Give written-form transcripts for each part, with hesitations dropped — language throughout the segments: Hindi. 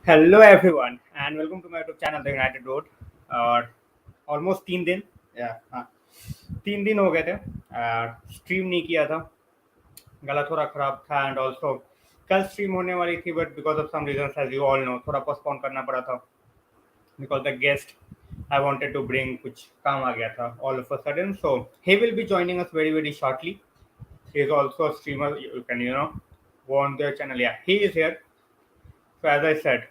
Hello everyone and welcome to my YouTube channel the United Road. और ऑलमोस्ट 3 दिन हाँ 3 दिन हो गए थे। स्ट्रीम नहीं किया था, गला थोड़ा खराब था एंड ऑल्सो कल स्ट्रीम होने वाली थी but because of some reasons as you all know थोड़ा पोस्टपोन करना पड़ा था because the guest I wanted to bring कुछ काम आ गया था all of a sudden. So he will be joining us very very shortly. He is also a streamer, you can go on their channel. Yeah, he is here. So as I said,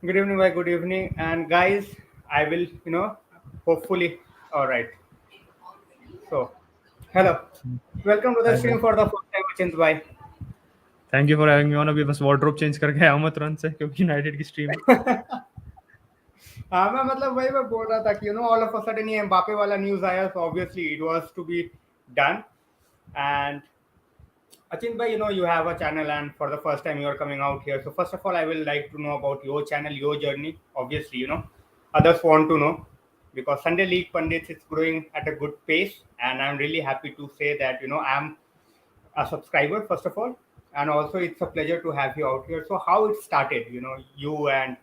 good evening, bye. Good evening, and guys, I will, hopefully, all right. So, hello, welcome to the hi bro. stream for the first time, Achint bhai. Thank you for having me on. अभी बस वार्डरोब चेंज करके आया हूं मैं तुरंत से, क्योंकि यूनाइटेड की स्ट्रीम है। हाँ मैं मतलब वही मैं बोल रहा था कि ऑल ऑफ अ सडन ये एम्बापे वाला न्यूज आया, so obviously it was to be done. And Achint bhai, you have a channel and for the first time you are coming out here. So first of all, I will like to know about your channel, your journey. Obviously, others want to know because Sunday League Pundits is growing at a good pace, and I'm really happy to say that I'm a subscriber first of all, and also it's a pleasure to have you out here. So how it started, you and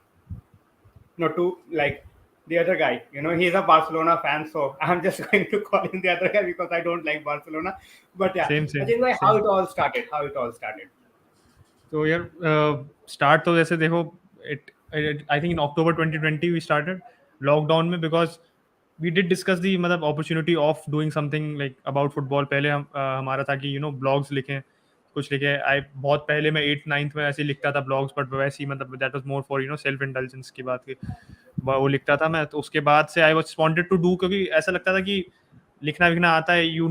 to like the other guy, he's a Barcelona fan, so I'm just going to call him the other guy because I don't like Barcelona. But yeah, same I same think like how same. it all started, how it all started. तो यार स्टार्ट तो जैसे देखो, it I think in October 2020 we started lockdown में, because we did discuss the मतलब opportunity of doing something like about football. पहले हमारा था कि ब्लॉग्स लिखें, कुछ लिखे। आई बहुत पहले मैं 8th 9th में ऐसे ही लिखता था ब्लॉग्स, बट वैसे ही मतलब that was more for self intelligence की बात की वो लिखता था मैं। तो उसके बाद से I was wanted to do, क्योंकि ऐसा लगता था कि लिखना विखना आता है, you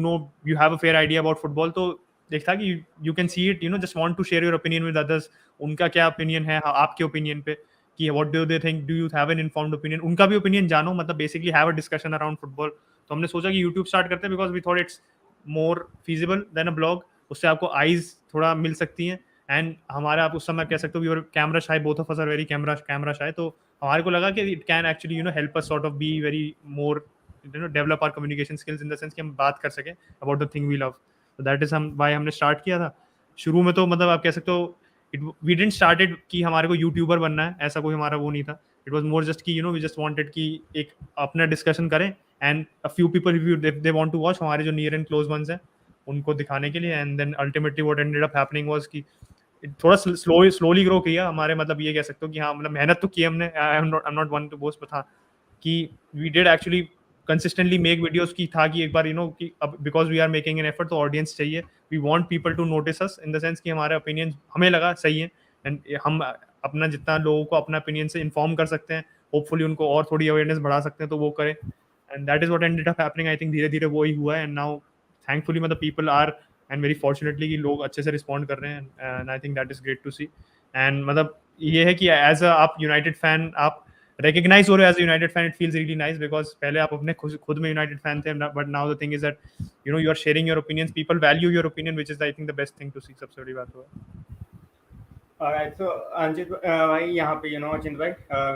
have a fair idea about football. तो देखता कि you can see it, just want to share your opinion with others. उनका क्या ओपिनियन है आपके ओपिनियन पे, कि what do they think, do you have an informed opinion, उनका भी ओपिनियन जानो, मतलब basically have a discussion around football. तो हमने सोचा कि यूट्यूब स्टार्ट करते हैं, because we thought it's more feasible than a blog. उससे आपको आईज थोड़ा मिल सकती हैं, एंड हमारा आप उस समय कह सकते हो camera shy, both of us are very camera shy. तो हमारे को लगा कि it can actually help us sort of be very more develop our communication skills in the sense कि हम बात कर सकें about the thing we love. तो दैट इज हम वाई हमने स्टार्ट किया था। शुरू में तो मतलब आप कह सकते हो इट वी डिडंट स्टार्टेड कि हमारे को यूट्यूबर बनना है, ऐसा कोई हमारा वो नहीं था। इट वाज मोर जस्ट कि वी जस्ट वांटेड कि एक अपना डिस्कशन करें, and a few people if they want to watch, हमारे जो नियर एंड क्लोज वंस हैं उनको दिखाने के लिए। And then ultimately what ended up happening was कि थोड़ा स्लोली ग्रो किया हमारे, मतलब ये कह सकते हो कि हाँ मतलब मेहनत तो की हमने। I am not one to boast, था कि we did actually consistently make videos की था कि एक बार कि अब because we are making an effort तो ऑडियंस चाहिए। We want people to notice us in the sense कि हमारे ओपिनियन हमें लगा सही है, एंड हम अपना जितना लोगों को अपना ओपिनियन से इन्फॉर्म कर सकते हैं, होपफुली उनको और थोड़ी अवेयरनेस बढ़ा सकते हैं, तो वो करें। And that is what ended up happening. I think धीरे धीरे वो ही हुआ है, एंड नाउ थैंकफुली मतलब people are and very fortunately कि लोग अच्छे से रिस्पॉन्ड कर रहे हैं, and I think that is great to see. And मतलब ये है कि एज अ आप यूनाइटेड फैन आप recognize हो रहे हो as United fan, it feels really nice, because पहले आप अपने खुद में यूनाइटेड फैन थे, but now the thing is that you are sharing your opinions, people value your opinion, which is I think the best thing to see. सबसे बड़ी बात हुआ Alright, so Anjit, भाई यहाँ पे Achint भाई,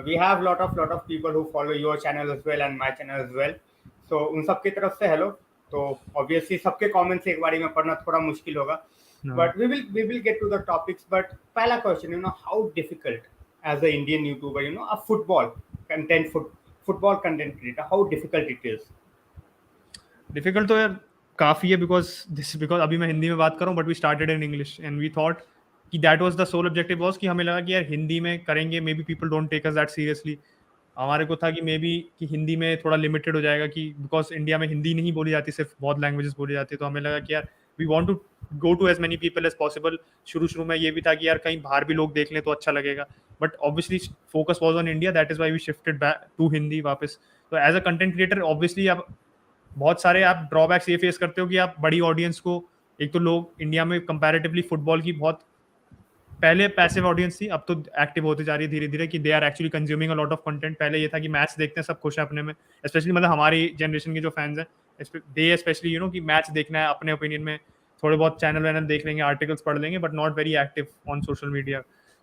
we have lot of people who follow your channel as well and my channel as well. So उन सबकी तरफ से हेलो। तो obviously सबके comments एक बारी में पढ़ना थोड़ा मुश्किल होगा, but we will get to the topics. But पहला question, how difficult as a Indian YouTuber, a football content creator, how difficult it is. Difficult तो यार काफ़ी है, बिकॉज अभी मैं हिंदी में बात कर रहा हूँ, but we started in English and we thought कि that was the sole objective was कि हमें लगा कि यार हिंदी में करेंगे, maybe people don't take us that seriously. हमारे को था कि मे बी कि हिंदी में थोड़ा लिमिटेड हो जाएगा, कि बिकॉज इंडिया में हिंदी नहीं बोली जाती, सिर्फ बहुत लैंग्वेजेस बोली जाती है। तो हमें लगा कि यार we want to go to as many people as possible. शुरू में ये भी था कि यार कहीं बाहर भी लोग देख लें तो अच्छा लगेगा, but obviously focus was on India, that is why we shifted back to Hindi वापस। तो as a content creator obviously आप बहुत सारे आप ड्रॉबैक्स ये फेस करते हो कि आप बड़ी ऑडियंस को, एक तो लोग इंडिया में कंपैरेटिवली फुटबॉल की बहुत पहले पैसिव ऑडियंस थी, अब तो एक्टिव होती जा रही है धीरे धीरे, कि they are actually consuming a lot of content. पहले ये था कि मैच देखते हैं सब खुश है अपने में, स्पेशली मतलब हमारी जनरेशन के जो फैंस हैं, दे स्पेशली कि मैच देखना है अपने ओपिनियन में, थोड़े बहुत चैनल वैनल देख लेंगे, आर्टिकल्स पढ़ लेंगे, but not very active on social media.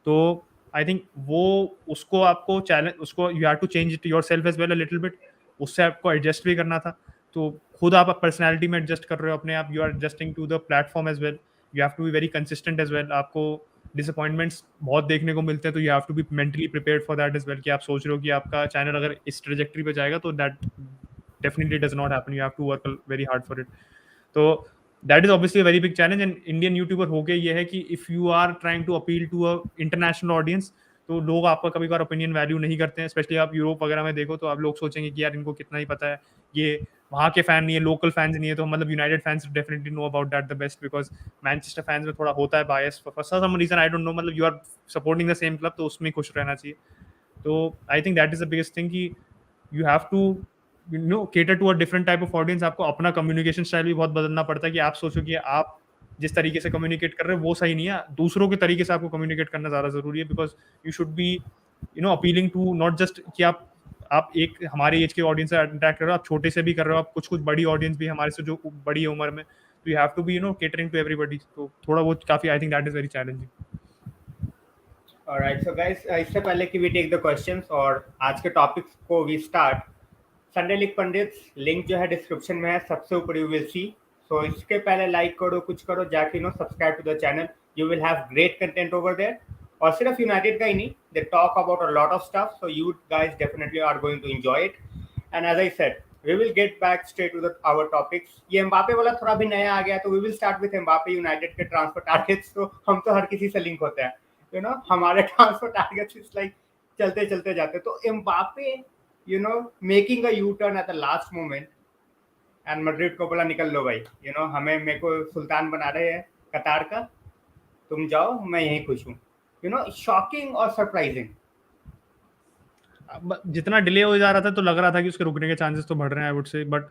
तो आई थिंक वो उसको आपको चैलेंज, उसको you have to change it yourself as well a little bit, उससे आपको एडजस्ट भी करना था। तो खुद आप पर्सनैलिटी में एडजस्ट कर रहे हो अपने आप, you are adjusting to the platform as well, you have to be very consistent as well. आपको डिसअपॉइंटमेंट्स बहुत देखने को मिलते हैं, तो you have to be mentally prepared for that as well, कि आप सोच रहे हो कि आपका चैनल अगर इस ट्रेजेक्टरी पे जाएगा तो that definitely does not happen, you have to work very hard for it. तो that is obviously very big challenge. And Indian YouTuber होके ये है कि if you are trying to appeal to a international audience, तो लोग आपका कभी कभार ओपिनियन वैल्यू नहीं करते हैं। स्पेशली आप यूरोप वगैरह में देखो तो आप लोग सोचेंगे कि यार इनको कितना ही पता है, ये वहाँ के फैन नहीं है, लोकल फैंस नहीं है, तो मतलब United fans definitely know about that the best, because Manchester fans में थोड़ा होता है bias for some reason, I don't know, मतलब you are supporting the same club तो उसमें खुश रहना चाहिए। तो आई think that is the biggest thing कि you have to cater to a different type of audience. आपको अपना कम्युनिकेशन स्टाइल भी बहुत बदलना पड़ता है, कि आप सोचो कि आप जिस तरीके से कम्युनिकेट कर रहे हो वो सही नहीं है, दूसरों के तरीके से आपको कम्युनिकेट करना ज़्यादा ज़रूरी है, because you should be appealing to not just कि आप एक हमारे एज के ऑडियंस से इंटरेक्ट कर रहे हो, आप छोटे से भी कर रहे हो, आप कुछ कुछ बड़ी ऑडियंस भी हमारे से जो बड़ी है उम्र में, तो you have to be catering to everybody. तो थोड़ा बहुत काफ़ी I think that is very challenging. All right so guys, इससे पहले कि वी टेक द क्वेश्चंस और आज के टॉपिक्स को we start, Sunday league pundits link जो है डिस्क्रिप्शन में है, सबसे ऊपर यू विल सी। सो इसके पहले लाइक करो, कुछ करो, जाके subscribe to the channel, you will have great content over there. और सिर्फ यूनाइटेड का ही नहीं, they talk about a lot of stuff, so you guys definitely are going to enjoy it. And as I said, we will get back straight to the our topics। ये एम्बापे वाला थोड़ा भी नया आ गया, तो we will start with Mbappe United के ट्रांसफर टारगेट्स। तो हम तो हर किसी से लिंक होते हैं, हमारे ट्रांसफर टारगेट्स इज लाइक चलते चलते जाते। तो Mbappe making a U turn at the last moment, and Madrid को बोला निकल लो भाई, हमें मेरे को सुल्तान बना रहे हैं कतार का, तुम जाओ, मैं यहीं खुश हूँ। शॉकिंग और सरप्राइजिंग। जितना डिले हो जा रहा था तो लग रहा था कि उसके रुकने के चांसेस तो बढ़ रहे हैं, आई वुड से। बट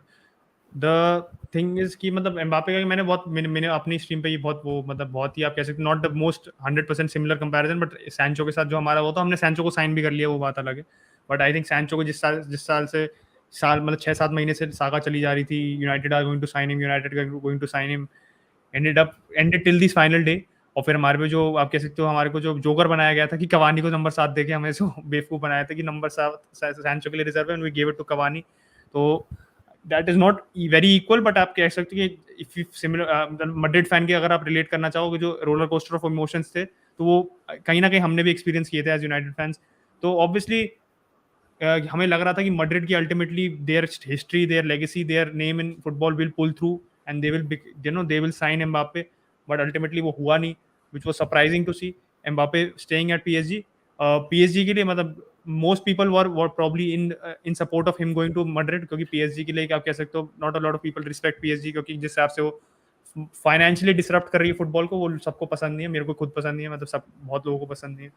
द थिंग इज कि मतलब एम्बापे का मैंने मैंने अपनी स्ट्रीम पे ये बहुत वो मतलब बहुत ही आप कह सकते not the most 100% similar comparison, but Sancho के साथ जो हमारा वो था, हमने सैंचो को साइन भी कर लिया, वो बात अलग है। बट आई थिंक सैंचो को जिस साल से साल मतलब 6-7 महीने से सागा चली जा रही थी, United are going to sign him, United going to sign him, ended till this final day. और फिर हमारे पे जो आप कह सकते हो हमारे को जो जोकर बनाया गया था कि कवानी को नंबर 7 देके हमें जो बेवकूफ बनाया था कि नंबर 7 सैंचो के लिए रिजर्व है, and we give it to Cavani. तो that is not very equal, but आप कह सकते हो कि if you similar Madrid fan के अगर आप रिलेट करना चाहोगे जो रोलर कोस्टर ऑफ इमोशंस थे, तो वो कहीं ना कहीं हमने भी एक्सपीरियंस किए थे एज यूनाइटेड फैंस। तो ऑब्वियसली हमें लग रहा था कि मड्रिड की ultimately their history, their legacy, their name in football will pull through and they will sign Mbappe. But ultimately वो हुआ नहीं, which was surprising to see Mbappe staying at PSG. PSG के लिए मतलब most people were probably in support of him going to Madrid, क्योंकि पीएसजी के लिए आप कह सकते हो not a lot of people respect PSG, क्योंकि जिस हिसाब से वो फाइनेंशियली डिसरप्ट कर रही है फुटबॉल को, वो सबको पसंद नहीं है, मेरे को खुद पसंद नहीं है, मतलब सब बहुत लोगों को पसंद नहीं है।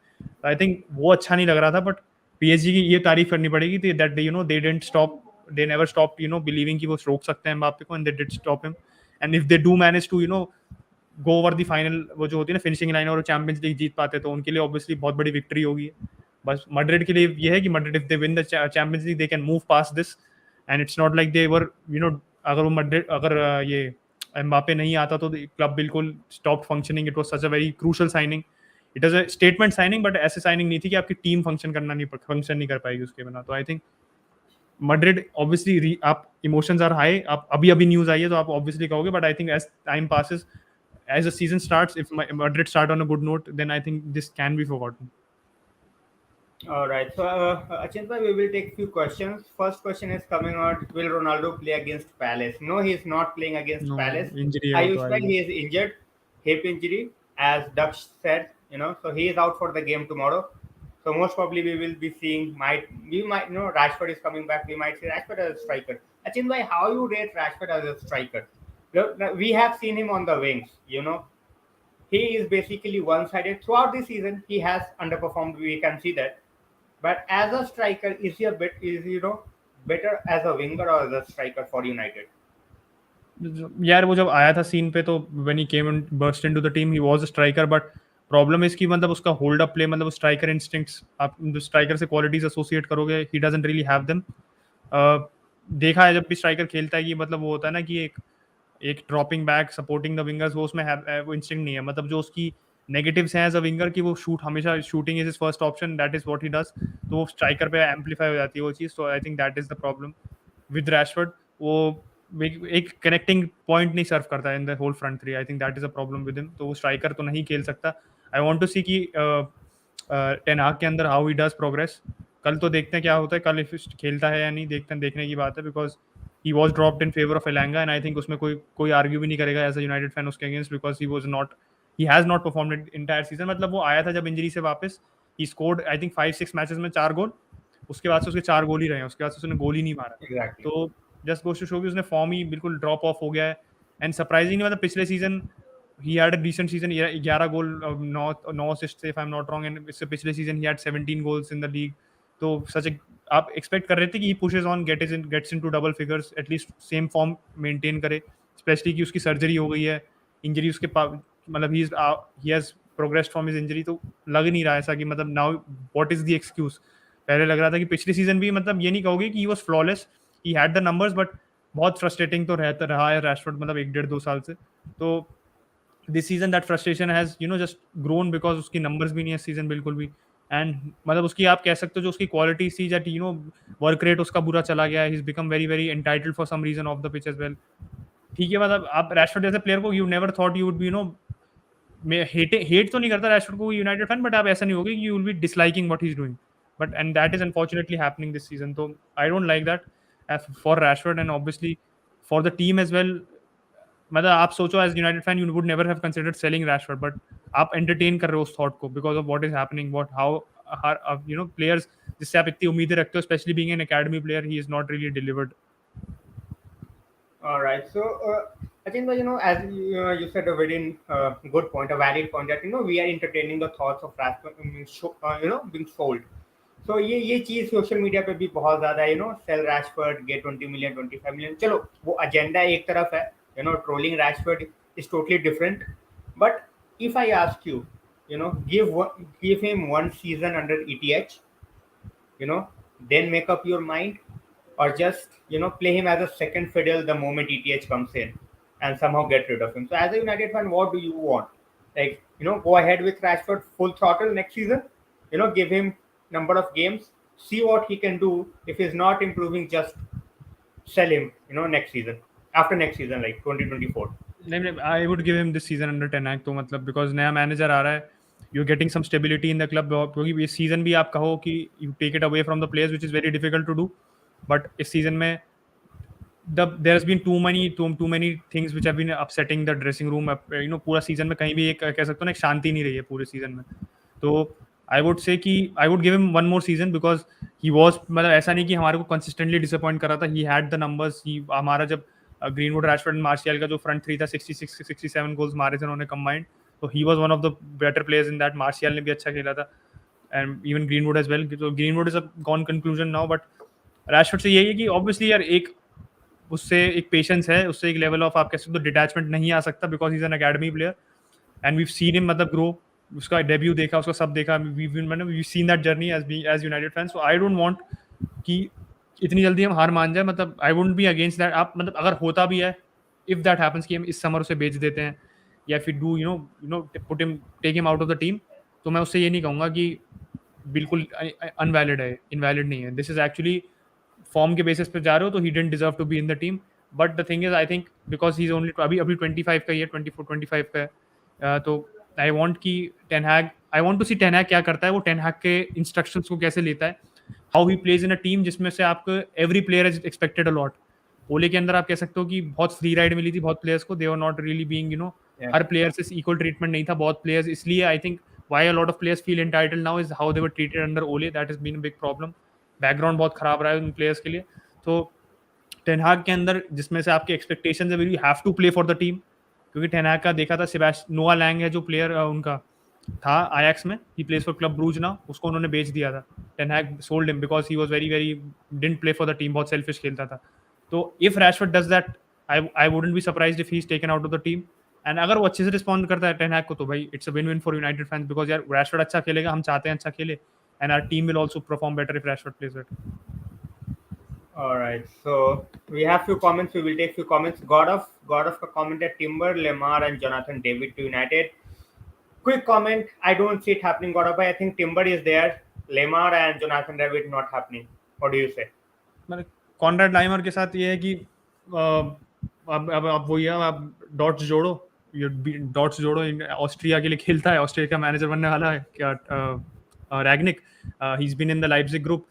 आई थिंक वो अच्छा नहीं लग रहा था। बट पीएसजी की ये तारीफ करनी पड़ेगी that they didn't stop, they never stop believing कि वो रोक सकते हैं एम्बापे को, and they did stop him. And if they do manage to go over the final, वो जो होती है ना फिनिशिंग लाइन, और चैंपियंस लीग जीत पाते, तो उनके लिए ऑब्वियसली बहुत बड़ी विक्ट्री होगी। बस मड्रिड के लिए ये है कि Madrid if they win the champions league they can move past this, and it's not like they were अगर वो मड्रिड अगर ये एम्बापे नहीं आता तो क्लब बिल्कुल stop functioning. It was such a very crucial signing, it is a statement signing, but ऐसे साइनिंग नहीं थी कि आपकी टीम फंक्शन नहीं कर पाएगी उसके बिना। तो आई थिंक मड्रिड ऑब्वियसली आप इमोशंस आर हाई, आप अभी अभी न्यूज आई है तो आप ऑब्वियसली कहोगे, but I think as time passes, as the season starts, if Madrid start on a good note, then I think this can be forgotten. All right. So, Achintha, we will take few questions. First question is coming out: will Ronaldo play against Palace? No, he is not playing against No Palace. injury है I वो तो used I like he is injured, hip injury, as Dutch said. So he is out for the game tomorrow. So most probably we will be seeing Rashford is coming back. We might see Rashford as a striker. Achintha, how you rate Rashford as a striker? Look, we have seen him on the wings. He is basically one-sided throughout the season. He has underperformed. We can see that, but as a striker, is better as a winger or as a striker for United? यार वो जब आया था सीन पे तो when he came and burst into the team he was a striker, but problem इसकी मतलब उसका होल्ड अप प्ले, मतलब स्ट्राइकर इंस्टिंक्ट्स, आप स्ट्राइकर से क्वालिटीज एसोसिएट करोगे, he doesn't really have them. देखा है जब भी स्ट्राइकर खेलता है कि मतलब वो होता है ना कि एक एक dropping back supporting the wingers, वो उसमें वो इंस्टिंक्ट नहीं है। मतलब जो उसकी नेगेटिव्स हैं एज अ विंगर की वो शूट हमेशा shooting is his first option, that is what he does, तो वो स्ट्राइकर पे एम्पलीफाई हो जाती है वो चीज़। तो आई think that is the problem with Rashford. वो एक कनेक्टिंग पॉइंट नहीं सर्व करता है in the whole front three, I think that is a problem with him, तो वो स्ट्राइकर तो नहीं खेल सकता। आई वांट टू सी कि टेन हाग के अंदर हाउ ही डज प्रोग्रेस। कल तो देखते हैं क्या होता है, कल इफ खेलता है या नहीं, देखते हैं, देखने की बात है, because he was dropped in favour of Elanga and I think उसमें कोई कोई आर्ग्यू भी नहीं करेगा एज अ यूनाइटेड फैन उसके against, because he has not performed entire season. मतलब वो आया था जब इंजरी से वापस, he scored I think 5-6 matches में 4 गोल, उसके बाद से उसके 4 गोल ही रहे हैं, उसके बाद से उसने गोल ही नहीं मारा। एग्जैक्टली। तो जस्ट गोस टू शो कि उसने फॉर्म ही बिल्कुल ड्रॉप ऑफ हो गया है। एंड सरप्राइजिंग, मतलब पिछले season he had a decent season, 11 goal, 9 assist if I am not wrong, and इससे पिछले season he had 17 goals in the league. तो सच आप एक्सपेक्ट कर रहे थे कि he pushes on, gets into double figures, at least same form maintain करे, स्पेशली कि उसकी सर्जरी हो गई है, इंजरी मतलब he has progressed from his injury. तो लग नहीं रहा ऐसा कि मतलब now what is the excuse. पहले लग रहा था कि पिछले सीजन भी, मतलब ये नहीं कहोगे कि he was flawless, he had the numbers, but बहुत फ्रस्ट्रेटिंग तो रहता रहा है रैशफोर्ड, मतलब 1 डेढ़ 2 साल से। तो this season that frustration has just grown, because उसकी नंबर्स भी नहीं है सीजन बिल्कुल भी। एंड मतलब उसकी आप कह सकते हो जो उसकी क्वालिटी थी, दैट वर्क रेट उसका बुरा चला गया है, he is become very very entitled for some reason off the pitch as well. ठीक है, मतलब आप रैशफोर्ड जैसे प्लेयर को you never thought you would be मैं हेट तो नहीं करता रैशफोर्ड को यूनाइटेड फैन, बट आप ऐसा नहीं होगा कि you will be disliking what he is doing, but and that is unfortunately happening this season. तो I don't like that for Rashford and obviously for the team as well. मतलब आप सोचो as United fan you would never have considered selling Rashford, but आप एंटरटेन कर रहे हो उस थॉट को because of what is happening, what how players जिससे आप इतनी उम्मीदें रखते हो, specially being an academy player, he is not really delivered. All right. So, I think that, as you said, a very good point, a valid point, that we are entertaining the thoughts of Rashford, being sold. So ये चीज सोशल मीडिया पे भी बहुत ज्यादा है, sell Rashford, get 20 million, 25 million. चलो वो एजेंडा एक तरफ है, trolling Rashford is totally different. But if I ask you, give him one season under ETH, you know, then make up your mind, or just play him as a second fiddle the moment ETH comes in, and somehow get rid of him. So as a United fan, what do you want? Like, go ahead with Rashford full throttle next season. Give him number of games, see what he can do. If he's not improving, just sell him. Next season, after next season, like 2024. नहीं नहीं, I would give him this season under Ten Hag. तो मतलब बिकॉज नया मैनेजर आ रहा है, you are getting some stability in the club, क्योंकि इस सीजन भी आप कहो कि you take it away from the players which is very difficult to do, but इस सीजन में there has been too many things which have been upsetting the dressing room, पूरा सीजन में कहीं भी एक कह सकते हो ना, एक शांति नहीं रही है पूरे सीजन में। तो आई वुड से कि आई would give him one more season, because he was, मतलब ऐसा नहीं कि हमारे को कंसिस्टेंटली डिसअपॉइंट कर रहा था, ही हैड द नंबर्स। ही हमारा जब ग्रीनवुड, रैशफोर्ड एंड मार्शियल का जो फ्रंट थ्री था, 66-67 गोल्स मारे थे उन्होंने कंबाइंड, तो he was one of the better players in that. Martial ने भी अच्छा खेला था and even Greenwood as well. तो Greenwood is a gone conclusion now, but Rashford से यही है कि ऑब्वियसली यार एक उससे एक पेशेंस है, उससे एक लेवल ऑफ आप कह सकते हो डिटैचमेंट नहीं आ सकता, because he is an academy player and we seen him मतलब ग्रो। उसका डेब्यू देखा, उसका सब देखा, we seen that journey as United fan. So I don't want कि इतनी जल्दी हम हार मान जाए। मतलब I wouldn't be against that. आप मतलब अगर होता भी है, इफ दैट हैपेंस कि हम इस समर उसे बेच देते हैं या फिर do put him, take him out of the team, तो मैं उससे ये नहीं कहूंगा कि बिल्कुल अनवैलिड है, इनवैलिड नहीं है। दिस इज एक्चुअली फॉर्म के बेसिस पे जा रहे हो, तो he didn't deserve to be in the team. But the thing is I think because he is only अभी अभी 25 का ही है, 24-25 का है, तो आई वांट कि Ten Hag, I want to see Ten Hag क्या करता है, वो टेन हैग के इंस्ट्रक्शंस को कैसे लेता है, how he plays in a team जिसमें से आपको every player is expected a lot. ओले के अंदर आप कह सकते हो कि बहुत फ्री राइड मिली थी बहुत प्लेयर्स को, they were not really being Yeah. हर प्लेयर से इक्वल ट्रीटमेंट नहीं था बहुत प्लेयर्स, इसलिए I think why a lot of players feel entitled now is how they were treated under Ole, that has been a big problem. Background बहुत खराब रहा है उन प्लेयर्स के लिए। तो टेन हाग के अंदर जिसमें से आपके एक्सपेक्टेशन है, you have to play for the team, क्योंकि टेन हाग का देखा था, नोआ लैंग है जो प्लेयर उनका था आयैक्स में, he plays for club Brugge ना, उसको उन्होंने बेच दिया था। Ten Hag sold him because he was very very didn't play for the team, बहुत सेल्फिश खेलता था। तो if Rashford does that, I wouldn't be surprised if he is taken out of the team. And अगर वो अच्छे से रिस्पॉन्ड करता है टेन हैग को, तो भाई it's a win win for United fans, because यार रैशफोर्ड अच्छा खेलेगा, हम चाहते हैं अच्छा खेले, and our team will also perform better if Rashford plays better. All right, so we have few comments. We will take few comments. God of commented Timber, Lemar, and Jonathan David to United. Quick comment. I don't see it happening. God of, I think Timber is there. Lemar and Jonathan David not happening. What do you say? मतलब कॉन्राड लाइमर के साथ ये है कि अब वही है, आप डॉट्स जोड़ो, ये डॉट्स जोड़ो, ऑस्ट्रिया के लिए खेलता है, ऑस्ट्रिया का मैनेजर बनने वाला है क्या, Rangnick, he is been in the Leipzig group,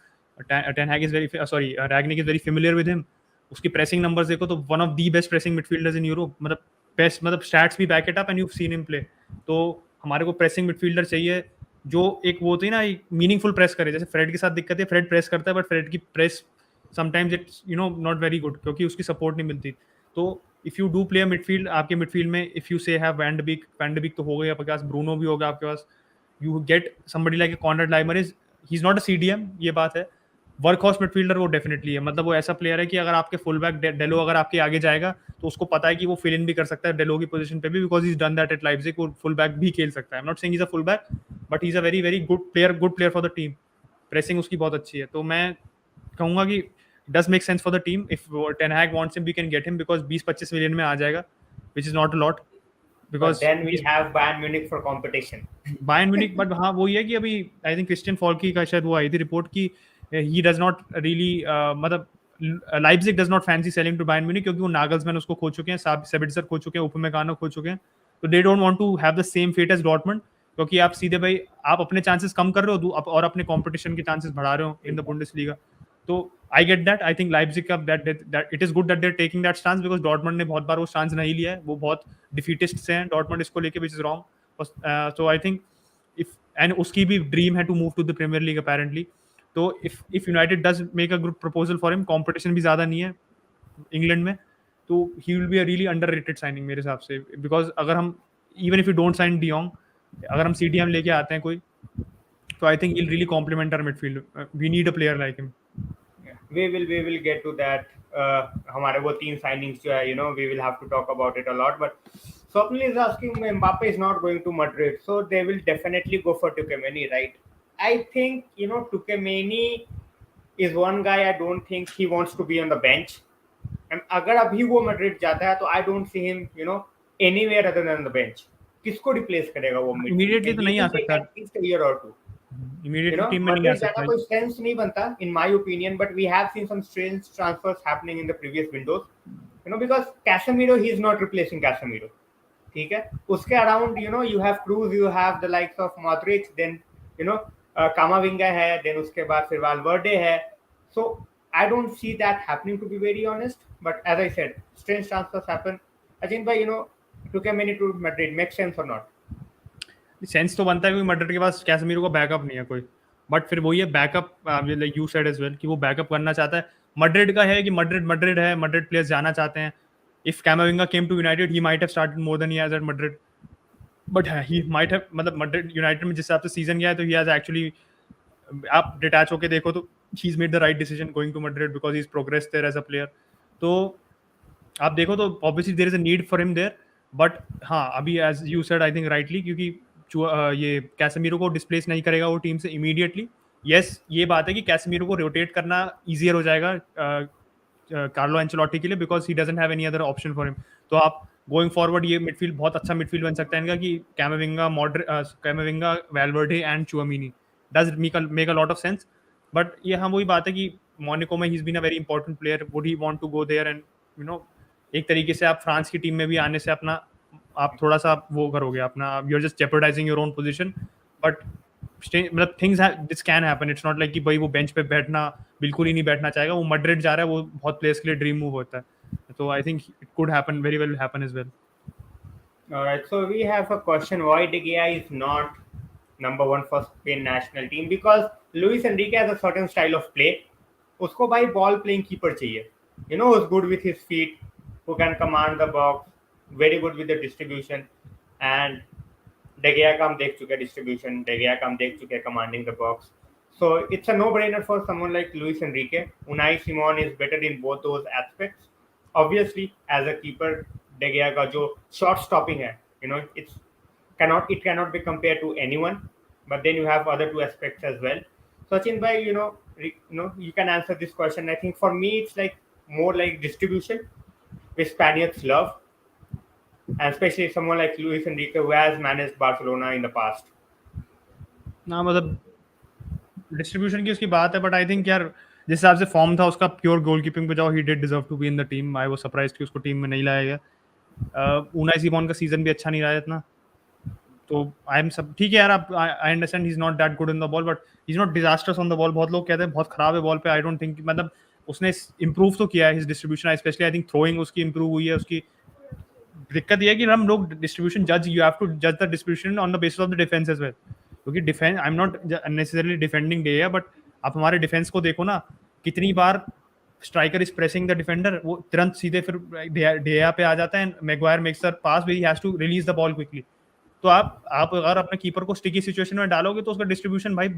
Ten Hag is very sorry Rangnick is very familiar with him. उसकी प्रेसिंग नंबर्स देखो तो one of the best pressing midfielders in Europe, मतलब बेस्ट, मतलब स्टैट्स भी back it up and you seen him play. तो हमारे को प्रेसिंग मिडफील्डर चाहिए जो एक वो होती है ना, एक मीनिंगफुल प्रेस करे। जैसे फ्रेड के साथ दिक्कत है, फ्रेड प्रेस करता है बट फ्रेड की press sometimes it's not very good, क्योंकि उसकी सपोर्ट नहीं मिलती। तो if you do play midfield, आपके मिडफील्ड में if you say have van de Beek तो हो गया आपके पास, ब्रूनो भी होगा आपके पास, you get somebody like Konrad Laimer is, he is not a CDM, ये बात है। वर्क हॉर्स मिडफील्डर वो डेफिनेटली है, मतलब वो ऐसा प्लेयर है कि अगर आपके फुल बैक डेलो अगर आपके आगे जाएगा तो उसको पता है कि वो फिल इन भी कर सकता है डेलो की पोजीशन पे भी, because is done that at Leipzig. वो फुल बैक भी खेल सकता है, I am not saying is a full back, but he is a very very good player for the team. Pressing उसकी बहुत अच्छी है, तो मैं कहूंगा कि does make sense for the team. If Ten Hag wants him we can get him, because 20-25 million में आ जाएगा, which is not a lot, But because then we have Bayern Munich for competition. Bayern Munich. But हाँ वही है कि अभी आई थिंक क्रिस्टियन फॉल्की का शायद वो आई थी रिपोर्ट की, ही डज नॉट रियली, मतलब Leipzig does not fancy selling to Bayern Munich, क्योंकि वो नागल्समैन उसको खो चुके हैं, सेबिट्जर खो चुके हैं, उपमेकानो खो चुके हैं, तो they don't want to have the same fate as Dortmund, क्योंकि आप सीधे भाई आप अपने चांसेस कम कर रहे हो और अपने कंपटीशन के चांसेस बढ़ा रहे हो इन द बुंडेसलीगा। तो I get that, I think Leipzig का that it is good that they are taking that stance, because Dortmund ने बहुत बार वो स्टांस नहीं लिया है, वो बहुत डिफीटिस्ट से हैं डॉर्टमंड इसको लेके, which is wrong. So I think if, and उसकी भी ड्रीम है to move to the premiere League apparently. तो if United does make a good proposal for him, competition भी ज्यादा नहीं है इंग्लैंड में, तो he will be a really underrated signing मेरे हिसाब से, बिकॉज अगर हम even if you don't sign de Jong, अगर हम सीडीएम लेके आते हैं कोई, तो आई think he really compliment our midfield, we need a player like him. Yeah. We will get to that. हमारे वो तीन signings जो है, we will have to talk about it a lot. But Swapnil is asking, Mbappe is not going to Madrid, so they will definitely go for Tukemeni, right? I think Tukemeni is one guy. I don't think he wants to be on the bench. And अगर अभी वो मैड्रिड जाता है तो I don't see him, anywhere other than the bench. किसको replace करेगा वो midfield इमीडिएटली में? तो He नहीं आ will take सकता, at least a year or two. Immediately team में नहीं आ Madrid जाना सकता। कोई सेंस नहीं बनता in my opinion, but we have seen some strange transfers happening in the previous windows, because Casemiro, he is not replacing Casemiro. ठीक है, उसके around you have Cruz, you have the likes of Modric, then Kamavinga है, then उसके बाद फिर Valverde है, so I don't see that happening, to be very honest. But as I said, strange transfers happen. Ajin bhai, Tukemeni to Madrid makes sense or not? Sense तो बनता है क्योंकि मैड्रिड के पास कैसेमीरो का बैकअप नहीं है कोई, बट फिर वही है backup, like you said as well कि वो बैकअप करना चाहता है। मैड्रिड का है कि मैड्रिड है, मैड्रिड प्लेयर्स जाना चाहते हैं। If Camavinga came to United he might have started more than he has at Madrid, but he might have, मतलब मैड्रिड यूनाइटेड में जिस हिसाब से सीजन गया है तो ही हैज एक्चुअली, आप डिटैच होके देखो तो he is made the right decision going to Madrid because he is progress there as a player. तो आप देखो तो obviously there is a need for him there, but हाँ अभी as you said I think rightly, क्योंकि ये कैसेमीरो को डिस्प्लेस नहीं करेगा वो टीम से इमीडिएटली। यस ये बात है कि कैसेमीरो को रोटेट करना ईजियर हो जाएगा कार्लो एंचेलोटी के लिए, because he doesn't have any other option for him. तो आप गोइंग फॉरवर्ड ये मिडफील्ड बहुत अच्छा मिडफील्ड बन सकता है इनका कि Camavinga Valverde and Tchouameni does make a lot of sense. But ये हाँ वही बात है कि मोनाको में he is been a very important player, would he want to go there and एक तरीके से आप फ्रांस की टीम में भी आने से अपना आप थोड़ा सा वो करोगे अपना, you are just jeopardising your own position. But मतलब things this can happen, it's not like कि भाई वो बेंच पे बैठना बिल्कुल ही नहीं बैठना चाहेगा, वो मैड्रिड जा रहा है, वो बहुत प्लेयर्स के लिए ड्रीम मूव होता है। तो आई think it could happen, very well happen as well. All right, so we have a question: why De Gea is not number one for Spain national team? Because Luis Enrique has a certain style of play. उसको भाई ball playing keeper चाहिए. Who's good with his feet, who can command the box, very good with the distribution. And De Gea का हम देख चुके हैं distribution, De Gea का हम देख चुके हैं commanding the box. So it's a no-brainer for someone like Luis Enrique. Unai Simon is better in both those aspects. Obviously, as a keeper, De Gea का जो shot stopping है, it cannot be compared to anyone. But then you have other two aspects as well. Sachin bhai, you can answer this question. I think for me, it's like more like distribution, which Spaniards love, and especially someone like Luis Enrique, who has managed Barcelona in the past. ना मतलब डिस्ट्रीब्यूशन की उसकी बात है, बट आई थिंक यार जिस हिसाब से फॉर्म था उसका, प्योर गोल कीपिंग पे जाओ, he did deserve to be in the team. I was surprised कि उसको टीम में नहीं लाया गया, ऊनाई सिमोन का सीजन भी अच्छा नहीं रहा है इतना। तो आई एम सब ठीक है यार, आप I understand he is not that good in the ball, but he is not disasters on the ball. बहुत लोग कहते हैं बहुत खराब है बॉल पे, आई डोंट थिंक, मतलब उसने इंप्रूव तो किया है his distribution, specially I think throwing उसकी इंप्रूव हुई है उसकी। दिक्कत ये है कि हम लोग डिस्ट्रीब्यूशन जज, यू हैव टू जज the distribution on the basis of the defence as well, क्योंकि defence, I am not unnecessarily defending De, but आप हमारे डिफेंस को देखो ना, कितनी बार striker is pressing the defender, वो तुरंत सीधे फिर डेया पे आ जाता है, Maguire makes the pass, he has to release the ball quickly. तो आप अगर अपने कीपर को स्टिकी सिचुएशन में डालोगे तो उसका डिस्ट्रीब्यूशन भाई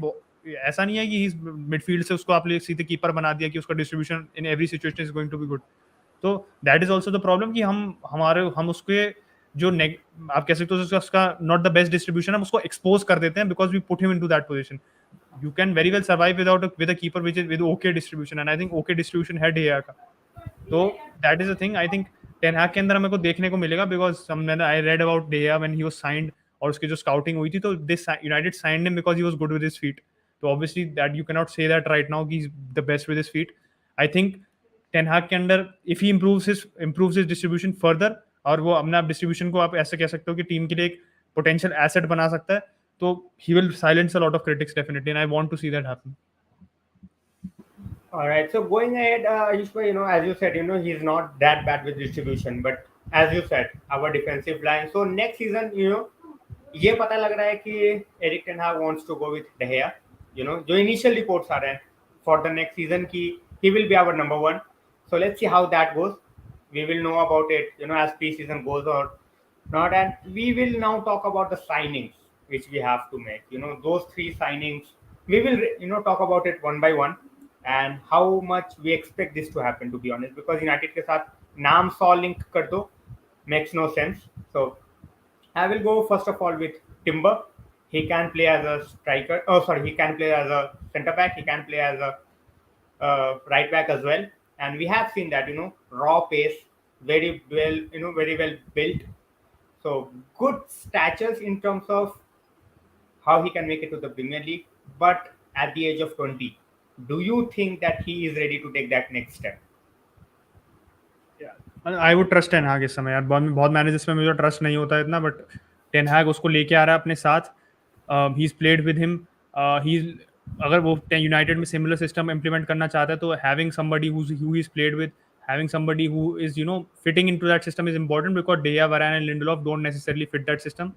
ऐसा नहीं है कि मिडफील्ड से उसको आपने सीधे कीपर बना दिया कि उसका distribution in every situation is going to be good. तो that is also the problem कि हम उसके जो आप कह सकते हो उसका नॉट द बेस्ट डिस्ट्रीब्यूशन, हम उसको एक्सपोज कर देते हैं because we put him into that position. You can very well survive with a keeper which is with okay distribution, and I think okay distribution है डेया का। तो that is a thing I think ten Hag के अंदर हमें को देखने को मिलेगा, बिकॉज मैंने I read about De Gea when he was signed, और उसकी जो स्काउटिंग हुई थी, तो this United signed him because he was good with his feet. तो obviously that you can not say that right now कि he is the best with his feet. I think ten Hag के अंदर if he improves his distribution further, और वो अपना डिस्ट्रीब्यूशन को आप ऐसे कह सकते हो कि टीम के लिए एक पोटेंशियल एसेट बना सकता है, तो he will silence a lot of critics definitely, and I want to see that happen. All right. So going ahead, Ishwar, as you said, he's not that bad with distribution, but as you said, our defensive line. So next season, ये पता लग रहा है कि एरिक टेन हाग वांट्स टू गो विद डहेया। जो इनिशियल रिपोर्ट्स आ रहे हैं फॉर द नेक्स्ट सीजन की he will be our number one. So let's see how that goes. We will know about it, as pre-season goes or not. And we will now talk about the signings which we have to make. Those three signings. We will, talk about it one by one and how much we expect this to happen. To be honest, because United के साथ नाम सौ link कर दो makes no sense. So I will go first of all with Timber. He can play as a striker. Oh, sorry, he can play as a centre back. He can play as a right back as well. And we have seen that raw pace, very well, very well built. So good statures in terms of how he can make it to the Premier League. But at the age of 20, do you think that he is ready to take that next step? I would trust ten Hag इस समय यार, बहुत बहुत मैनेजर्स में मुझे ट्रस्ट नहीं होता है इतना, बट टेन हैग उसको लेके आ रहा है अपने साथ। He is played with him. He अगर वो यूनाइटेड में सिमिलर सिस्टम इंप्लीमेंट करना चाहता है, तो having somebody who is played with, having somebody who is fitting into that system is important, because Dea, Varane and Lindelof don't necessarily fit that system.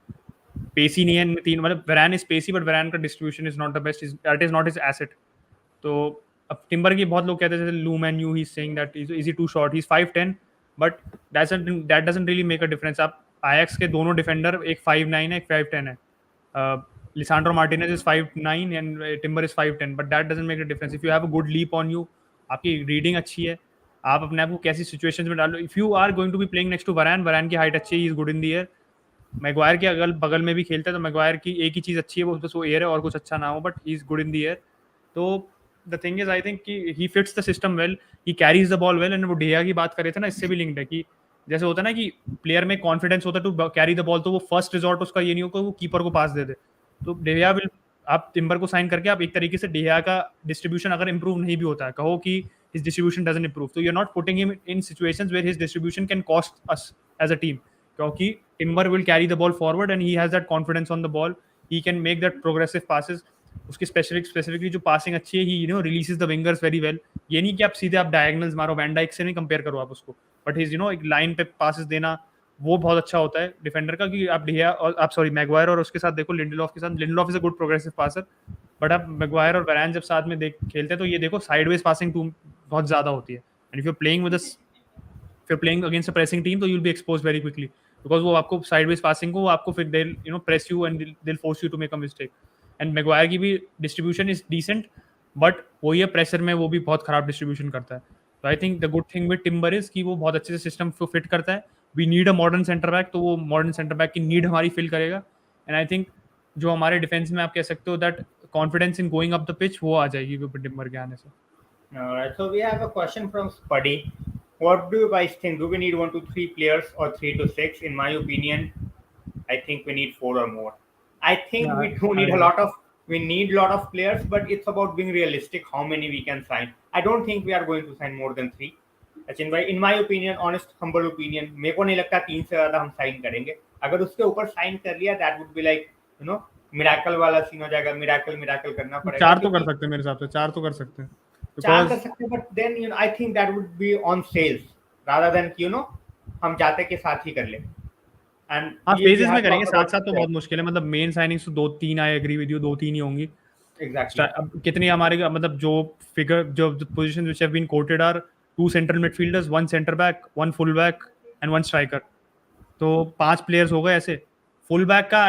पेसी नहीं है इनमें तीन, मतलब वैरान इज पेसी, बट वैरान का distribution is not the best, that is not his asset. तो अब टिम्बर की बहुत लोग कहते हैं, जैसे Lou Man U, he is saying that is he too short, he is 5'10", but that doesn't really make a difference. आप आयक्स के दोनों डिफेंडर, एक 5'9" है, एक 5'10" है। Lisandro Martinez is 5'9" and Timber is 5'10", but that doesn't make a difference if you have a good leap on you. आपकी रीडिंग अच्छी है, आप अपने आप को कैसी सिचुएशंस में डालो। If you are going to be playing next to Varane, Varane की हाइट अच्छी है, he is good in the air. Maguire के अगल बगल में भी खेलता है, तो मैगवायर की एक ही चीज़ अच्छी है, वो बस वो एयर है, और कुछ अच्छा ना हो, but he is good in the air. तो the thing is I think कि he fits the system well, he carries the ball well. And वो डेया की बात कर रहे थे ना, इससे भी लिंक्ड है कि जैसे होता है ना कि प्लेयर में कॉन्फिडेंस होता है टू कैरी द बॉल, तो वो फर्स्ट रिजॉर्ट उसका ये नहीं होगा वो कीपर को पास दे दे। तो डेया विल, आप टिम्बर को साइन करके आप एक तरीके से डेया का डिस्ट्रीब्यूशन अगर इंप्रूव नहीं भी होता है, कहो कि हिज डिस्ट्रीब्यूशन डजंट इंप्रूव, तो you are not putting him in situations where his distribution can cost us as a team, क्योंकि Timber will carry the ball forward and he has that confidence on the ball, he can make that progressive passes. उसकी स्पेसिफिकली जो पासिंग अच्छी है, he releases the wingers very well. ये नहीं कि आप सीधे आप डायगोनल्स मारो, वैन डाइक से नहीं कंपेयर करो आप उसको, बट हिज एक लाइन पे पासेस देना वो बहुत अच्छा होता है डिफेंडर का। कि आप डिया और आप सॉरी मैगवायर और उसके साथ देखो, लिंडलॉफ के साथ, Lindelof is a good progressive passer, but आप मैगवायर और वैरान जब साथ में खेलते हैं, तो ये देखो साइडवेज पासिंग टू बहुत ज्यादा होती है। And if you playing with if you're playing against a pressing team, तो you'll be exposed very quickly, because वो आपको sideways passing को वो आपको फिर they'll press you and they'll force you to make a mistake. And Maguire की भी distribution is decent, but वो ये pressure में वो भी बहुत खराब distribution करता है। तो I think the good thing with Timber is कि वो बहुत अच्छे से system को fit करता है। We need a modern center back, तो वो modern center back की need हमारी fill करेगा। And I think जो हमारे डिफेंस में आप कह सकते हो that confidence in going up the pitch, वो आ जाएगी टिम्बर के आने से। All right. So we have a question from Spuddy. What do you guys think? Do we need 1 to 3 players or 3 to 6? In my opinion, I think we need 4 or more. I think Yeah, we do I need a agree. lot of we need a lot of players, but it's about being realistic. How many we can sign? I don't think we are going to sign more than 3. Achin भाई, इन my opinion, honest humble opinion, मेरे को नहीं लगता 3 से ज़्यादा हम साइन करेंगे। अगर उसके ऊपर साइन कर लिया, that would be like miracle वाला सीन हो जाएगा, मिरेकल मिरेकल करना पड़ेगा, चार तो कर क्योंकि सकते हैं मेरे हिसाब से, 4 तो कर सकते हैं, 4 बिकॉज कर सकते हैं, but then I think that would be on sales rather than हम जाते के साथ ही कर ले। एंड हाँ वी फेजेस हैव में करेंगे, टॉक्ड साथ अबाउट, साथ तो बहुत मुश्किल है, मतलब मेन साइनिंग्स तो 2-3, आई एग्री विद यू, 2-3 ही होंगी। एग्जैक्टली। अब कितनी हमारे मतलब जो फिगर जो position which have been quoted are 2 central midfielders, 1 centre back, 1 full back and 1 striker. तो 5 प्लेयर्स हो गए ऐसे। फुल बैक का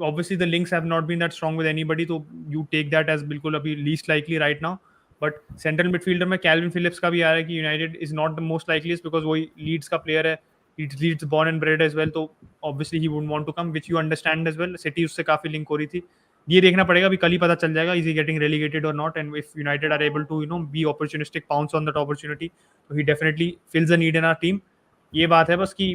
obviously the links have not been that strong with anybody, तो यू टेक दैट एज बिल्कुल अभी least likely right now. But central midfielder में कैल्विन फिलिप्स का भी आ रहा है कि United is not the most likeliest, because वही लीड्स का प्लेयर है, Leeds born and bred as well, तो obviously he would want to come, which you understand as well. City उससे काफी लिंक हो रही थी। ये देखना पड़ेगा, अभी कल ही पता चल जाएगा इज ही गेटिंग रेलीगेटेड और not, and if United are able to be opportunistic, pounce on that opportunity, तो he definitely fills the need in our team. ये बात है बस कि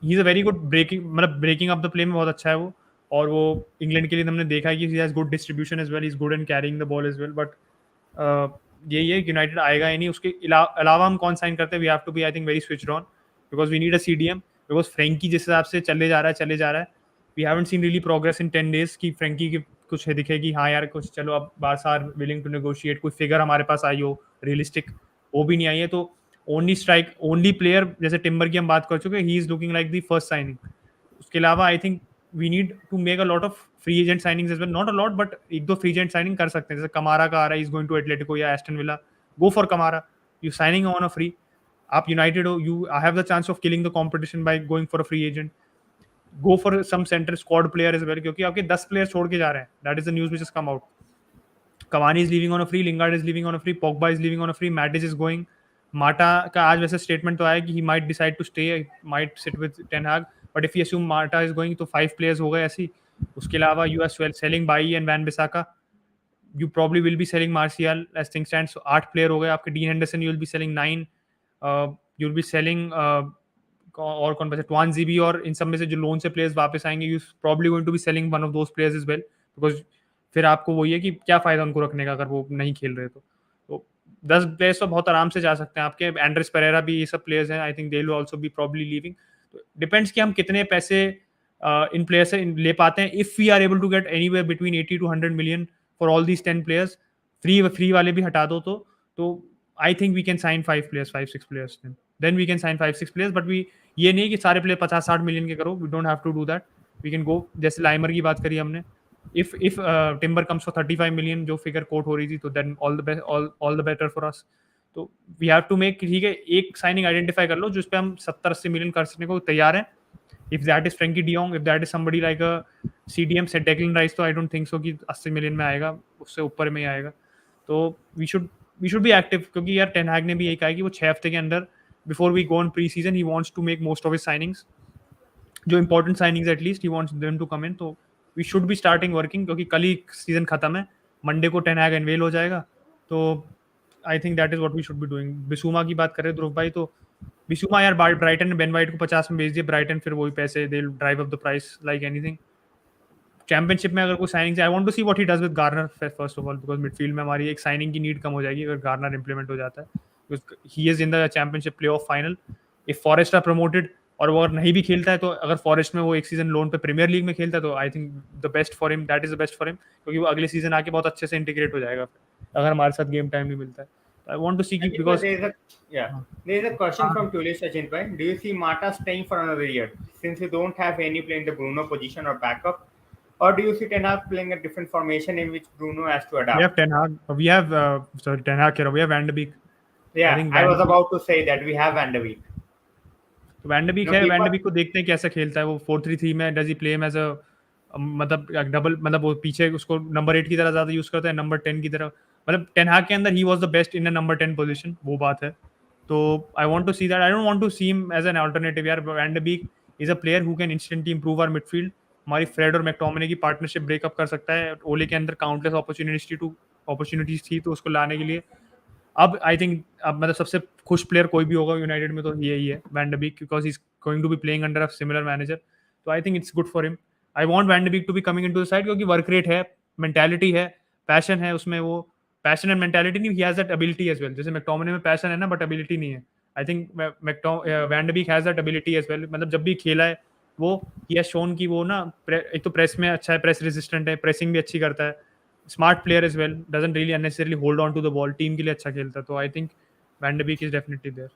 he is a very good breaking, मतलब ब्रेकिंग अप द प्ले में बहुत अच्छा है वो। और वो इंग्लैंड के लिए हमने देखा है कि he has good distribution as well, is good in carrying the ball as well. But यही है, यूनाइटेड आएगा ही नहीं। उसके अलावा हम कौन साइन करते हैं, we have to be I think very switched on, because we need a CDM, because Frenkie जिस हिसाब से चले जा रहा है, we haven't seen really progress in 10 days कि फ्रेंकी की कुछ है दिखे कि हाँ यार कुछ चलो अब Barca are willing to negotiate, कोई फिगर हमारे पास आई हो रियलिस्टिक, वो भी नहीं आई है। तो ओनली प्लेयर जैसे टिम्बर की हम बात कर चुके हैं, he is looking like the first signing. उसके अलावा I think we need to make a lot of free agent signings as well, not a lot but एक दो फ्री एजेंट साइनिंग कर सकते हैं, जैसे कमारा का आ रहा है, इज गोइंग टू एटलेटिको या Aston Villa, go for Kamara, you signing on a free. आप यूनाइटेड हो, you have the chance of killing the competition by going for a free agent, go for some centre squad player as well, क्योंकि आपके 10 प्लेयर छोड़ के जा रहे हैं, that is the news which is come out. Cavani is leaving on a free, Lingard is leaving on a free, Pogba is leaving on a free, Matic is going. माटा का आज वैसे स्टेटमेंट तो आया कि he might decide to stay, might sit with ten Hag, but if you assume Mata is going तो 5 प्लेयर्स हो गए ऐसी। उसके अलावा you are selling Bailly and Wan Bissaka, you probably will be selling Martial as things stand. So 8 player हो गए आपके, dean Henderson you'll be selling 9, you'll be selling और कौन बचे, ट्वान जीबी, और इन सब में से जो लोन से प्लेयर्स वापस आएंगे, you probably going to be selling one of those players as well, because फिर आपको वही है कि क्या फायदा उनको रखने का अगर वो नहीं खेल रहे तो 10 प्लेयर्स तो बहुत आराम से जा सकते हैं आपके। एंड्रेस पेरेरा भी ये सब प्लेयर्स हैं, I think they will also be probably leaving. तो डिपेंड्स कि हम कितने पैसे इन प्लेयर से ले पाते हैं। If we are able to get anywhere between 80 to 100 million for all these 10 players, free वाले भी हटा दो तो आई think we can sign 5 6 players, then we can sign 5 6 players, but we ये नहीं कि सारे प्लेयर 50-60 million के करो, we don't have to do that. We can go, जैसे लाइमर की बात करी हमने, if timber comes for 35 million जो फिगर कोट हो रही थी, तो then all the better for us. तो वी हैव टू मेक, ठीक है, एक साइनिंग आइडेंटिफाई कर लो जिस पे हम 70-80 million कर सकने को तैयार हैं। If that is Frenkie de Jong, if that is somebody like a CDM set Declan rice, तो आई डोंट थिंक सो कि 80 million में आएगा, उससे ऊपर में ही आएगा। तो वी शुड बी एक्टिव, क्योंकि यार टेन हैग ने भी यही कहा है कि वो 6 हफ्ते के अंदर, before we go on pre season, he wants to make most of his signings, जो important signings at least he wants them to come in. तो we should be starting working, क्योंकि कल ही सीजन खत्म है, मंडे को टेन हैग अनवेल हो जाएगा। तो आई think that is what we should be doing. Bissouma की बात करें ध्रुव भाई, तो बिसूमा यार ब्राइटन ने बेन वाइट को 50 में बेच दिया, ब्राइटन फिर वही पैसे दे drive up the price like anything. Championship में अगर कोई signing, I want to see what he does with Garner first of all, because midfield में हमारी एक साइनिंग की नीड कम हो जाएगी अगर गार्नर इंप्लीमेंट हो जाता है, he is in the Championship play off final. If Forest are promoted और वो अगर नहीं भी खेलता है, तो अगर फॉरेस्ट में वो एक सीजन लोन पे प्रीमियर लीग में खेलता है, तो आई think the best for him, that is the best for him, क्योंकि वो अगले सीजन आके बहुत अच्छे से इंटीग्रेट हो जाएगा अगर हमारे साथ गेम टाइम नहीं मिलता है। आई वांट टू सी कि Ajit bhai, because there is a question from Tulish Ajit bhai. Do you see Mata staying for another year since we don't have any play in the Bruno position or backup, or do you see Ten Hag playing a different formation in which Bruno has to we adapt? have Ten Hag, we have sorry Ten Hag here, we have Van de Beek. I Yeah, think I Van was de Beek, about to say that we have Van der Beek. तो वैंडरबीक है, Keeper. वैंडरबीक को देखते हैं कैसा खेलता है वो 4-3-3 में, does he play as a मतलब डबल, मतलब वो पीछे उसको नंबर 8 की तरह ज्यादा यूज करता है, नंबर 10 की तरह, मतलब टेन हाग के अंदर he was the best in a number 10 position, वो बात है। तो I want to see that, I don't want to see him as an alternative यार। Van de Beek is a player who can instantly improve our midfield, हमारी फ्रेड और मैकटोमिने की पार्टनरशिप ब्रेकअप कर सकता है। ओले के अंदर काउंटलेस अपॉर्चुनिटीज थी, तो उसको लाने के लिए अब आई थिंक, अब मतलब सबसे खुश प्लेयर कोई भी होगा यूनाइटेड में तो यही है van de Beek, because he is going to be playing under a similar manager. तो आई think it's good for him. I want van de Beek to be coming into the side, क्योंकि वर्क रेट है, मेंटालिटी है, पैशन है उसमें, वो पैशन एंड मेंटालिटी नहीं, he has that ability as well. जैसे मैकटोमिने में पैशन है ना, बट एबिलिटी नहीं है। I think van de Beek has that ability as well, मतलब जब भी खेला है वो, ही हैज शोन कि वो ना एक तो प्रेस में अच्छा है, प्रेस रेजिस्टेंट है, प्रेसिंग भी अच्छी करता है, smart player as well, doesn't really unnecessarily hold on to the ball, team के लिए अच्छा खेलता है, तो आई think van de Beek is definitely there.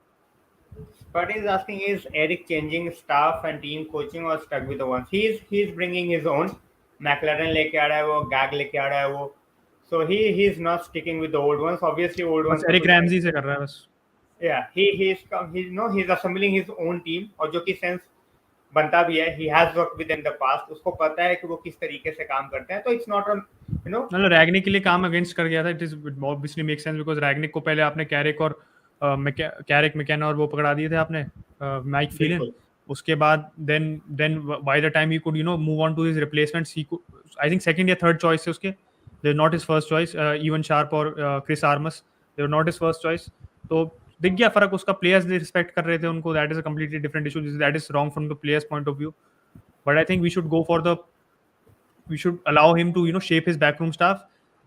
But he's asking, is Eric changing staff and team coaching or stuck with the ones? He's bringing his own. McLaren लेके आ रहा है वो, गैग लेके आ रहा है वो. So he's not sticking with the old ones. Obviously old बस ones का एरिक कोई रैमजी फायदा. से कर रहा है बस. Yeah, he's assembling his own team, और जो कि सेंस बनता भी है. He has worked with them in the past. उसको पता है कि वो किस तरीके से काम करते हैं. तो it's not on, you know. मतलब रैगनिक के लिए काम अगेंस्ट कर गया था, it is obviously make sense, because रैगनिक को पहले आपने कैरिक और कैरिक मैकेना और वो पकड़ा दिए थे आपने, माइक फीलन. बिल्कुल. उसके बाद then by the time he could move on to his replacements, he I think second या थर्ड चॉइस थे उसके, they not his first choice. Even Sharp और Chris Armas, they were not his first choice. तो दिख गया फर्क, उसका प्लेयर्स रिस्पेक्ट कर रहे थे उनको, that is a completely different issue, that is wrong from the players point of view. But I think we should go for the, we should allow him to shape his backroom staff,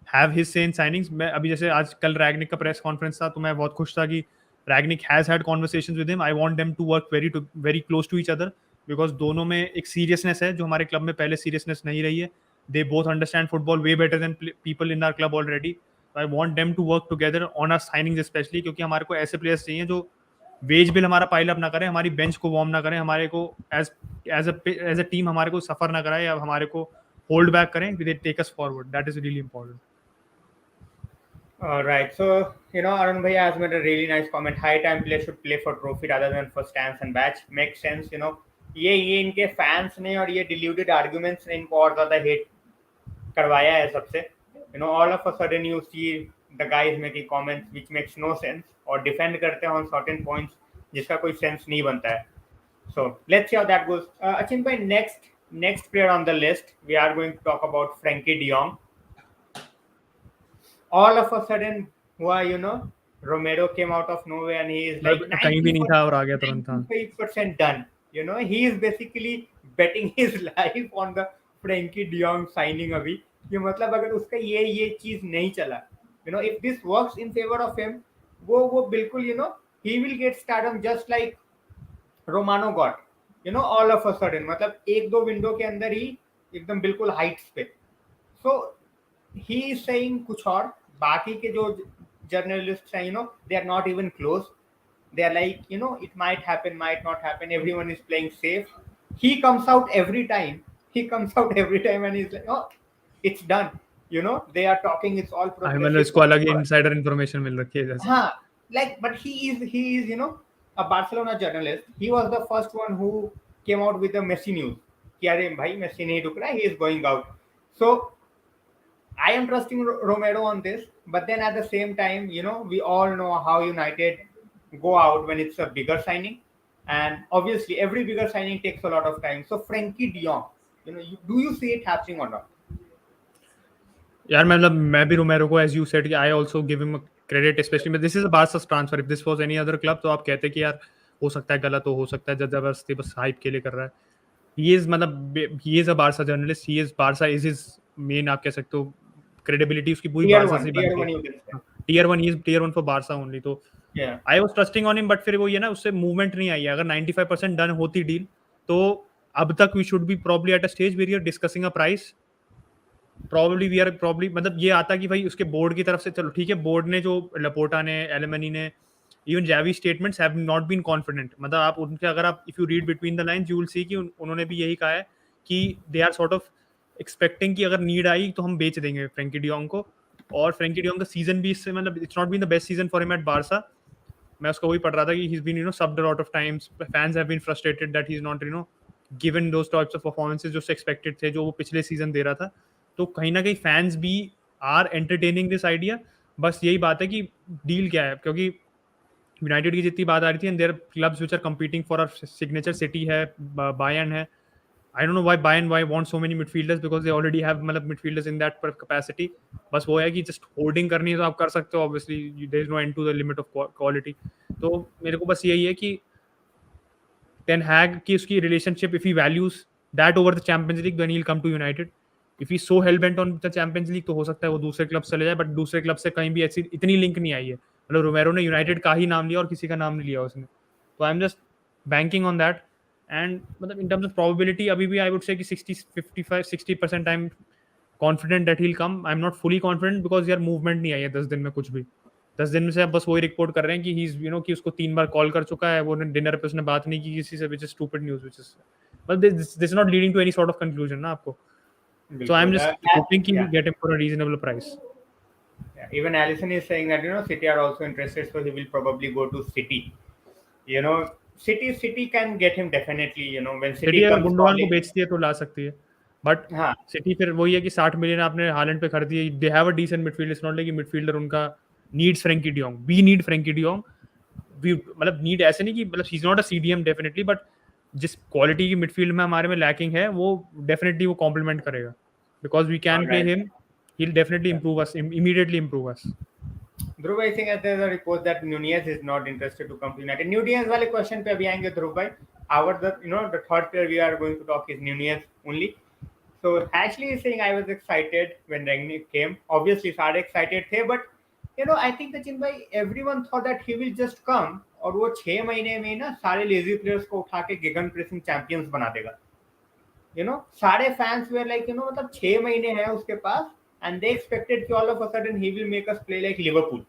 have his say in signings. मैं अभी जैसे आज कल रैगनिक का प्रेस कॉन्फ्रेंस था, तो मैं बहुत खुश था कि Rangnick has had conversations with him. I want them to work very close to each other, because दोनों में एक सीरियसनेस है जो हमारे क्लब में पहले सीरियसनेस नहीं रही है. They both understand football way better than people in our club already. I want them to work together on our signings especially, क्योंकि हमारे को ऐसे प्लेयर्स चाहिए जो वेज बिल हमारा पाइल अप ना करें, हमारी बेंच को वार्म ना करें, हमारे को एज एज अ टीम हमारे को सफर ना कराए, या हमारे को होल्ड बैक करें, they take us forward. That is really important. All right. So, Arun Bhaiya has made a really nice comment. High time players should play for trophy rather than for stamps and badge. Makes sense. ये इनके फैंस ने और ये डिल्यूटेड आर्गुमेंट्स ने इनको और ज्यादा हेट करवाया है सबसे. All of a sudden you see the guys making comments which makes no sense, और डिफेंड करते हैं ऑन सर्टेन पॉइंट्स जिसका कोई सेंस नहीं बनता है. So let's see how that goes. Achin bhai, next player on the list, we are going to talk about Frankie De Jong. All of a sudden, Romero came out of nowhere and he is like कहीं भी नहीं था और आ गया तुरंत. 95% done. He is basically betting his life on the Frankie De Jong signing अभी. ये मतलब अगर उसका ये चीज नहीं चला, if this works in favor of him, वो बिल्कुल, he will get stardom just like Romano got, all of a sudden, मतलब एक दो विंडो के अंदर ही एकदम बिल्कुल हाइट्स पे. सो ही इज सेइंग कुछ और, बाकी के जो जर्नलिस्ट हैं, they are not even close. They are like, it might happen, might not happen, everyone is playing safe. He comes out every time, and is like, oh, it's done. They are talking, it's all मतलब progressive. इसको अलग ही इनसाइडर इंफॉर्मेशन मिल रखी है जैसे. हाँ, but he is a Barcelona journalist. He was the first one who came out with the Messi news कि अरे भाई मेसी नहीं रुक रहा, he is going out. So I am trusting Romero on this, but then at the same time, we all know how United go out when it's a bigger signing, and obviously every bigger signing takes a lot of time. So Frankie De Jong, do you see it happening or not? यार मतलब मैं भी रोमेरो को, as you said, I also give him credit, especially this is a Barca transfer. If this was any other club तो आप कहते कि यार हो सकता है गलत हो सकता है जबरदस्ती बस हाइप के लिए कर रहा है. ही इज मतलब he is a Barça journalist, he is Barça is his main, आप कह सकते हो क्रेडिबिलिटी उसकी पूरी बारसा से बनती है. you can say. Tier one for Barca only. तो Yeah. I was trusting on him, but फिर वो ये ना उससे मूवमेंट नहीं आई है. अगर 95% डन होती डील, तो अब तक we should be probably at a stage where you are discussing a price. Probably मतलब ये आता कि भाई उसके बोर्ड की तरफ से, चलो ठीक है, बोर्ड ने जो लपोटा ने, एलिमनी ने, even Xavi statements have not been confident. मतलब आप उनके, अगर आप if you read between the lines you will see कि उन्होंने भी यही कहा है कि they are sort of expecting कि अगर नीड आई तो हम बेच देंगे फ्रैंकी डी जॉन्ग को. और फ्रैंकी डी जॉन्ग का सीजन भी इससे मतलब it's not been the best season for him at Barca. मैं उसका वही पढ़ रहा था कि he's been subbed a lot of times. Fans have been frustrated that he's not given those types of performances जो expected थे, जो वो पिछले सीजन दे रहा था. तो कहीं ना कहीं फैंस भी आर एंटरटेनिंग दिस आइडिया. बस यही बात है कि डील क्या है, क्योंकि यूनाइटेड की जितनी बात आ रही थी, and there clubs which are competing for our signature, City है, बायर्न है. I don't know why Bayern want so many midfielders, because they already have मतलब midfielders in that capacity. बस वो है कि just holding करनी है तो आप कर सकते हो, obviously there is no end to the limit of quality. तो मेरे को बस यही है कि Ten Hag की उसकी relationship, if he values that over the Champions League, then he'll come to United. If he's so hell bent on the Champions League, तो हो सकता है वो दूसरे क्लब चले जाए, बट दूसरे क्लब से कहीं भी ऐसी इतनी लिंक नहीं आई है. मतलब रोमेरो ने यूनाइटेड का ही नाम लिया और किसी का नाम नहीं लिया उसने। तो आई am just banking on that. And मतलब इन टर्म्स ऑफ प्रोबेबिलिटी अभी भी आई वुड से कि 60-55-60% I am confident that he will come. I am not fully confident because यार मूवमेंट नहीं आई है 10 दिन में कुछ भी। 10 दिन में से अब बस वही रिपोर्ट कर रहे हैं कि ही इज कि उसको 3 बार कॉल कर चुका है, वो डिनर पे उसने बात नहीं की किसी से, which is stupid news, which is but this not leading to any sort of conclusion ना आपको। So I'm बिल्कुल just hoping कि we yeah. get him for a reasonable price. Yeah, even Allison is saying that City are also interested, so he will probably go to City. You know, City can get him definitely. When city City अगर comes गुंडोगान को calling. बेचती है तो ला सकती है, बट हाँ, सिटी फिर वही है कि 60 मिलियन आपने हालैंड पे खरीदी है। They have a decent midfield, it's not like midfielder उनका needs Frenkie de Jong, we need Frenkie de Jong. We मतलब नीड ऐसे नहीं कि मतलब he is not a CDM definitely, but जिस क्वालिटी की मिडफील्ड में हमारे में लैकिंग है वो डेफिनेटली वो कॉम्प्लीमेंट करेगा, because we all can pay right. हिम, he will definitely improve us, immediately improve us. Dhruv भाई Singh, there's a report that Nunez is not interested to come to United. Nunez वाले क्वेश्चन पे अभी आएंगे ध्रुव भाई. Our the third player we are going to talk is Nunez only. So Ashley is saying I was excited when Rangnick came. Obviously, सारे excited थे, but I think Sachin भाई everyone thought that he will just come और वो 6 महीने में ना सारे lazy players को उठा के गिगन प्रेसिंग चैंपियंस बना देगा. सारे फैंस वेयर लाइक मतलब 6 महीने हैं उसके पास एंड दे एक्सपेक्टेड कि all of a sudden he will make us play like Liverpool.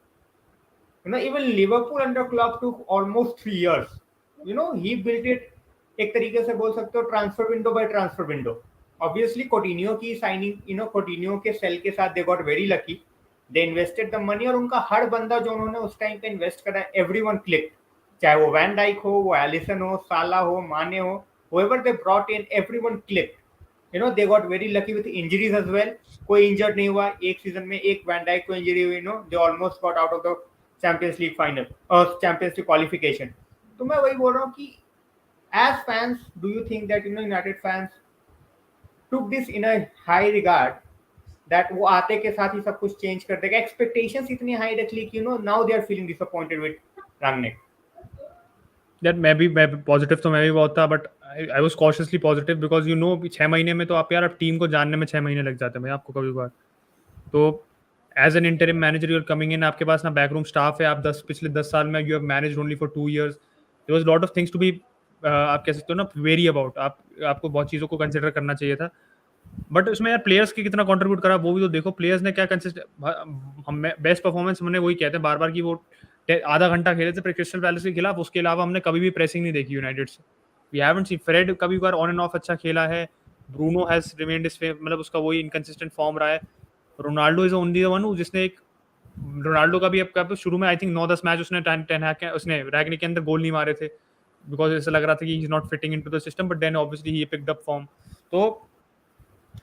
Even Liverpool under Klopp took almost 3 years. He built it. एक तरीके से बोल सकते हो transfer window by transfer window. Obviously कोटिन्यो की साइनिंग, कोटिन्यो के सेल के साथ they got very lucky. They invested the money और उनका हर बंदा जो उन्होंने उस टाइम पे इन्वेस्ट करा, एवरीवन क्लिक. चाहे वो वैन डाइक हो, वो एलिसन हो, साला हो, माने हो, whoever they brought in, everyone clicked. They got very lucky with injuries as well. कोई इंजर्ड नहीं हुआ एक सीजन में. एक वैन डाइक को इंजरी हुई, they almost got out of the champions league final और चैंपियंस लीग क्वालिफिकेशन. तो मैं वही बोल रहा हूँ कि as fans, do you think that United fans took this in a high regard that वो आते के साथ ही सब कुछ चेंज कर देगा? एक्सपेक्टेशंस इतनी हाई रख ली कि now they are feeling disappointed with Rangnick. यार मैं पॉजिटिव तो मैं भी बहुत था, but I was cautiously positive because 6 महीने में तो आप यार टीम को जानने में 6 महीने लग जाते हैं भाई आपको कभी कभार। तो as an interim manager you're coming in, आपके पास ना बैकरूम स्टाफ है, आप पिछले 10 साल में you have manage only for 2 years, there was lot of things to be आप कह सकते हो ना वेरी अबाउट, आपको बहुत चीज़ों को कंसिडर करना चाहिए था। बट उसमें यार प्लेयर्स की कितना कंट्रीब्यूट करा वो भी तो देखो, प्लेयर्स ने क्या कंसिस्ट, हम बेस्ट परफॉर्मेंस हमने वही कहते हैं बार बार कि वो आधा घंटा खेले थे क्रिस्टल पैलेस के खिलाफ, उसके अलावा हमने कभी भी प्रेसिंग नहीं देखी यूनाइटेड से। वी हैवंट सीन फ्रेड कभी बार ऑन एंड ऑफ अच्छा खेला है, ब्रूनो हैज रिमेन्ड मतलब उसका वही इनकंसिस्टेंट फॉर्म रहा है। Ronaldo is only the one जिसने एक, रोनाल्डो का भी अब शुरू में आई थिंक 9-10 मैच उसने टेन हैग के उसने रैगनिक के अंदर गोल नहीं मारे थे, बिकॉज ऐसा लग रहा था कि he is not fitting into the system, but then obviously he picked up form. तो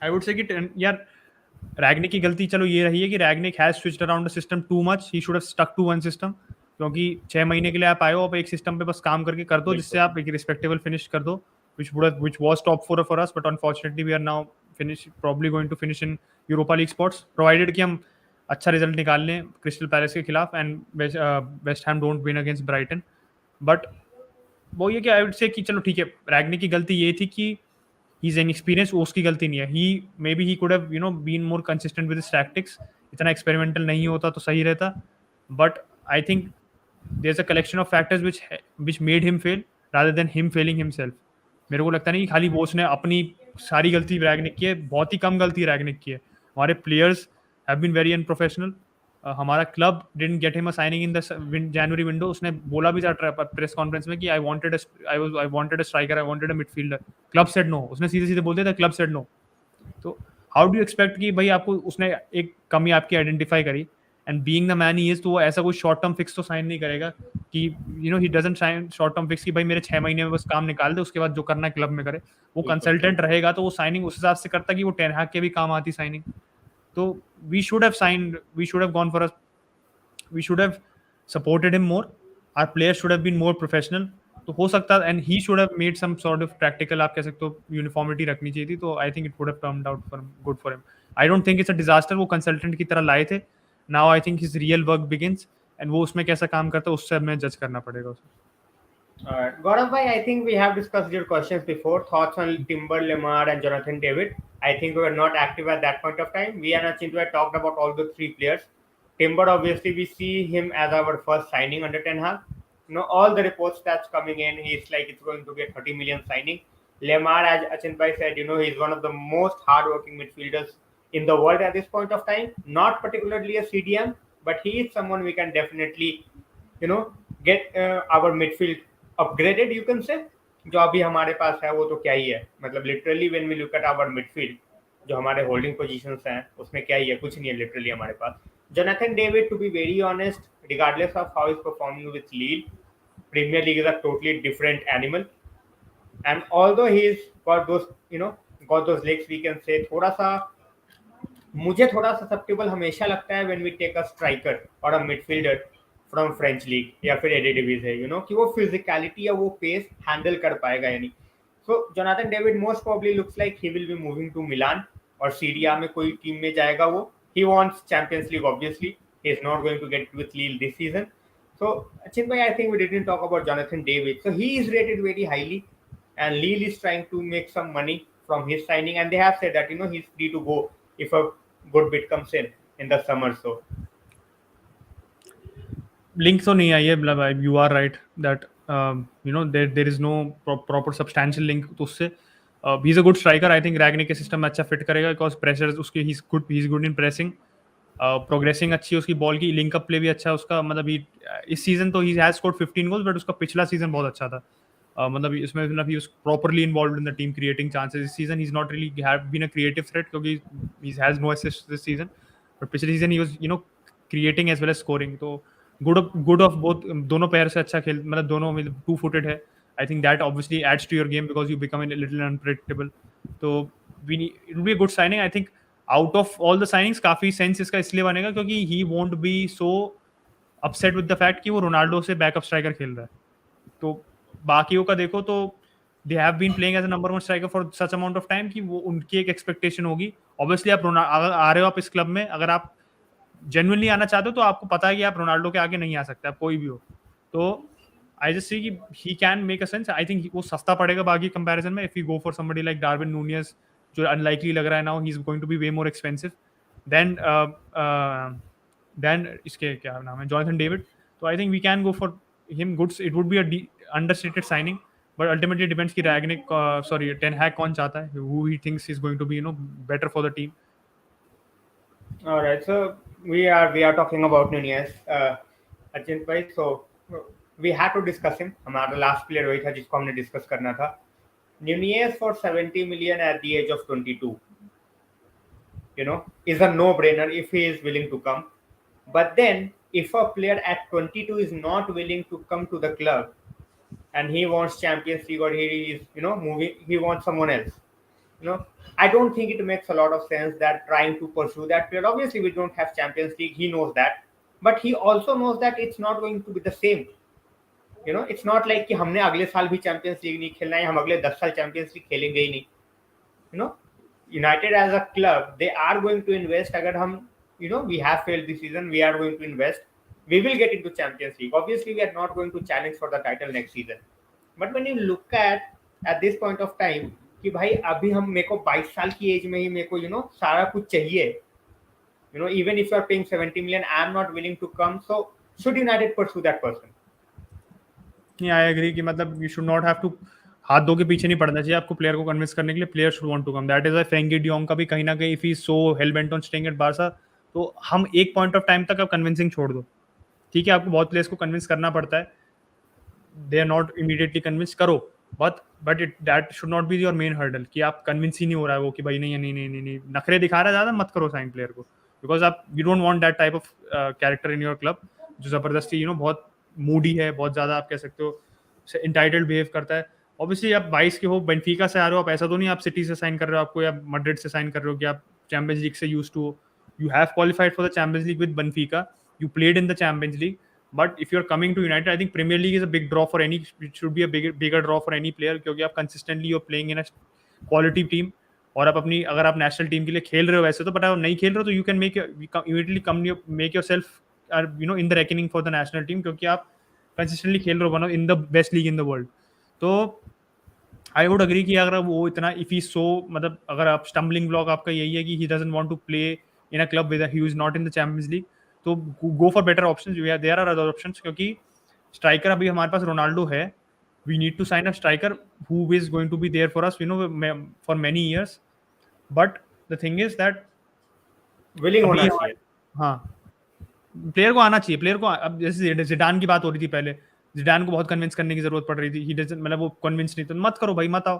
आई वुड से कि यार रैगनिक की गलती चलो ये रही है कि Rangnick has switched around the system too much, he should have stuck to one system, क्योंकि 6 महीने के लिए आप आए हो, आप एक सिस्टम पे बस काम करके कर दो जिससे बिल्कुल. आप एक रिस्पेक्टेबल फिनिश कर दो, which was top 4 for us, but unfortunately we are now probably going to finish in Europa League spots, provided कि हम अच्छा रिजल्ट निकाल लें क्रिस्टल पैलेस के खिलाफ and West Ham don't win against Brighton. But वो ये कि आई वुड से कि चलो ठीक है, रैगनिक की गलती ये थी कि ही इज इनएक्सपीरियंस, उसकी गलती नहीं है। He may be he could have been more consistent with his tactics, इतना एक्सपेरिमेंटल नहीं होता तो सही रहता। But I think there is a collection of factors which made him fail rather than him failing himself. मेरे को लगता नहीं कि खाली वो उसने अपनी सारी गलती रैगनिक की है, बहुत ही कम गलती रैगनिक की है। हमारे players have been very unprofessional. हमारा club didn't get him a signing in the January window. उसने बोला भी था प्रेस कॉन्फ्रेंस में कि I wanted a striker, I wanted a midfielder, club said no. उसने सीधे सीधे बोल दिया था क्लब सेड नो। तो हाउ डू यू एक्सपेक्ट कि भाई आपको उसने एक कमी आपकी आइडेंटिफाई करी and being the man he is, तो वो ऐसा कोई शॉर्ट टर्म फिक्स तो साइन नहीं करेगा कि he doesn't sign short term fix कि भाई मेरे 6 महीने में बस काम निकाल दे, उसके बाद जो करना है क्लब में करे। वो बिल्कुल. कंसल्टेंट रहेगा तो वो साइनिंग उस हिसाब से करता कि वो टेन हैग के भी काम आती साइनिंग। तो we should have gone for a we should have supported him more, our players should have been more professional। तो हो सकता है and he should have made some sort of practical, आप कह सकते हो यूनिफॉर्मिटी रखनी चाहिए थी। तो आई think it would have turned out for good for him. I don't think it's a disaster, वो कंसल्टेंट की तरह लाए थे। Now I think his real work begins and वो उसमें कैसा काम करता है उससे हमें जज करना पड़ेगा उसे। Alright, Gaurav bhai, I think we have discussed your questions before. Thoughts on Timber, Lemar, and Jonathan David. I think we were not active at that point of time. We and Achintu had talked about all the three players. Timber, obviously, we see him as our first signing under Ten Hag. All the reports that's coming in, he's like it's going to get 30 million signing. Lemar, as Achinbhai said, he's one of the most hardworking midfielders in the world at this point of time. Not particularly a CDM, but he is someone we can definitely, you know, get our midfield upgraded. You can say जो अभी हमारे पास है वो तो क्या ही है, मतलब literally when we look at our midfield, जो हमारे होल्डिंग पोजीशंस हैं उसमें क्या ही है, कुछ नहीं है लिटरली हमारे पास. Jonathan David, to be very honest, regardless of how he's performing with Lille, Premier League is a totally different animal. And although he's got those, got those legs, we can say थोड़ा सा मुझे थोड़ा ससेप्टेबल हमेशा लगता है when we take a striker और a midfielder from French league या फिर एडिडिवीज है, कि वो फिजिकलिटी या वो पेस हैंडल कर पाएगा या नहीं. So Jonathan David most probably looks like he will be moving to Milan और सीरिया में कोई टीम में जाएगा वो. He wants Champions League obviously, he is not going to get with Lille this season. So, Achin bhai, I think we didn't talk about Jonathan David. So he is rated very highly, and Lille is trying to make some money from his signing, and they have said that he's free to go if a good bid comes in the summer. So link तो नहीं आई है, मतलब you are right that there is no proper substantial link. तो उससे he is a good striker. I think Rangnick के सिस्टम में अच्छा फिट करेगा बिकॉज प्रेशर उसके he is good in pressing, progressing अच्छी है उसकी, बॉल की लिंकअप प्ले भी अच्छा है उसका. मतलब इस सीजन तो he has scored 15 goals, but उसका पिछला सीजन बहुत अच्छा था. मतलब इसमें मतलब he was properly involved in the team, creating chances. इस season he is not really have been a creative threat क्योंकि he has no assist this season, but पिछले season he was creating as well as scoring. तो गुड ऑफ बोथ, दोनों पैर से अच्छा खेल, मतलब दोनों मतलब टू फुटेड है. I think that obviously adds to your game because you become a little unpredictable. तो we it will be a good signing. I think out of all the signings काफी सेंस इसका इसलिए बनेगा क्योंकि he won't be so upset with the fact कि वो रोनाल्डो से बैकअप स्ट्राइकर खेल रहा है. तो बाकियों का देखो तो they have been playing as a number one striker for such amount of time कि वो उनकी एक एक्सपेक्टेशन होगी. ऑब्वियसली आप अगर आ रहे हो आप इस क्लब में, अगर आप जेन्युइनली आना चाहते हो तो आपको पता है कि आप रोनाल्डो के आगे नहीं आ सकते, आप कोई भी हो. तो आई जस्ट सी कि he can make a sense. I think वो सस्ता पड़ेगा बाकी कंपैरिजन में. If you go for somebody like Darwin Nunez, जो अनलाइकली लग रहा है now, he is going to be way more expensive than than इसके क्या नाम है, जॉनथन डेविड. तो आई think we can go for him. Goods, it would be a understated signing, but ultimately depends कि रैगनिक सॉरी टेन हैग कौन चाहता है, who he thinks is going to be better for the team. all right, so we are talking about Nunez, Ajit bhai. So we had to discuss him. हमारा लास्ट प्लेयर वही था जिसको हमने डिस्कस करना था. Nunez for 70 million at the age of 22, is a no-brainer if he is willing to come. But then, if a player at 22 is not willing to come to the club and he wants Champions League or he is, moving, he wants someone else, I don't think it makes a lot of sense that trying to pursue that player. Obviously, we don't have Champions League. He knows that, but he also knows that it's not going to be the same. It's not like कि हमने अगले साल भी चैंपियंस लीग नहीं खेलना है, हम अगले 10 साल चैंपियंस लीग खेलेंगे ही नहीं. you know United as a club, they are going to invest. अगर हम we have failed this season, we are going to invest, we will get into Champions League. Obviously we are not going to challenge for the title next season, but when you look at this point of time कि भाई अभी हम मेरे को 22 साल की एज में ही मेरे को सारा कुछ चाहिए. Even if you are paying 70 million, I am not willing to come. So should United pursue that person? नहीं, आई एग्री कि मतलब you should not have to हाथ धो के पीछे नहीं पड़ना चाहिए आपको प्लेयर को कन्विंस करने के लिए. Player should want to come. That is why Frenkie de Jong का भी कहीं ना कहीं if he so hell bent on staying at Barca, तो हम एक पॉइंट ऑफ टाइम तक आप कन्विंसिंग छोड़ दो. ठीक है, आपको बहुत प्लेयर्स को कन्विंस करना पड़ता है, they are not immediately convince करो, but it that should not be your main hurdle कि आप कन्विंस ही नहीं हो रहा है वो कि भाई नहीं नहीं नहीं नहीं नहीं नखरे दिखा रहा है ज़्यादा, मत करो साइन प्लेयर को. बिकॉज आप you don't want that type of character in your club जो ज़बरदस्ती बहुत मूडी है, बहुत ज़्यादा आप कह सकते हो इंटाइटल्ड बिहेव करता है. ऑब्वियसली आप 22 के हो, बेनफिका से आ रहे हो, आप ऐसा तो नहीं आप सिटी से साइन कर रहे हो आपको या मैड्रिड से साइन कर रहे हो कि आप चैंपियंस लीग से यूज टू हो. You have qualified for the champions league with Benfica, you played in the Champions League, but if you're coming to United, I think Premier League is a big draw for any, it should be a bigger draw for any player क्योंकि आप consistently you're playing in a quality team और आप अपनी अगर आप नेशनल टीम के लिए खेल रहे हो वैसे तो, बट आप नहीं खेल रहे हो तो you can immediately make yourself in the reckoning for the national team क्योंकि आप कंसिस्टेंटली खेल रहे हो one in the best league in the world. तो आई वुड अग्री कि अगर वो इतना इफ ही सो मतलब अगर आप स्टम्बलिंग ब्लॉक आपका यही है कि he doesn't want to play in a club with he is not in the champions League, तो go for better options, there are other options, क्योंकि स्ट्राइकर अभी हमारे पास रोनाल्डो है, we need to sign a striker who is going to be there for us, for many years, but the thing is that willing अभी होना चाहिए। हमारे, हाँ, प्लेयर को आना चाहिए, प्लेयर को, अब जैसे जिडान की बात हो रही थी पहले, जिडान को बहुत कन्विंस करने की जरूरत पड़ रही थी, ही डजंट, मतलब वो कन्विंस नहीं, तो मत करो भाई, मत आओ,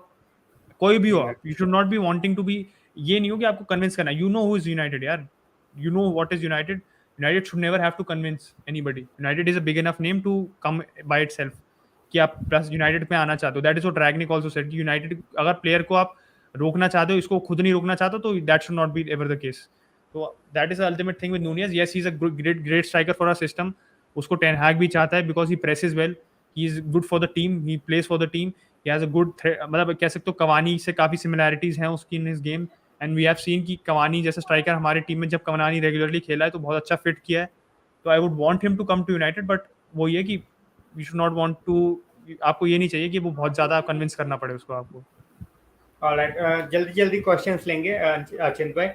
कोई भी हो आप, you should not be wanting to be, ये नहीं हो कि आपको कन्विंस करना है, you know who is United यार, you know what is United, United should never have to convince anybody, United is a big enough name to come by itself, कि आप प्लस यूनाइटेड पे आना चाहते हो, that is what Rangnick also said कि यूनाइटेड अगर प्लेयर को आप रोकना चाहते हो, इसको खुद नहीं रोकना चाहते हो, तो that should not be ever the case, तो that is the ultimate thing with Nunez, yes he is a great striker for our system, उसको टेन हैग भी चाहता है, because he presses well, he is good for the team, he plays for the team, he has a good मतलब कह सकते हो कवानी से काफी सिमिलैरिटीज हैं उसकी in his game, and we have seen कि कवानी जैसा स्ट्राइकर हमारे टीम में जब कवानी रेगुलरली खेला है तो बहुत अच्छा फिट किया है, तो I would want him to come to United, but वो ये कि we should not want to, आपको ये नहीं चाहिए कि वो बहुत ज्यादा कन्विंस करना पड़े उसको आपको। ऑलराइट, जल्दी जल्दी क्वेश्चंस लेंगे। अचिंत भाई,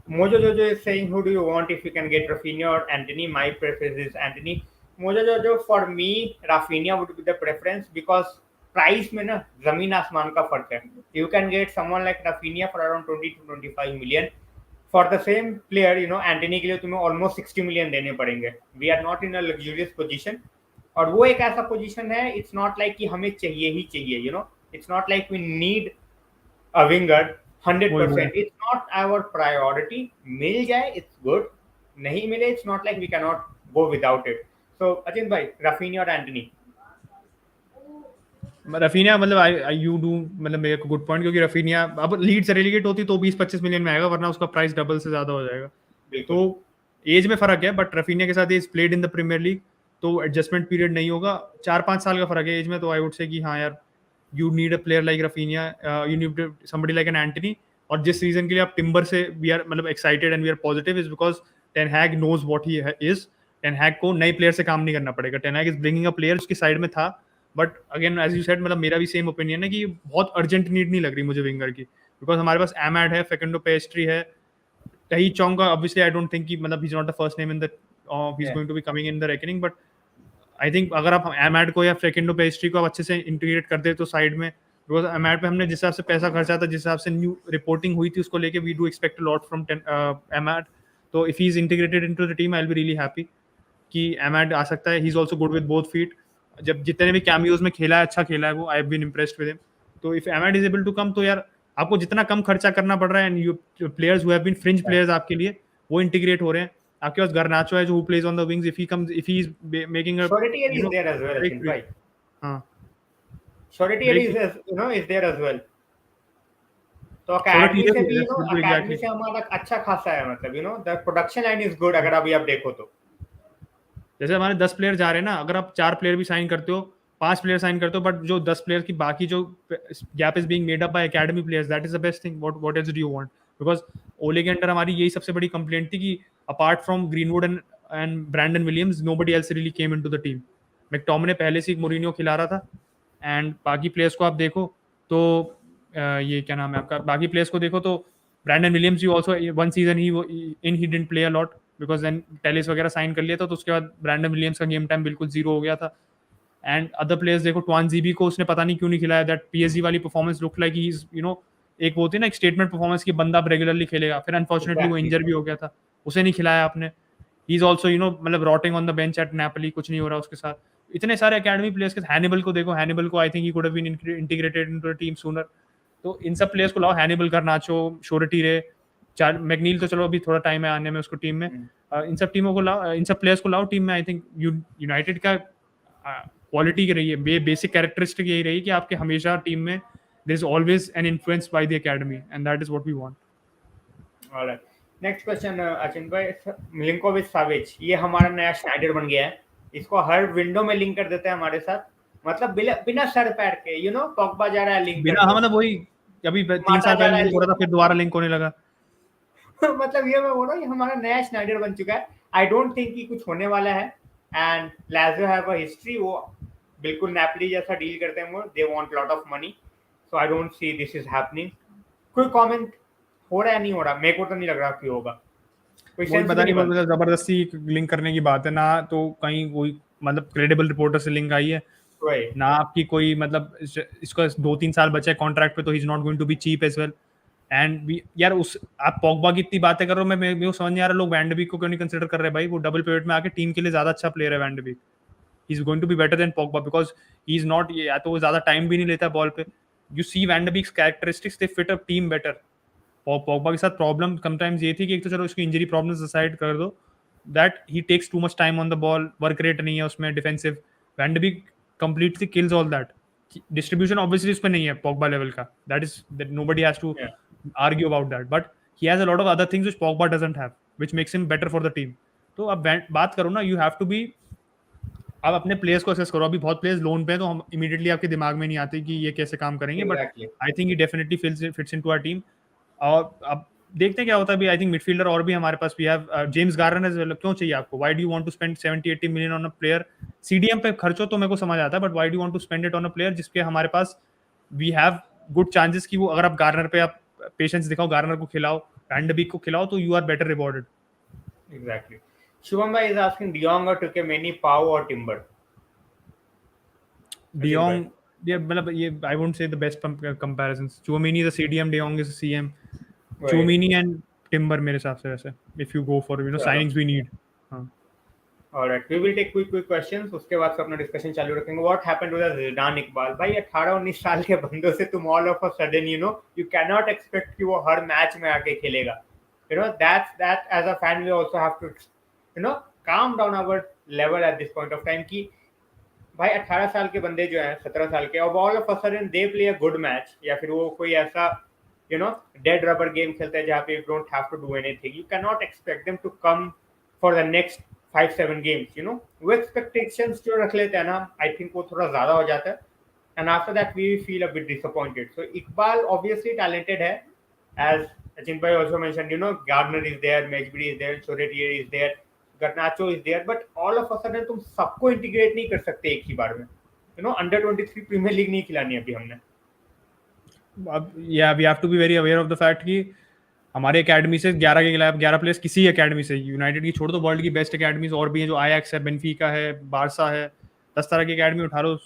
Mojo Jojo is saying, who do you want if you can get Rafinha or Anthony? My preference is Anthony. Mojo Jojo, for me, Rafinha would be the preference because price में ना जमीन आसमान का फर्क है. You can get someone like Rafinha for around 20 to 25 million. For the same player, you know, Anthony के लिए तुम्हें almost 60 million देने पड़ेंगे. We are not in a luxurious position. और वो एक ऐसा पोजीशन है, it's not like कि हमें चाहिए ही चाहिए, you know, it's not like we need a winger वही वही 100%. It's not our priority. मिल जाए it's good, नहीं मिले it's not like we cannot go without it. So अचिंत भाई, रफीनिया और एंटनी। रफीनिया, मतलब आई यू डू, मतलब मेरे को गुड पॉइंट, क्योंकि रफीनिया अब लीड से रेलीगेट होती तो 20-25 मिलियन में आएगा, वरना उसका प्राइस डबल से ज्यादा हो जाएगा, तो बिल्कुल। एज में फर्क है, बट रफीनिया के साथ is played in the premiere League, तो एडजस्टमेंट पीरियड नहीं होगा, 4-5 साल का फर्क है एज में, तो आई वुड से कि हाँ यार, you need a player like Raphinha, you need somebody like an Antony, और जिस रीजन के लिए आप टिम्बर से वी आर मतलब excited and we are positive is because Ten Hag knows what he is, Ten Hag को नए प्लेयर से काम नहीं करना पड़ेगा, Ten Hag is bringing a player उसकी साइड में था, but again as you said, मतलब मेरा भी सेम ओपिनियन है कि बहुत अर्जेंट नीड नहीं लग रही मुझे विंगर की, बिकॉज हमारे पास एमैड है, फेकेंडो पेस्ट्री है, टही चोंग का ऑब्वियसली आई डोंट थिंक कि मतलब he is not the first name in the, he is going to be coming in the reckoning, but I think अगर आप एमैड को या फेकेंडो पेस्ट्री को आप अच्छे से इंटीग्रेट करते तो साइड में, बिकॉज एमैड पे हमने जिस हिसाब से पैसा खर्चा था, जिस हिसाब से न्यू रिपोर्टिंग हुई थी उसको लेके, we do expect a lot from Amad, तो if he is integrated into the team I will be really happy कि एमैड आ सकता है, he is also good with both feet, जब जितने भी कैमियोज में खेला है अच्छा खेला है वो, I have been impressed with him, तो if Amad is able to come, तो यार आपको जितना कम खर्चा करना पड़ रहा है, and you players who have been fringe players आपके लिए वो इंटीग्रेट हो रहे हैं, आपके पास गर्नाचो है जो who plays on the wings, if he is making a Shortier you is no there as well, break Achint free, भाई। हाँ, Shortier break is you know is there as well. तो छोटा अकेडमी टीरे से भी भी है, यू नो बिल्कुल अकेडमी एग्जैक्टली, से हमारा अच्छा खासा है, मतलब you know the production line is good, अगर अभी आप देखो तो। जैसे हमारे 10 प्लेयर जा रहे हैं ना, अगर आप 4 प्लेयर भी साइन करते हो, 5 प्लेयर साइन करते हो, बट जो 10 प्लेयर की बाकी जो gap is being made up by academy players, that is the best thing, what else do you want, because ओले के अंडर हमारी यही सबसे बड़ी कंप्लेंट थी कि apart from Greenwood and Brandon Williams nobody else really came into the team, McTominay पहले से ही मोरिनियो खिला रहा था, एंड बाकी प्लेयर्स को आप देखो तो ये क्या नाम है आपका, बाकी प्लेयर्स को देखो तो Brandon Williams you also one season ही in he didn't play a lot, because then Telles वगैरह साइन कर लिया था, तो उसके बाद ब्रैंडन विलियम्स का गेम टाइम बिल्कुल जीरो हो गया था, एंड अदर प्लेयर्स देखो, ट्वान जीबी को उसने पता नहीं क्यों नहीं खिलाया, दैट पीएसजी वाली performance look like he is you know, एक वो होती है ना एक स्टेटमेंट परफॉर्मेंस की, बंदा अब रेगुलरली खेलेगा, फिर अनफॉर्चुनेटली वो एग्जैक्टली। इंजर भी हो गया था, उसे नहीं खिलाया आपने, he is also you know मतलब rotting on the bench at Napoli, कुछ नहीं हो रहा उसके साथ, इतने सारे अकेडमी प्लेयर्स के, हैनिबल को देखो, हैनिबल को I think he could have been integrated into the team sooner, तो इन सब प्लेयर्स को लाओ, हैनिबल, करनाचो, शोरटी रे, चार मैकनील तो चलो अभी थोड़ा टाइम है आने में उसको टीम में, इन सब टीमों को लाओ, इन सब प्लेयर्स को लाओ टीम में, आई थिंक यूनाइटेड का क्वालिटी की रही है, बेसिक कैरेक्टरिस्टिक यही रही कि आपके हमेशा टीम में there is always an influence by the academy, and that is what we want. Alright, next question Achint भाई, मिलिंकोविच साविच, ये हमारा नया स्नाइडर बन गया है, इसको हर विंडो में लिंक कर देते हैं हमारे साथ, मतलब बिना सर पैर के, यू नो पॉग्बा जा रहा है लिंक कर बिना, हाँ, दो, मतलब वही, अभी 3 माता साल जा पहले रहा है लिंक हो लिंक रहा था, फिर दोबारा लिंक होने लगा। मतलब ये मैं बोल रहा हूँ, ये हमारा नया स्नाइडर बन चुका है। आई डोंट थिंक कि कुछ होने वाला है, एंड लाज़ो हैव अ हिस्ट्री, वो बिल्कुल नैपली जैसा डील करते हैं, वो they want lot of money, so I don't see this is happening. कोई कमेंट हो रहा है, नहीं हो रहा, मेरे को तो नहीं लग रहा कि होगा। कोई वही सेंस भी पता नहीं नहीं, बनता। मतलब जबरदस्ती लिंक करने की बात है ना, तो कहीं कोई मतलब क्रेडिबल रिपोर्टर से लिंक आई है वही। ना आपकी कोई, मतलब इसका 2-3 साल बचे कॉन्ट्रैक्ट पे, तो he is not going to be cheap as well. And यार उस आप पॉगबा की इतनी बातें कर रहे हो, मैं मेरे को समझ नहीं आ रहा लोग वैंडबीक को क्यों नहीं कंसिडर कर रहे भाई। वो डबल पिवट में आके टीम के लिए ज्यादा अच्छा प्लेयर है van de Beek. He is going to be better than Pogba because he is not, या तो वो ज्यादा टाइम भी नहीं लेता बॉल पे। You see van de Beek's characteristics, they fit a team better. Pogba के साथ प्रॉब्लम समटाइम्स ये थी कि एक तो चलो उसकी इंजरी प्रॉब्लम्स डिसाइड कर दो, that he takes too much time on the ball, work rate नहीं है उसमें defensive. Van de Beek completely kills all that. Distribution obviously उस पर नहीं है पॉगबा लेवल का, that is that nobody has to Yeah, argue about that, but he has a lot of other things which Pogba doesn't have, which makes him better for the team. तो अब बात करो ना, यू हैव टू बी, आप अपने प्लेयर्स को असेस करो। अभी बहुत प्लेयर्स लोन पे हैं, तो हम इमीडिएटली आपके दिमाग में नहीं आते कि ये कैसे काम करेंगे, but exactly, I think he definitely fits into our team. और अब देखते हैं क्या होता है। अभी आई थिंक मिडफील्डर और भी हमारे पास, we have James Gardner as well. क्यों चाहिए आपको? Why do you want to spend 70-80 million on a player? CDM पे खर्चो तो मेरे को समझ आता है, but why do want to spend it on a player जिसके हमारे पास वी हैव गुड चांसेस कि वो, अगर आप गार्डनर पे आप पेशेंस दिखाओ, गार्डनर को खिलाओ, वैंडबीक को खिलाओ, तो you are better rewarded. exactly. Shubham bhai is asking De Jong or Tukemeni, Pau or Timber? Ajin bhai. De Jong, ये मतलब ये I won't say the best comparisons. Tchouameni is a CDM, de Jong is a CM. Right. Tchouameni and Timber मेरे हिसाब से वैसे, इफ यू गो फॉर चलो। Signings we need. हाँ। Alright, we will take quick questions, उसके बाद से अपना डिस्कशन चालू रखेंगे। What happened to the Zidane Iqbal? भाई 18-19 साल के बंदों से तुम all of a sudden you can not expect कि वो हर मैच में आके खेलेगा। That as a fan we also have to calm down our level at this point of time कि भाई 18 साल के बंदे जो हैं, 17 साल के, और all of a sudden they play a good match, या फिर वो कोई ऐसा डेड रबर गेम खेलते हैं जहाँ पे you don't have to do anything, you can not expect them to come for the next 5-7 games. वो एक्सपेक्टेशंस जो रख लेते हैं ना, आई थिंक वो थोड़ा ज्यादा हो जाता है, and after that we feel a bit disappointed. So Iqbal obviously talented hai, as Ajin bhai also mentioned. Gardner is there, Mejbri is there, Choretier is there, Garnacho is there, but all of a sudden तुम सबको इंटीग्रेट नहीं कर सकते एक ही बार में। अंडर 23 प्रीमियर लीग नहीं खिलानी अभी हमने। अब या we have to be very aware of the fact कि हमारे एकेडमी से 11 के खिलाफ 11 प्लेयर्स किसी एकेडमी से, यूनाइटेड की छोड़ दो, वर्ल्ड की बेस्ट एकेडमीज और भी हैं, जो आयाक्स है, बेनफिका है, बारसा है, 10 तरह की एकेडमी उठा लो,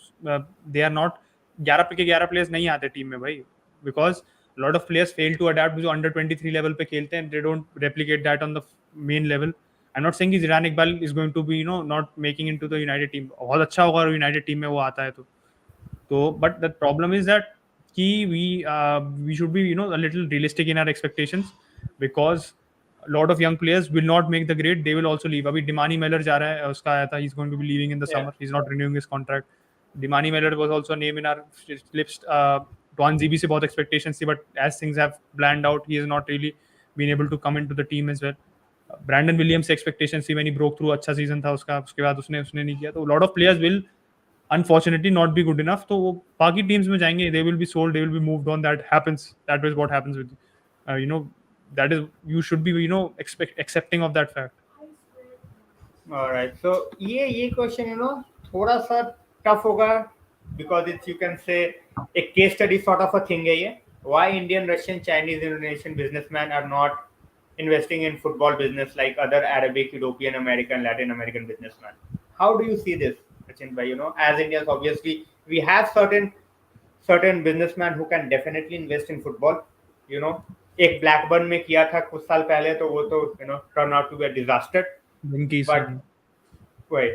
दे आर नॉट 11 के 11 प्लेयर्स नहीं आते टीम में भाई, because lot of players fail to adapt. जो अंडर 23 लेवल पे खेलते हैं, they don't replicate that on the main level. I am not saying कि Zidane Iqbal is going to be not making into the United team. बहुत अच्छा होगा अगर यूनाइटेड टीम में वो आता है तो but the problem is that कि we should be a little realistic in our expectations, because a lot of young players will not make the grade, they will also leave. अभी डिमानी मेलर जा रहा है, उसका आया था, he's going to be leaving in the Yeah. summer, he's not renewing his contract. Dimani Mellor was also a name in our lips. Tuan ZB से बहुत expectations थी, but as things have planned out, he has not really been able to come into the team as well. Brandon Williams से expectations थी, when he broke through, अच्छा सीजन था उसका, उसके बाद उसने उसने नहीं किया, तो lot of players will unfortunately not be good enough, तो वो बाकी टीम्स में जाएंगे, they will be sold, they will be moved on. That happens, that is what happens with uh, you know that is, you should be accepting of that fact. Alright, so ये क्वेश्चन थोड़ा सा टफ होगा, because it's, you can say, a case study sort of a thing है ये. Why Indian, Russian, Chinese, Indonesian businessmen are not investing in football business like other Arabic, European, American, Latin American businessmen? How do you see this, Sachin bhai? As Indians, obviously we have certain businessmen who can definitely invest in football. एक ब्लैकबर्न में किया था कुछ साल पहले, तो वो तो turn out to be a disaster. Yankees, but वही,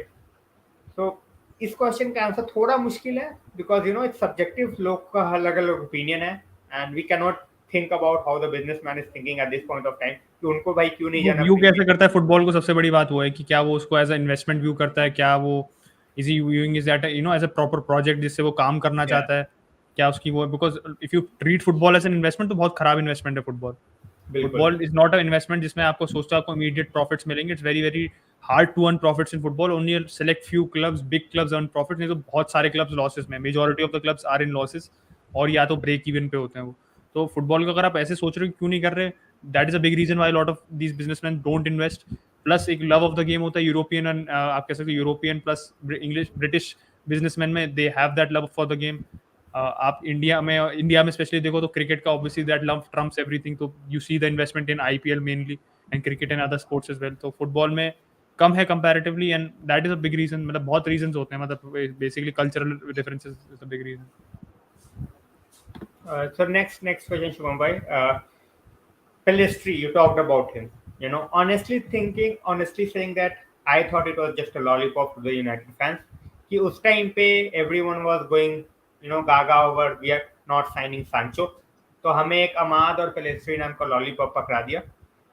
सो इस क्वेश्चन का आंसर थोड़ा मुश्किल है, बिकॉज इट्स सब्जेक्टिव, लोग का अलग अलग ओपिनियन है, and we can not think about how the businessman is thinking at this point of time कि उनको भाई क्यों नहीं वो जाना व्यू प्रीमियर कैसे करता है फुटबॉल को, सबसे बड़ी बात वो है कि क्या वो उसको एज अ इन्वेस्टमेंट व्यू करता है, क्या वो is he viewing is that as a proper project जिससे वो काम करना लीग। चाहता है, क्या उसकी वो, because if you treat football as an investment, तो बहुत खराब इन्वेस्टमेंट है फुटबॉल। बिल्कुल। Football is not a investment जिसमें आपको सोचते हो आपको इमीडिएट प्रॉफिट्स मिलेंगे। It's very very hard to earn profits in football. Only select few clubs, big clubs earn profit, नहीं तो बहुत सारे क्लब्स लॉसेस में, majority of the clubs are in losses, और या तो ब्रेक इवन पे होते हैं वो। तो फुटबॉल को अगर आप ऐसे सोच रहे हो क्यों नहीं कर रहे, that is a big reason why lot of these businessman don't invest. Plus एक लव ऑफ द गेम होता है यूरोपियन, आप कह सकते हो European plus English British businessman में, they have that love for the game. आप इंडिया में स्पेशली देखो तो क्रिकेट का obviously that love trumps everything, तो you see the investment in IPL mainly, and cricket and other sports as well. तो फुटबॉल में कम है comparatively, and that is a big reason. मतलब बहुत रीजंस होते हैं, मतलब basically cultural differences is a big reason. So next question, Shubham bhai. Pelistri, you talked about him. Honestly saying that I thought it was just a lollipop to the United fans. कि उस टाइम पे everyone was going, gaga over we are not signing Sancho. तो हमें एक अमाद और पेलेस्ट्री नाम का लॉलीपॉप पकड़ा दिया.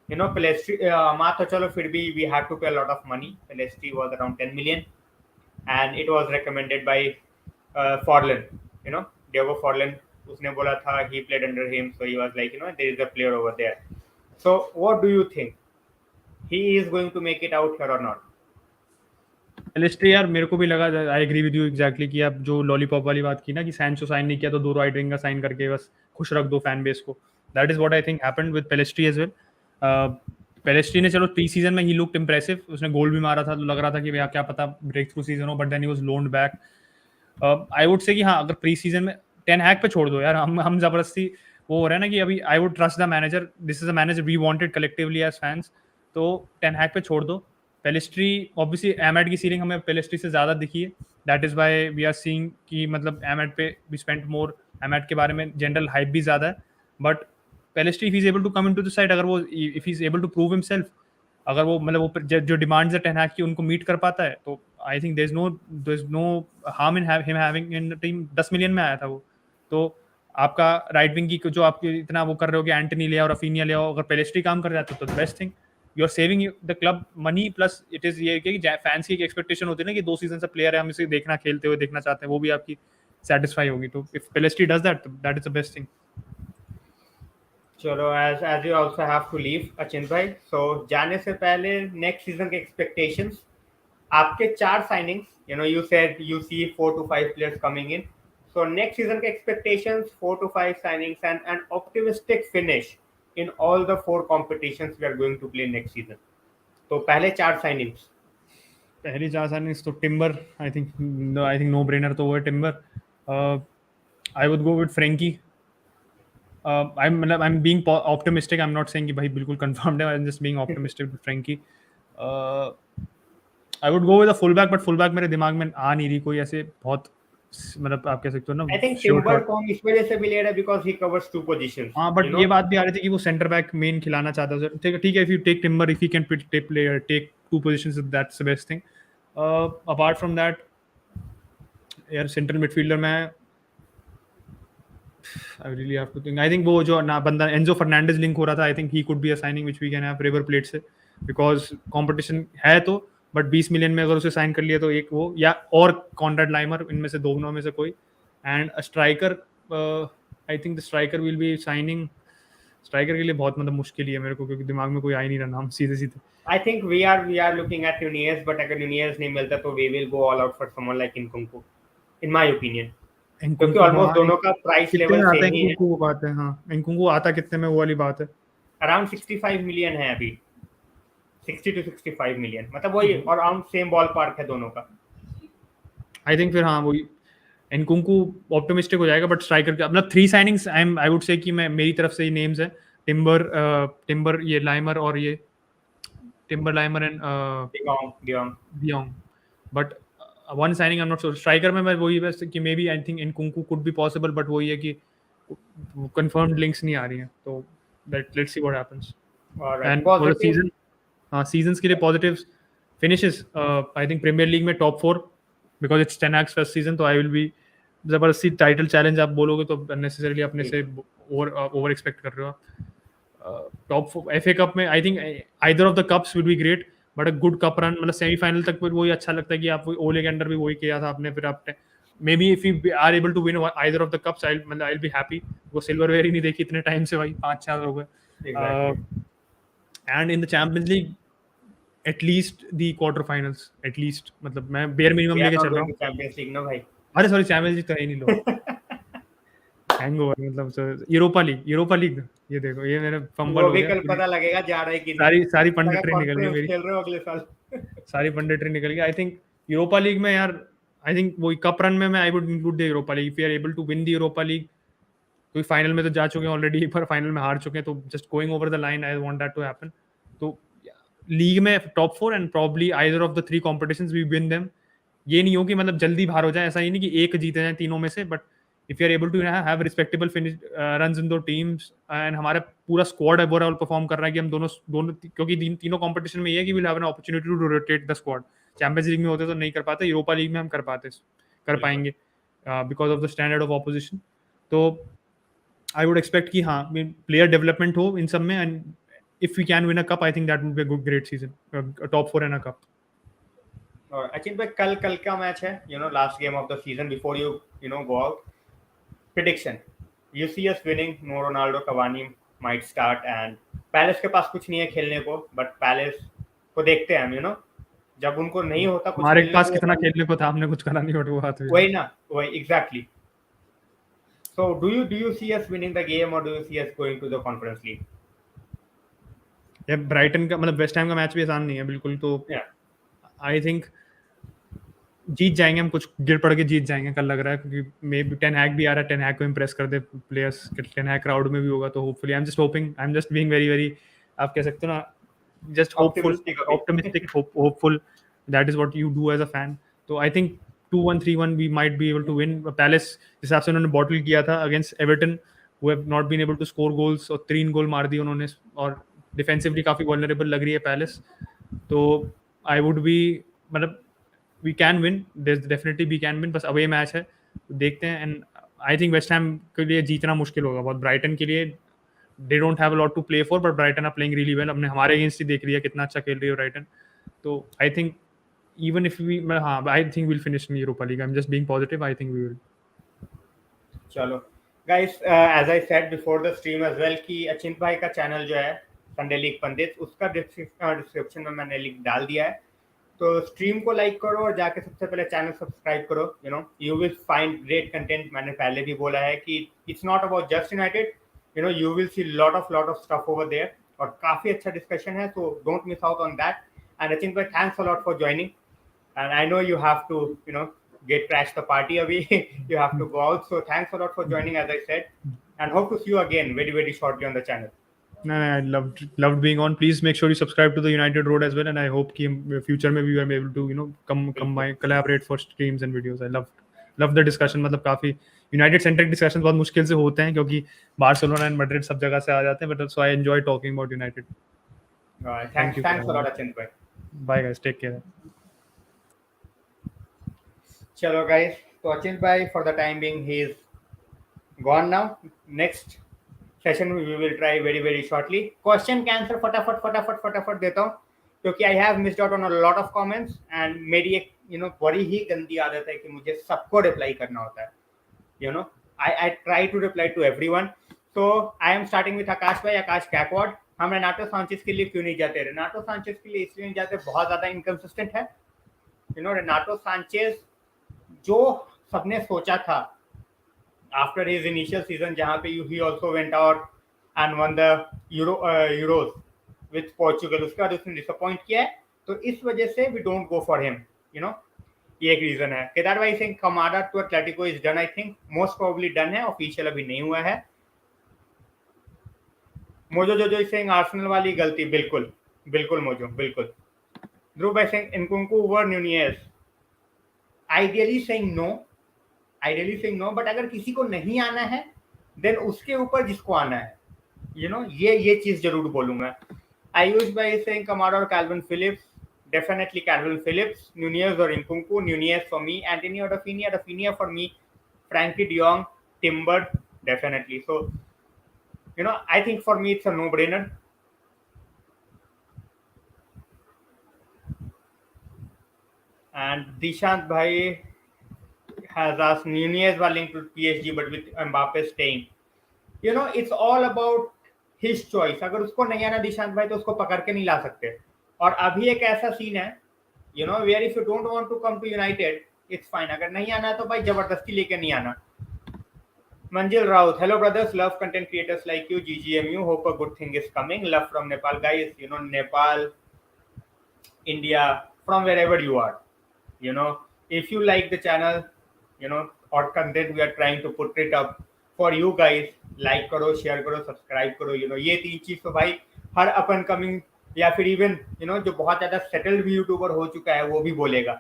पेलेस्ट्री अमाद तो चलो फिर भी we had to pay a lot of money. Pelistri was around 10 million and it was recommended by Forlan. Diego Forlan. उसने बोला था he played under him, so he was like, there is a player over there. So what do you think? He is going to make it out here or not? पेलेस्ट्री यार मेरे को भी लगा, I agree with you exactly, कि आप जो लॉलीपॉप वाली बात की ना कि सैंचो साइन नहीं किया तो दो राइट विंग का साइन करके बस खुश रख दो फैन बेस को. That is what I think happened with Pellistri as well. Pellistri ने चलो प्री सीजन में ही लुक्ड इंप्रेसिव, उसने गोल भी मारा था तो लग रहा था कि भैया क्या पता ब्रेक थ्रू सीजन हो, but then he was loaned back. I would say कि हाँ, अगर प्री सीजन में टेन हैग पे छोड़ दो यार, हम जबरदस्ती वो हो रहा है ना कि अभी I would trust the manager, this is a manager we wanted collectively as fans. तो टेन हैग पे छोड़ दो. पेलेस्ट्री ऑब्वियसली एमएड की सीलिंग हमें पेलेस्ट्री से ज़्यादा दिखी है. That is why we are seeing कि मतलब एमएड पे वी स्पेंड मोर. एमएड के बारे में जनरल हाइप भी ज़्यादा है, but Pellistri if is able to come in to the side, अगर वो if is able to prove himself, अगर वो मतलब वो जो डिमांड्स है टेन हैग की उनको मीट कर पाता है, तो आई think there is no harm in him having in team. 10 million में आया था वो. तो आपका राइट विंग की जो आप इतना वो कर रहे हो कि एंटनी ले आओ, रफीनिया ले आओ, अगर पेलेस्ट्री काम कर जाता तो best thing. You are saving the club money, plus it is ये कि फैंस की एक एक्सपेक्टेशन होती है ना कि 2 सीजन से प्लेयर है, हम इसे देखना, खेलते हुए देखना चाहते हैं, वो भी आपकी सेटिस्फाई होगी. तो if Pellistri does that, that is the best thing. चलो as you also have to leave, Achin भाई, so जाने से पहले नेक्स्ट सीजन के एक्सपेक्टेशंस, आपके 4 signings, you said you see 4 to 5 players coming in, so next season के expectations, 4 to 5 signings and an optimistic finish in all the 4 competitions we are going to play next season. तो पहले 4 साइनिंग्स. पहली 4 साइनिंग्स तो Timber, I think no brainer तो वो है Timber. I would go with Frenkie. I'm being optimistic. I'm not saying कि भाई बिल्कुल confirmed है. I'm just being optimistic with Frankie. I would go with a fullback, but fullback मेरे दिमाग में आ नहीं रही कोई ऐसे बहुत, मतलब आप कह सकते हो ना. I think टिम्बर को हम इस वजह से भी ले रहे हैं because he covers 2 positions. हाँ, बट ये बात भी आ रही थी कि वो सेंटर बैक मेन खिलाना चाहता है. ठीक है, if you take Timber, if he can take 2 positions, that's the best thing. Apart from that, यार सेंट्रल मिडफील्डर में I really have to think. I think वो जो ना बंदा एंजो फर्नांडिस लिंक हो रहा था, I think he could be a signing which we can have river plate से, because competition है तो, बट 20 मिलियन में अगर उसे साइन कर लिया तो एक वो या और कॉन्ट्रैक्ट लाइमर, इनमें से दोनों में से कोई, and a striker. I think the striker will be signing. Striker के लिए बहुत मतलब मुश्किल ही है मेरे को, क्योंकि दिमाग में कोई आ ही नहीं रहा नाम सीधे सीधे. I think we are looking at Nunez, but अगर Nunez नहीं मिलता तो we will go all out for someone like Nkunku, in my opinion. क्योंकि ऑलमोस्ट दोनों का प्राइस लेवल सेम ही है. इंकुंकू बात है, हाँ, इंकुंकू आता कितने में वो वाली बात है. अराउंड 65 मिलियन है अभी, 60 to 65 मिलियन, मतलब वही और अराउंड सेम बॉल पार्क है दोनों का. आई थिंक फिर हाँ वही इंकुंकू ऑप्टिमिस्टिक हो जाएगा, बट स्ट्राइकर का मतलब 3 साइनिंग्स आई वुड से कि मैं मेरी तरफ से ही नेम्स है. टिम्बर ये लाइमर और ये Timber Laimer and de Jong. But one signing I am not sure. Striker में मैं वही बस कि maybe I think Nkunku could be possible, but वही है कि कंफर्म्ड लिंक्स नहीं आ रही हैं, तो let's see what happens. And for the season, हाँ, सीजंस के लिए positives finishes. I think Premier League में top 4, because it's Ten Hag's first season, तो आई विल बी जबरदस्ती टाइटल चैलेंज आप बोलोगे तो अननेसेसरीली अपने से ओवर एक्सपेक्ट कर रहे हो आप. टॉप एफए कप में I think either of the cups will be great, but a good cup run, मतलब सेमीफाइनल तक फिर वही अच्छा लगता है कि आप ओले के अंडर भी वही किया था आपने, फिर आपने maybe if you are able to win either of the cups, I will be happy. वो सिल्वरवेयर ही नहीं देखी इतने टाइम से भाई, 5 साल हो गए. And in the champions league at least the quarter finals, at least, मतलब मैं बेयर मिनिमम लेके चल रहा हूँ. चैंपियंस लीग ना भाई, अरे सॉरी, चैंपियंस लीग तो है नहीं लो. हैंगओवर मतलब यूरोपा लीग ये देखो, ये मेरा फंबल हो गया. कल पता लगेगा जा रहा है कि नहीं. सारी पंडितरी निकल गई मेरी, खेल रहे हो अगले साल. सारी पंडितरी निकल गई. आई थिंक यूरोपा लीग में यार, आई थिंक वही कप रन में मैं I would include the Europa League. If you are able to win the Europa League, तो फाइनल में तो जा चुके हैं ऑलरेडी, पर फाइनल में हार चुके हैं, तो just going over the line, I want that to happen. तो लीग में top 4 and probably either of the 3 competitions we win them. ये नहीं हो कि मतलब जल्दी बाहर हो जाए, ऐसा ही नहीं कि एक जीते जाए तीनों में से, but if you are able to have respectable finish runs in two teams and हमारा पूरा स्क्वाड ओवरऑल परफॉर्म कर रहा है कि हम दोनों दोनों क्योंकि तीनों कंपटीशन में ये है कि will have an opportunity to rotate the squad. Champions League में होते तो नहीं कर पाते, यूरोपा लीग में हम कर बिल्कुल। पाएंगे because of the standard of opposition. तो आई वुड एक्सपेक्ट कि हाँ प्लेयर डेवलपमेंट हो इन सब में, and if we can win a cup I think that would be a good great season, top 4 and a cup. और अचिन भाई, कल कल का मैच है, last game of the season before you go out. Prediction, you see us winning, no Ronaldo, Cavani might start, and Palace के पास कुछ नहीं है खेलने को, बट पैलेस को देखते हैं हम, जब उनको नहीं होता कुछ हमारे खेलने पास को, कितना खेलने को था, हमने कुछ करा नहीं, बट वो बात हुई है। वही ना, वही exactly. So do you see us winning the game, और do you see us going to the Conference League? ये ब्राइटन का मतलब वेस्ट हैम का मैच भी आसान नहीं है बिल्कुल, तो या आई थिंक जीत जाएंगे हम, कुछ गिर पड़ के जीत जाएंगे कल लग रहा है, क्योंकि मे बी टेन हैग भी आ रहा है, टेन हैग को इम्प्रेस कर दे प्लेयर्स, टेन हैग क्राउड में भी होगा तो hopefully I am just hoping, I am just being very very, आप कह सकते हो ना, जस्ट होपफुल, ऑप्टिमिस्टिक अभी। Optimistic, hopeful, that is what you do as a fan. तो आई think 2-1 3-1 we might be able to win. Palace जिस हिसाब से उन्होंने बॉटल किया था against Everton, who have not been able to score goals, और 3 गोल मार दिए उन्होंने, और डिफेंसिवली काफी वल्नरेबल लग रही है पैलेस। तो आई वुड बी मतलब we can win, definitely we can win, बस अवे मैच है, देखते हैं। And I think West Ham के लिए जीतना मुश्किल होगा बहुत, ब्राइटन के लिए they don't have a lot to play for, but Brighton are playing really well, हमने हमारे अगेंस्ट ही देख लिया कितना अच्छा खेल रही है ब्राइटन। तो आई थिंक इवन इफ वी, हाँ I think will finish in Europa League, I am just being positive, I think we will. चलो guys, as I said before the stream as well कि अचिंत भाई का चैनल जो है संडे लीग पंडित, उसका डिस्क्रिप्शन में मैंने लिंक डाल दिया है। तो स्ट्रीम को लाइक करो और जाके सबसे पहले चैनल सब्सक्राइब करो। You will find great content. मैंने पहले भी बोला है कि it's not about just United, you will see lot of stuff over there, और काफी अच्छा डिस्कशन है, तो don't miss out on that. And Achint भाई, thanks a lot for joining, and I know you have to, get crash the party away. You have to go out. So thanks a lot for joining, as I said, and hope to see you again very very shortly on the channel. No, no, I loved being on. Please make sure you subscribe to the United Road as well, and I hope कि future में we are able to बिल्कुल। collaborate for streams and videos. I love the discussion, मतलब काफी United centric discussions बहुत मुश्किल से होते हैं, क्योंकि बार्सिलोना एंड मैड्रिड सब जगह से आ जाते हैं, but so I enjoy talking about United. Thanks Thank you for thanks a having lot, me. Achint bhai. Bye guys, take care. Chalo guys, so Achint bhai, for the time being, he is gone now. Next session we will try very very shortly. Question के आंसर फटाफट फटाफट फटाफट देता हूँ, क्योंकि आई have missed out on a lot of comments, and मेरी एक बड़ी ही गंदी आदत है कि मुझे सबको रिप्लाई करना होता है। I try to reply to everyone. So I am starting with आकाश भाई, आकाश गैकवाड। हम रेनाटो सांचेज के लिए क्यों नहीं जाते? रेनाटो सांचेज के लिए इसलिए नहीं जाते, बहुत ज्यादा इनकंसिस्टेंट है। रेनाटो सांचेज जो सबने सोचा था आफ्टर हिज इनिशियल सीजन, जहां पे ही also went out and one the euros with Portugal, उसके बाद उसने डिसअपॉइंट किया है, तो इस वजह से we don't go for him. ये एक रीजन है। केदार भाई Singh, Kamada to Atletico is done, I think most probably done है, ऑफिशियल अभी नहीं हुआ है। मोजो जोजो सिंह, आर्सेनल वाली गलती, बिल्कुल बिल्कुल मोजो, बिल्कुल। ध्रुव भाई Singh, Nkunku over Nunez, ideally saying no, ideally saying no, but अगर किसी को नहीं आना है देन उसके ऊपर जिसको आना है, ये चीज जरूर बोलूंगा। आयुष भाई सिंह, कमाडा और Calvin Phillips, definitely Calvin Phillips, Nunez or Nkunku. Nunez for me, Anthony or Rafinha, Rafinha for me, Frankie De Jong, Timber, definitely. So, I think for me it's a no-brainer. And Dishant Bhai has asked, Nunez was linked to PSG, but with MBAPPE staying. It's all about his choice. अगर उसको नहीं आना दिशांत भाई, तो उसको पकड़ के नहीं ला सकते। और अभी एक ऐसा सीन है, where if you don't want to come to United, it's fine. अगर नहीं आना है तो भाई जबरदस्ती लेके नहीं आना। Manjil Raut, hello brothers, love content creators like you, GGMU, hope a good thing is coming. Love from Nepal, guys. Nepal, India, from wherever you are. If you like the channel, or content we are trying to put it up for you guys, like करो, share करो, subscribe करो, ये तीन चीज तो भाई हर अपन कमिंग या फिर इवन जो बहुत ज्यादा सेटल्ड भी यूट्यूबर हो चुका है वो भी बोलेगा।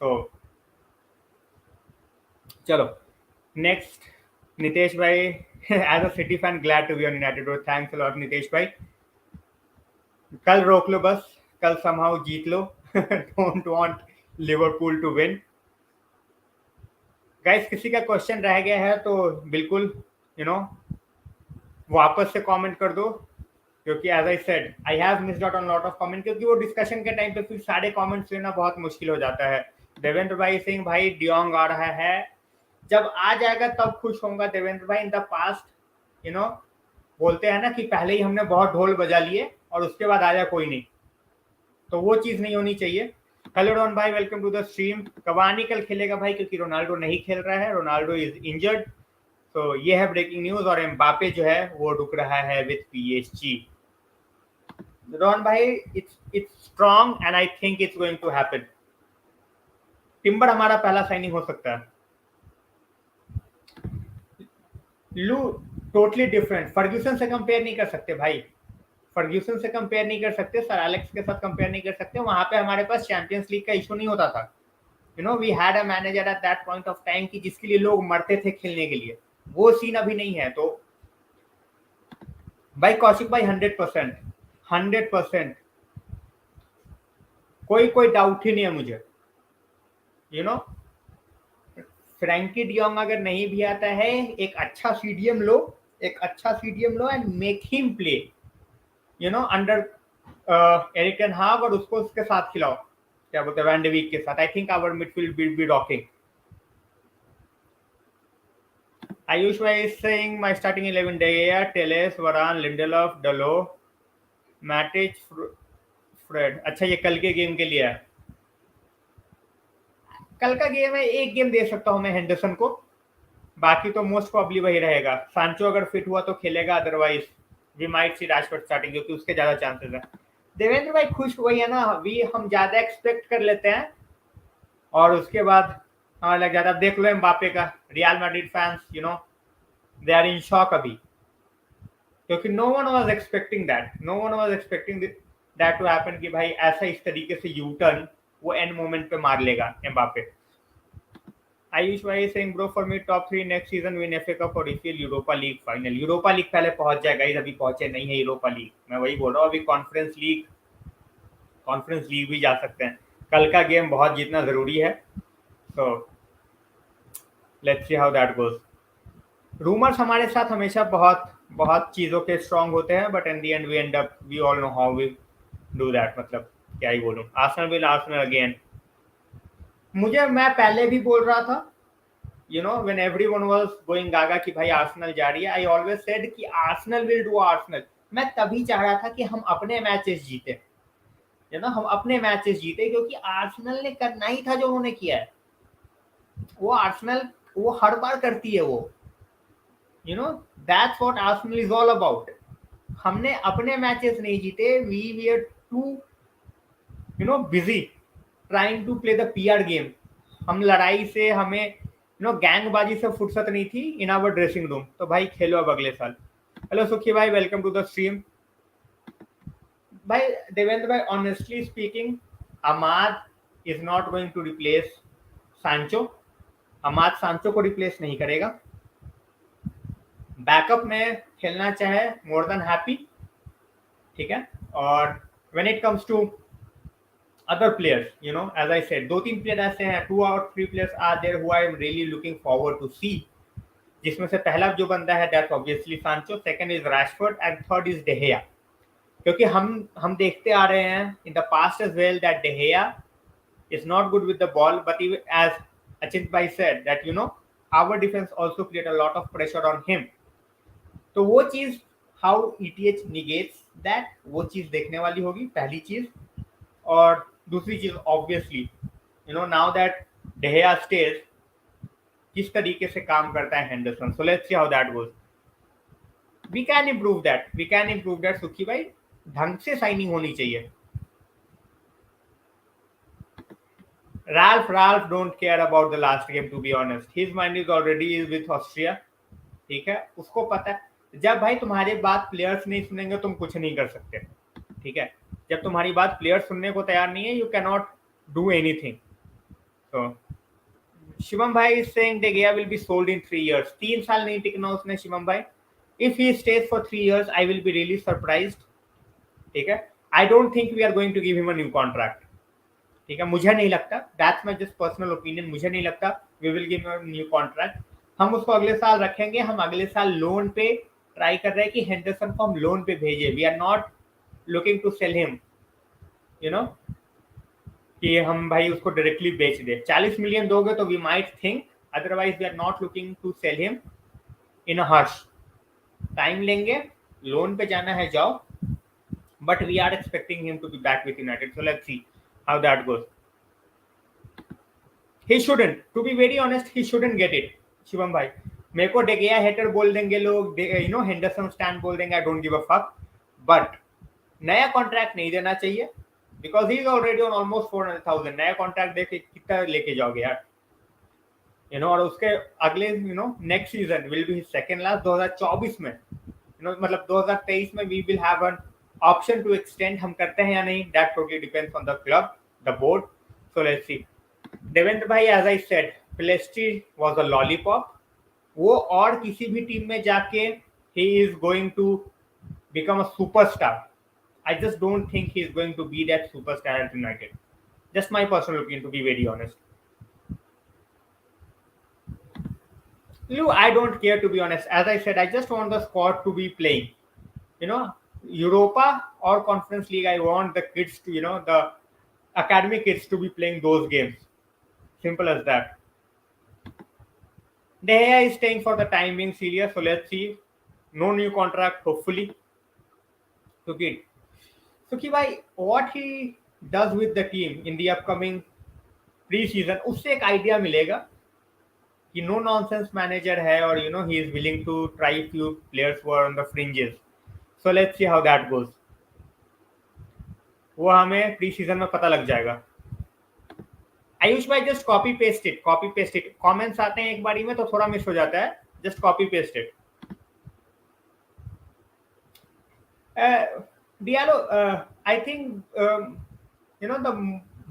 तो चलो नेक्स्ट, नितेश भाई as a City fan glad to be on United, thanks a lot Nitesh भाई। कल रोक लो बस, कल समहाउ जीत लो don't want Liverpool to win. Guys किसी का क्वेश्चन रह गया है तो बिल्कुल यू नो वापस से कमेंट कर दो, क्योंकि as I said I have missed out on lot of comment, क्योंकि वो डिस्कशन के टाइम पे फिर सारे कमेंट्स लेना बहुत मुश्किल हो जाता है। देवेंद्र भाई सिंह भाई डियोंग आ रहा है, जब आ जाएगा तब खुश होऊंगा देवेंद्र भाई। इन द पास्ट बोलते हैं ना कि पहले ही हमने बहुत ढोल बजा लिए और उसके बाद आया कोई नहीं, तो वो चीज नहीं होनी चाहिए। हेलो डॉन भाई, welcome to the stream. Cavani कल खेलेगा भाई, क्योंकि रोनाल्डो नहीं खेल रहा है, रोनाल्डो इज इंजर्ड। तो ये है ब्रेकिंग न्यूज, और एम्बापे जो है वो रुक रहा है विद पीएसजी। रॉन भाई it's strong and I think it's going to happen. Timber हमारा पहला साइनिंग हो सकता है। लू टोटली डिफरेंट, फर्ग्यूसन से कंपेयर नहीं कर सकते भाई, फर्ग्यूसन से कंपेयर नहीं कर सकते, सर एलेक्स के साथ कंपेयर नहीं कर सकते। वहां पे हमारे पास चैंपियंस लीग का इशू नहीं होता था। We had a manager at that point of time कि जिसके लिए लोग मरते थे खेलने के लिए, वो सीन अभी नहीं है। तो भाई कौशिक भाई 100%, 100%, कोई कोई डाउट ही नहीं है मुझे। यू नो फ्रैंकी डियोंग अगर नहीं भी आता है, एक अच्छा सीडीएम लो, एक अच्छा CDM low and make him play under Erik ten हाग, और उसको उसके साथ खिलाओ, क्या बोलते हैं, वैन डे वीक के साथ। I think our midfield will be rocking. Ayush भाई is saying my starting 11 de, Telles, Varane, Lindelof, Dalot, Matic, Fred. अच्छा ये कल के गेम के लिए है, कल का गेम है, एक गेम दे सकता हूं मैं हेंडरसन को, बाकी तो मोस्ट प्रॉब्ली वही रहेगा। सांचो अगर फिट हुआ तो खेलेगा, otherwise we might see Rashford starting, क्योंकि उसके ज्यादा चांसेस है। देवेंद्र भाई खुश वही है ना, हम ज्यादा एक्सपेक्ट कर लेते हैं और उसके बाद हमें लग जाता है। देख लो एम्बापे का, Real Madrid fans they are in shock अभी, क्योंकि no one was expecting that, no one was expecting that to happen कि भाई ऐसा इस तरीके से यू टर्न वो एंड मोमेंट पे मार लेगा एम्बापे। आयुष भाई saying bro for me top 3 next season, win FA Cup और EPL, Europa League final. Europa League पहले पहुंच जाएगा, इस अभी पहुंचे नहीं है यूरोपा लीग, मैं वही बोल रहा हूँ। अभी कॉन्फ्रेंस लीग भी जा सकते हैं। कल का गेम बहुत जीतना जरूरी है, तो let's see how that goes. Rumours हमारे साथ हमेशा बहुत बहुत चीजों के स्ट्रांग होते हैं, but in the end we end up, we all know how we do that. मतलब क्या ही बोलूं, आर्सेनल विल, आर्सेनल अगेन। मैं पहले भी बोल रहा था, when everyone was going gaga कि भाई आर्सेनल जा रही है, आई ऑलवेज सेड कि आर्सेनल विल डू आर्सेनल। मैं तभी चाह रहा था कि हम अपने मैचेस जीते, हम अपने मैचेस जीते, क्योंकि आर्सेनल ने करना ही था जो उन्होंने किया है। वो आर्सेनल वो हर बार करती है वो, that's what Arsenal is all about. हमने अपने मैचेस नहीं जीते, we were too busy trying to play the PR game. हम लड़ाई से, हमें गैंगबाजी से फुर्सत नहीं थी इन आवर ड्रेसिंग रूम। तो भाई खेलो अब अगले साल। हेलो सुखी भाई, वेलकम टू द स्ट्रीम। भाई देवेंद्र भाई, honestly speaking, Amad is not going to replace Sancho. Amad सांचो को रिप्लेस नहीं करेगा। बैकअप में खेलना चाहे मोर देन हैप्पी, ठीक है। और when it comes to other players, as I said, 2-3 player ऐसे हैं, 2 or 3 players are there who I am really looking forward to see, जिसमें से पहला जो बंदा है that's obviously Sancho, second is Rashford and third is de Gea. क्योंकि हम देखते आ रहे हैं in the past as well that de Gea is not good with the ball, but as Achint भाई said that our defence also create a lot of pressure on him. तो वो चीज हाउ ईटीएच निगेट्स दैट, वो चीज देखने वाली होगी, पहली चीज। और दूसरी चीज obviously now that De Gea stays, किस तरीके से काम करता है Henderson. So let's see how that goes. We can improve that, we can improve that Sukhi भाई, ढंग से साइनिंग होनी चाहिए। Ralph don't care about the last game, to be honest. His mind is already with Austria, ठीक है, उसको पता है। जब भाई तुम्हारे बात प्लेयर्स नहीं सुनेंगे तुम कुछ नहीं कर सकते, ठीक है, जब तुम्हारी बात प्लेयर सुनने को तैयार नहीं है, you can not do anything. तो शिवम भाई is saying De Gea will be sold in 3 years. 3 साल नहीं टिकना उसने शिवम भाई. If he stays for 3 years, I will be really surprised. ठीक है, I don't think we are going to give him a new contract. ठीक है, मुझे नहीं लगता, that's my just personal opinion, मुझे नहीं लगता we will give him a new contract. हम उसको अगले साल रखेंगे. हम अगले साल लोन पे ट्राई कर रहे हैं कि हेंडरसन को हम लोन पे भेजे. We are not looking to sell him, you know, कि हम भाई उसको डायरेक्टली बेच दे. 40 मिलियन दोगे तो we might think, otherwise we are not looking to sell him in a harsh. Time लेंगे, लोन पे जाना है जाओ, but we are expecting him to be back with United. So let's see how that goes. He shouldn't, to be very honest, he shouldn't get it. Shivam भाई, मेरे को डेगिया हेटर बोल देंगे लोग, यू नो, हेंडरसन स्टैंड बोल देंगे, I don't give a fuck, but नया कॉन्ट्रैक्ट नहीं देना चाहिए, because he is already on almost 400,000. नया कॉन्ट्रैक्ट देके कितना लेके जाओगे यार, यू नो. और उसके अगले, you know, next season will be second last 2024 में, यू नो, मतलब 2023 में we will have an option to extend. हम करते हैं या नहीं, that totally depends on the club, the board. So let's see. Devendra भाई, as I said, Pellistri was a lollipop. वो और किसी भी टीम में जाके ही is going to become a superstar. I just don't think he's going to be that superstar at United. Just my personal opinion, to be very honest. You, I don't care, to be honest. As I said, I just want the squad to be playing. You know, Europa or Conference League, I want the kids to, you know, the academy kids to be playing those games. Simple as that. De Gea is staying for the time being serious, so let's see. No new contract, hopefully. Okay. Suki bhai, what he does with the team in the upcoming pre-season, उससे एक आइडिया मिलेगा कि नो नॉनसेंस मैनेजर है, और you know he is willing to try few players who are on the fringes. So let's see how that goes. वो हमें प्री सीजन में पता लग जाएगा. आयुष भाई, just copy paste it, copy paste it. Comments आते हैं एक बारी में तो थोड़ा मिस हो जाता है, just copy paste it. Diallo, I think, you know, the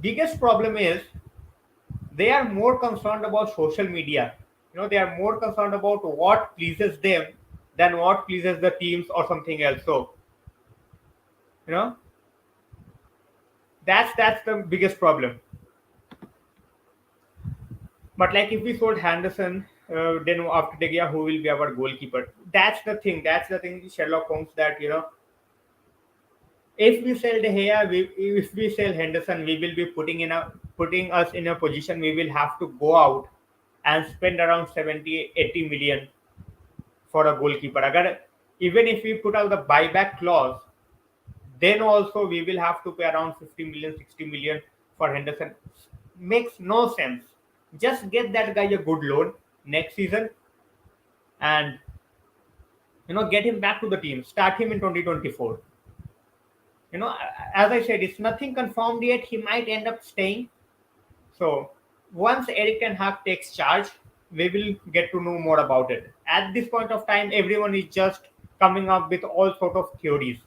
biggest problem is they are more concerned about social media. You know, they are more concerned about what pleases them than what pleases the teams or something else. So, you know, that's the biggest problem. But like if we sold Henderson, then after De Gea, who will be our goalkeeper? That's the thing. That's the thing, Sherlock Holmes. That, you know, if we sell De Gea, if we sell Henderson, we will be putting us in a position we will have to go out and spend around 70-80 million for a goalkeeper. Agar, even if we put out the buyback clause, then also we will have to pay around 50 million, 60 million for Henderson. Makes no sense. Just get that guy a good loan next season and, you know, get him back to the team. Start him in 2024. You know, as I said, it's nothing confirmed yet. He might end up staying. So once Erik Ten Hag takes charge, we will get to know more about it. At this point of time, everyone is just coming up with all sort of theories.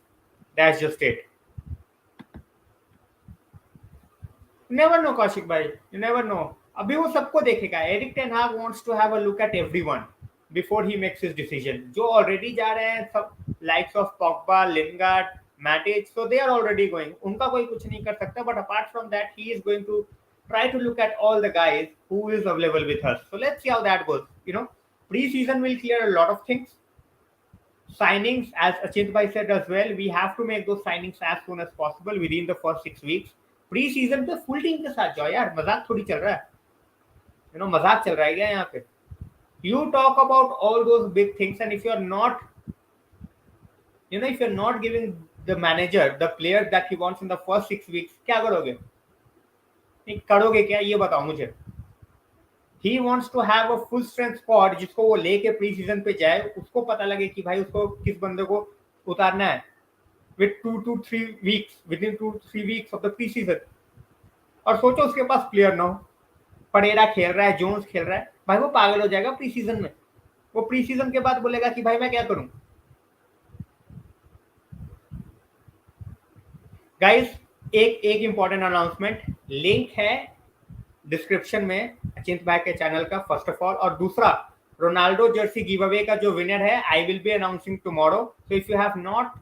That's just it. You never know, Kaushik bhai. You never know. अभी वो सबको देखेगा. Erik Ten Hag wants to have a look at everyone before he makes his decision. जो already जा रहे हैं सब, likes of Pogba, Lingard, Matic, so they are already going. उनका कोई कुछ नहीं कर सकता. But apart from that, he is going to try to look at all the guys who is available with us. So let's see how that goes. You know, pre-season will clear a lot of things. Signings, as Achint bhai said as well, we have to make those signings as soon as possible within the first 6 weeks. Pre-season पे full team के साथ जाओ यार, मजाक थोड़ी चल रहा है. You know, मजाक चल रहा है क्या यहाँ पे? You talk about all those big things, and if you're not, you know, if you're not giving the manager the player that he wants in the first 6 weeks, क्या करोगे? नहीं करोगे क्या, ये बताओ मुझे. He wants to have a full strength squad जिसको वो लेके प्री सीजन पे जाए, उसको पता लगे कि भाई उसको किस बंदे को उतारना है with 2 to 3 weeks, within 2 to 3 weeks of the pre-season. और सोचो उसके पास प्लेयर ना हो, परेरा खेल रहा है, जोन्स खेल रहा है, भाई वो पागल हो जाएगा प्री सीजन में. वो प्री सीजन के बाद बोलेगा कि भाई मैं क्या करूं. गाइस, एक एक इम्पॉर्टेंट अनाउंसमेंट, लिंक है डिस्क्रिप्शन में अचिंत भाई के चैनल का, फर्स्ट ऑफ ऑल। और दूसरा, रोनाल्डो जर्सी गिव अवे का जो विनर है, आई will B announcing tomorrow. So if you have not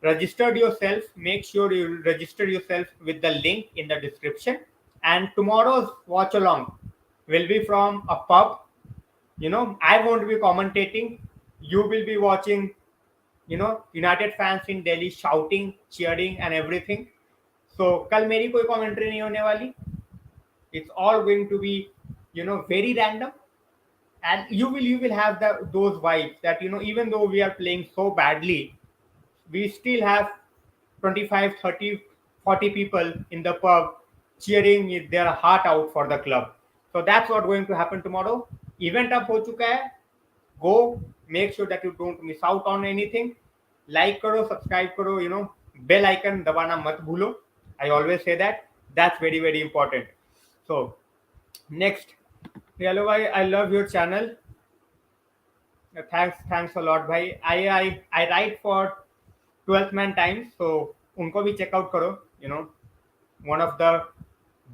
registered yourself, make sure you register yourself with the link in the description. And tomorrow's watch along will be from a pub. I won't be commentating. You will be watching, United fans in Delhi shouting, cheering and everything. So कल मेरी कोई commentary नहीं होने वाली. It's all going to be, very random. And you will have those vibes that, even though we are playing so badly, we still have 25, 30, 40 people in the pub cheering their heart out for the club. So that's what going to happen tomorrow. Event up हो चुका है. Go, make sure that you don't miss out on anything. Like करो, subscribe करो, bell icon दबाना मत भूलो. I always say that. That's very, very important. So next, hello bhai, I love your channel. Thanks a lot bhai. I write for 12th man times, so उनको भी check out करो. One of the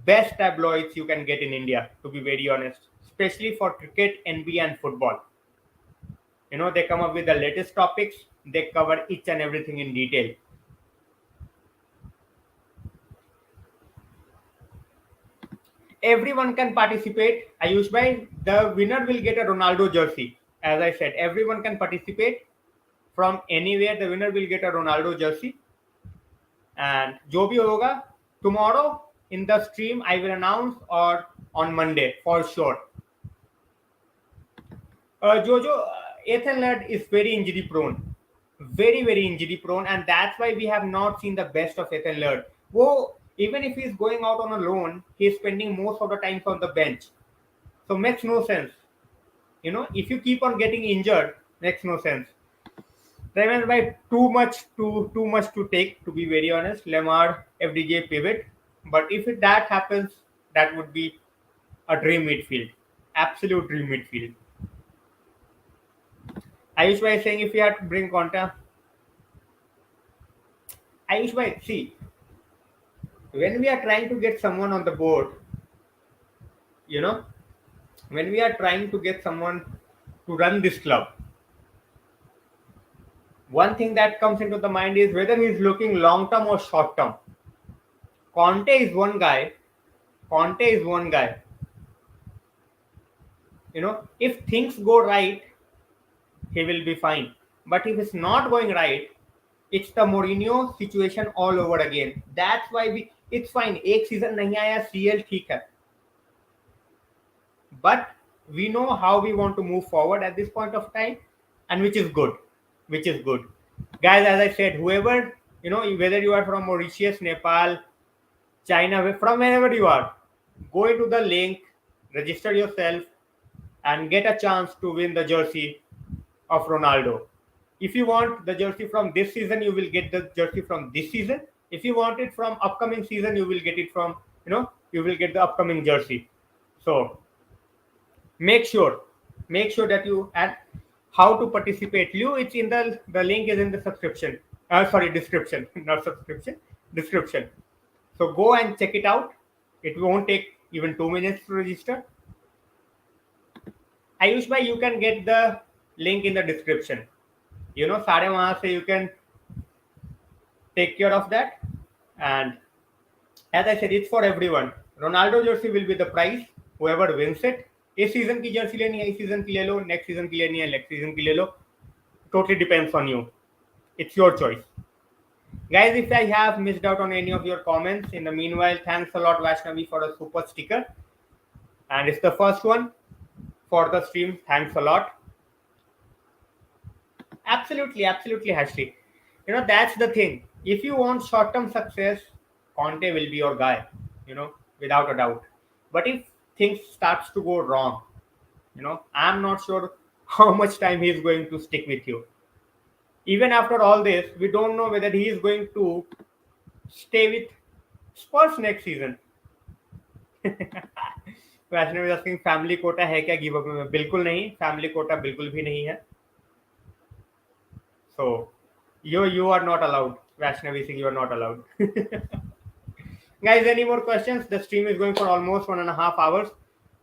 best tabloids you can get in India, to be very honest, especially for cricket, NBA and football. They come up with the latest topics, they cover each and everything in detail. Everyone can participate. Ayush bhai, the winner will get a Ronaldo jersey. As I said, everyone can participate from anywhere. The winner will get a Ronaldo jersey. And जो भी होगा, tomorrow in the stream I will announce, or on Monday for sure. Ethan Laird is very injury prone, very, very injury prone, and that's why we have not seen the best of Ethan Laird. Even if he's going out on a loan, he's spending most of the time on the bench. So makes no sense. If you keep on getting injured, makes no sense. Raymond by too much to take, to be very honest. Lemar, FDJ pivot, but if that happens, that would be a dream midfield, absolute dream midfield. Ayush bhai saying if you had to bring Conta, Ayush bhai, see, when we are trying to get someone on the board, you know, when we are trying to get someone to run this club, one thing that comes into the mind is whether he's looking long term or short term. Conte is one guy. Conte is one guy. If things go right, he will be fine. But if it's not going right, it's the Mourinho situation all over again. That's why it's fine. एक season नहीं आया, CL ठीक है. But we know how we want to move forward at this point of time, and which is good. Guys, as I said, whoever, whether you are from Mauritius, Nepal, China, from wherever you are, go into the link, register yourself, and get a chance to win the jersey of Ronaldo. If you want the jersey from this season, you will get the jersey from this season. If you want it from upcoming season, you will get it from, you will get the upcoming jersey. So make sure that you add how to participate. It's in the link is in the subscription. Description, not subscription, description. So go and check it out. It won't take even 2 minutes to register. Ayush bhai, you can get the link in the description. सारे वहां से you can take care of that. And as I said, it's for everyone. Ronaldo jersey will be the prize. Whoever wins it, इस सीजन की जर्सी लेनी है, इस सीजन की ले लो, नेक्स्ट सीजन की लेनी है, नेक्स्ट सीजन की ले लो. Totally depends on you. It's your choice. Guys, if I have missed out on any of your comments, in the meanwhile, thanks a lot Vaishnavi for a super sticker. And it's the first one for the stream. Thanks a lot. Absolutely, Hashi. That's the thing. If you want short-term success, Conte will be your guy, without a doubt. But if things starts to go wrong, I'm not sure how much time he is going to stick with you. Even after all this, we don't know whether he is going to stay with Spurs next season. Vaishnav asking family quota है क्या गिव अप में? बिल्कुल नहीं, family quota बिल्कुल भी नहीं है. So you are not allowed. Vaishnavi Singh, you are not allowed. Guys, any more questions? The stream is going for almost 1.5 hours.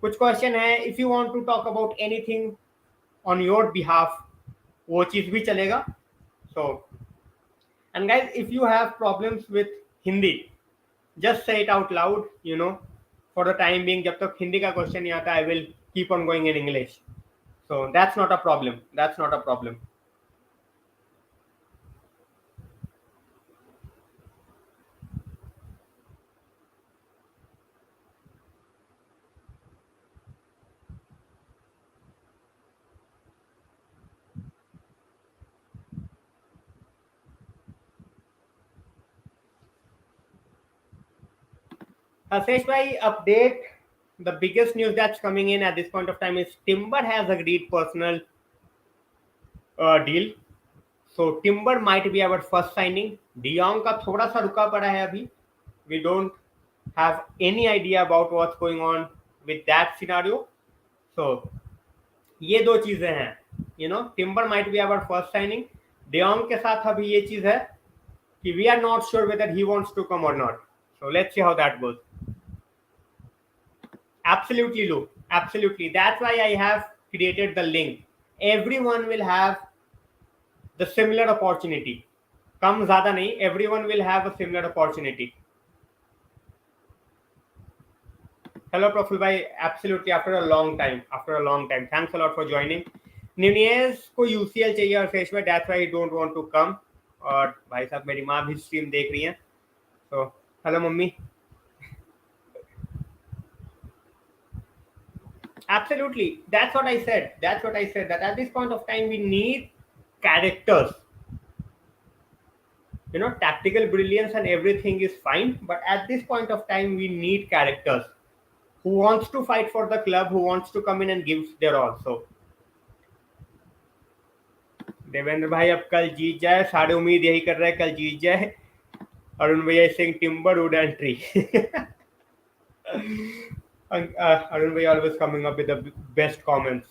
कुछ question है? If you want to talk about anything on your behalf, वो चीज भी चलेगा. So, and guys, if you have problems with Hindi, just say it out loud. For the time being, जब तक हिंदी का question नहीं आता, I will keep on going in English. So that's not a problem. That's not a problem. Hasesh bhai, update. The biggest news that's coming in at this point of time is Timber has agreed personal deal. So Timber might be our first signing. De Jong का थोड़ा सा रुका पड़ा है अभी. We don't have any idea about what's going on with that scenario. So ये दो चीजें हैं. Timber might be our first signing. De Jong के साथ अभी ये चीज है कि we are not sure whether he wants to come or not. So let's see how that goes. Absolutely, Lou. Absolutely. That's why I have created the link. Everyone will have the similar opportunity. कम ज़्यादा नहीं. Everyone will have a similar opportunity. Hello, Profil bhai. Absolutely. After a long time. After a long time. Thanks a lot for joining. Nunez को UCL चाहिए और फेस में. That's why I don't want to come. और भाई साहब मेरी माँ भी स्ट्रीम देख रही हैं. So, hello mummy. Absolutely. That's what I said. That's what I said. That at this point of time, we need characters. Tactical brilliance and everything is fine. But at this point of time, we need characters who wants to fight for the club, who wants to come in and give their all. So, Devendra भाई अब कल जीत जाए. सारे उम्मीद यही कर रहे हैं कल जीत जाए. अरुण भैया Singh timber would and tree. Arun bhai always coming up with the best comments.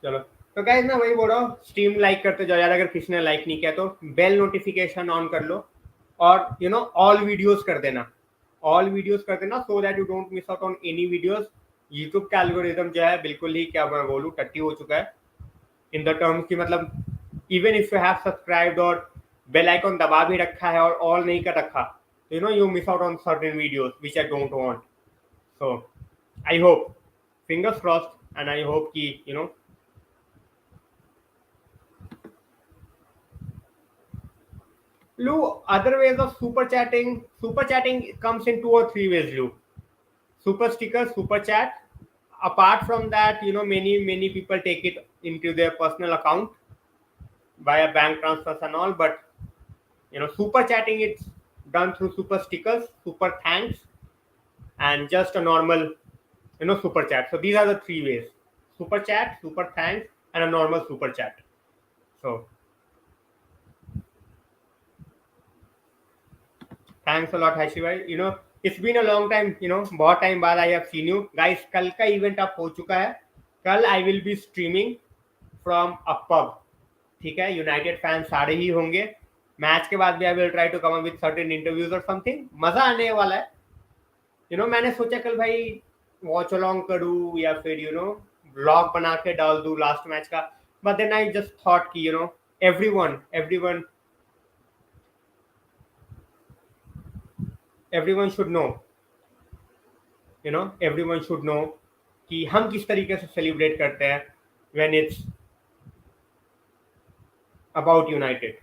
चलो तो गाइस मैं वही बोल रहा हूँ, स्ट्रीम लाइक करते जाओ यार. अगर किसी ने लाइक नहीं किया तो बेल नोटिफिकेशन ऑन कर लो और ऑल वीडियोस कर देना. ऑल वीडियोस कर देना सो that you don't miss out on any videos. YouTube का एल्गोरिथम जो है बिल्कुल ही क्या मैं बोलूँ टट्टी हो चुका है इन द टर्म्स की. मतलब even if you have subscribed और बेल आइकन दबा भी रखा है और ऑल नहीं कर रखा तो you miss out on certain videos which I don't want. So I hope, fingers crossed, and I hope कि Lou, other ways of super chatting comes in 2 or 3 ways, Lou. Super sticker, super chat. Apart from that, many people take it into their personal account via bank transfers and all. But super chatting, it's done through super stickers, super thanks, and just a normal super chat. So these are the 3 ways: super chat, super thanks, and a normal super chat. So thanks a lot, Hashi bhai. It's been a long time. बहुत टाइम बाद I have seen you guys. कल का इवेंट अब हो चुका है. कल I will be streaming from a pub. ठीक है, यूनाइटेड फैंस सारे ही होंगे. मैच के बाद भी I will try to come up with certain interviews or something. मजा आने वाला है. मैंने सोचा कल भाई वॉच अलॉन्ग करूँ या फिर ब्लॉग बना के डाल दूँ लास्ट मैच का. But then I just thought कि everyone should know. Everyone should know कि हम किस तरीके से सेलिब्रेट करते हैं when it's about United.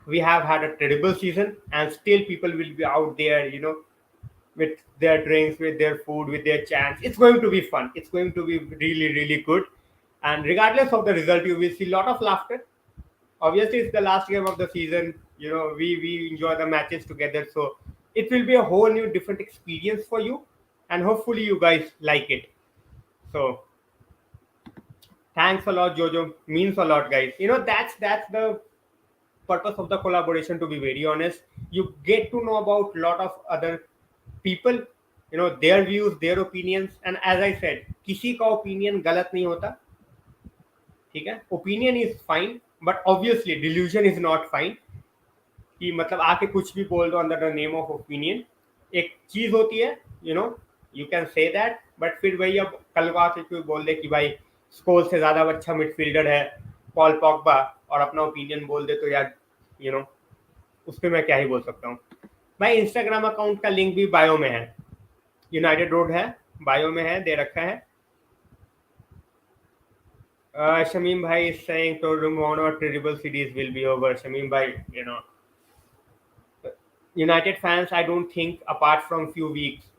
We have had a terrible season and still people will be out there, with their drinks, with their food, with their chants. It's going to be fun. It's going to be really, really good. And regardless of the result, you will see a lot of laughter. Obviously, it's the last game of the season. We enjoy the matches together. So it will be a whole new different experience for you. And hopefully you guys like it. So thanks a lot, Jojo. Means a lot, guys. That's the purpose of the collaboration, to be very honest. You get to know about a lot of other people their views, their opinions. And as I said, किसी का opinion गलत नहीं होता, ठीक है. Opinion is fine, but obviously delusion is not fine. कि मतलब आके कुछ भी बोल दो under the name of opinion. एक चीज होती है, you can say that, but फिर वही अब कल को आके कोई बोल दे कि भाई स्कोर से ज्यादा अच्छा मिडफील्डर है पॉल पॉगबा, और अपना ओपिनियन बोल दे, तो यार यू नो उस पर मैं क्या ही बोल सकता हूँ. भाई इंस्टाग्राम अकाउंट का लिंक भी बायो में है, यूनाइटेड रोड है, बायो में है, दे रखा है. शमीम भाई is saying tomorrow terrible series will be over. Shamim भाई, United fans I don't think apart from few weeks,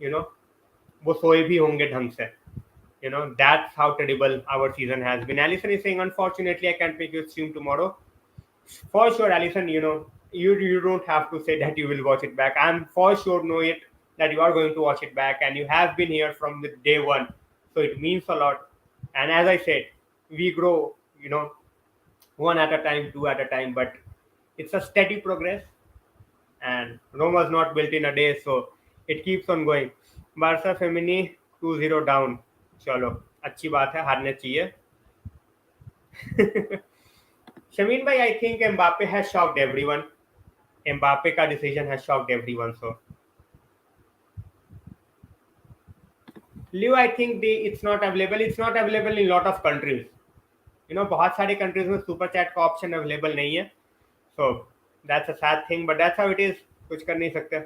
वो सोए भी होंगे ढंग से. That's how terrible our season has been. Allison is saying, unfortunately, I can't make your stream tomorrow. For sure, Allison, you don't have to say that you will watch it back. I'm for sure know it that you are going to watch it back, and you have been here from the day one. So it means a lot. And as I said, we grow, one at a time, two at a time, but it's a steady progress, and Rome was not built in a day, so it keeps on going. Barca Femini 2-0 down. चलो अच्छी बात है, हारने चाहिए. शमीन भाई, I think Mbappe has shocked everyone. Mbappe का decision has shocked everyone. So Leo, I think it's not available in lot of countries. बहुत सारे कंट्रीज में सुपर चैट का ऑप्शन अवेलेबल नहीं है. So that's a sad thing, but that's how it is. कुछ कर नहीं सकते.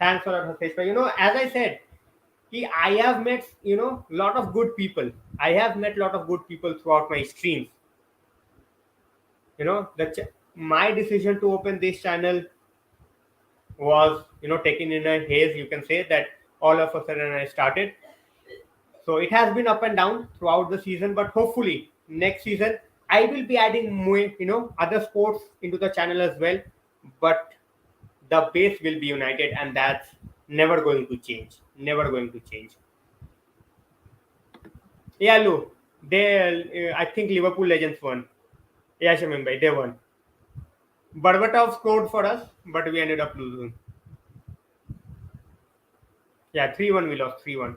Thanks a lot, Hafesh. But as I said, I have met lot of good people. I have met lot of good people throughout my streams. My decision to open this channel was taken in a haze. You can say that all of a sudden I started. So it has been up and down throughout the season, but hopefully next season I will be adding more other sports into the channel as well. But the base will be united, and that's never going to change. Never going to change. Yeah, Lou. I think Liverpool legends won. Yeah, Shamim bhai, they won. Berbatov scored for us, but we ended up losing. Yeah, 3-1 we lost, 3-1.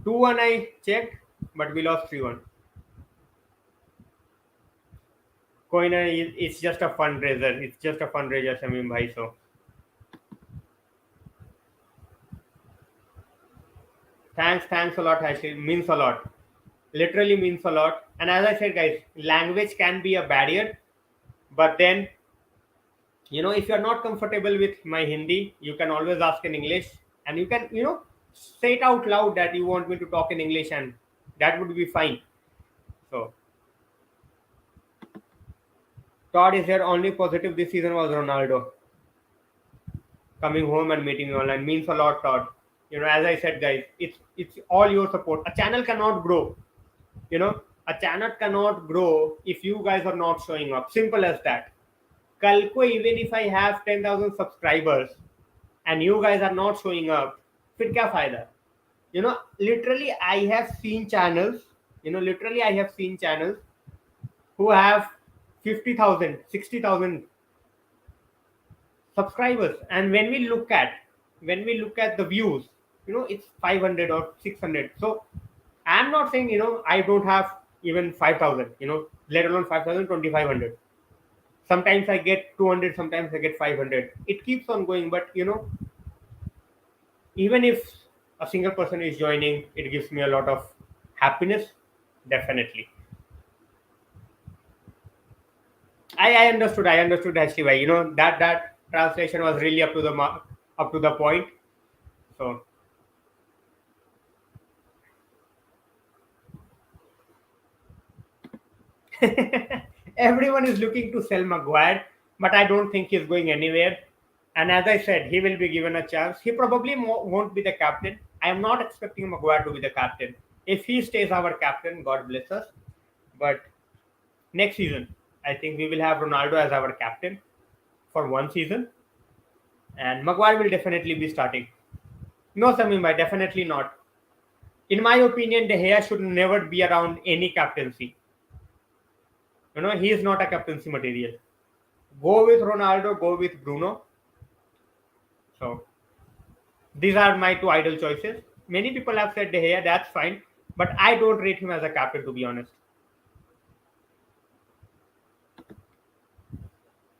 2-1 I checked, but we lost 3-1. Koina, it's just a fundraiser. It's just a fundraiser, Shamim bhai. So thanks a lot, Ashley. Means a lot. Literally means a lot. And as I said, guys, language can be a barrier, but then if you're not comfortable with my Hindi, you can always ask in English, and you can say it out loud that you want me to talk in English, and that would be fine. So Todd is here. Only positive this season was Ronaldo coming home and meeting me online. Means a lot, Todd. As I said, guys, it's all your support. A channel cannot grow. A channel cannot grow if you guys are not showing up. Simple as that. कल को even if I have 10,000 subscribers and you guys are not showing up, फिर क्या फायदा? Literally I have seen channels, who have 50,000, 60,000 subscribers, and when we look at the views, it's 500 or 600. So I'm not saying I don't have even 5,000, let alone 5,000, 2,500. Sometimes I get 200, sometimes I get 500. It keeps on going, but even if a single person is joining, it gives me a lot of happiness. Definitely. I understood. Actually, why that translation was really up to the up to the point. So everyone is looking to sell Maguire, but I don't think he's going anywhere. And as I said, he will be given a chance. He probably won't be the captain. I am not expecting Maguire to be the captain. If he stays our captain, God bless us. But next season, I think we will have Ronaldo as our captain for one season, and Maguire will definitely be starting. No, Samim bhai, definitely not. In my opinion, De Gea should never be around any captaincy. He is not a captaincy material. Go with Ronaldo, go with Bruno. So These are my two idol choices. Many people have said De Gea, that's fine, but I don't rate him as a captain, to be honest.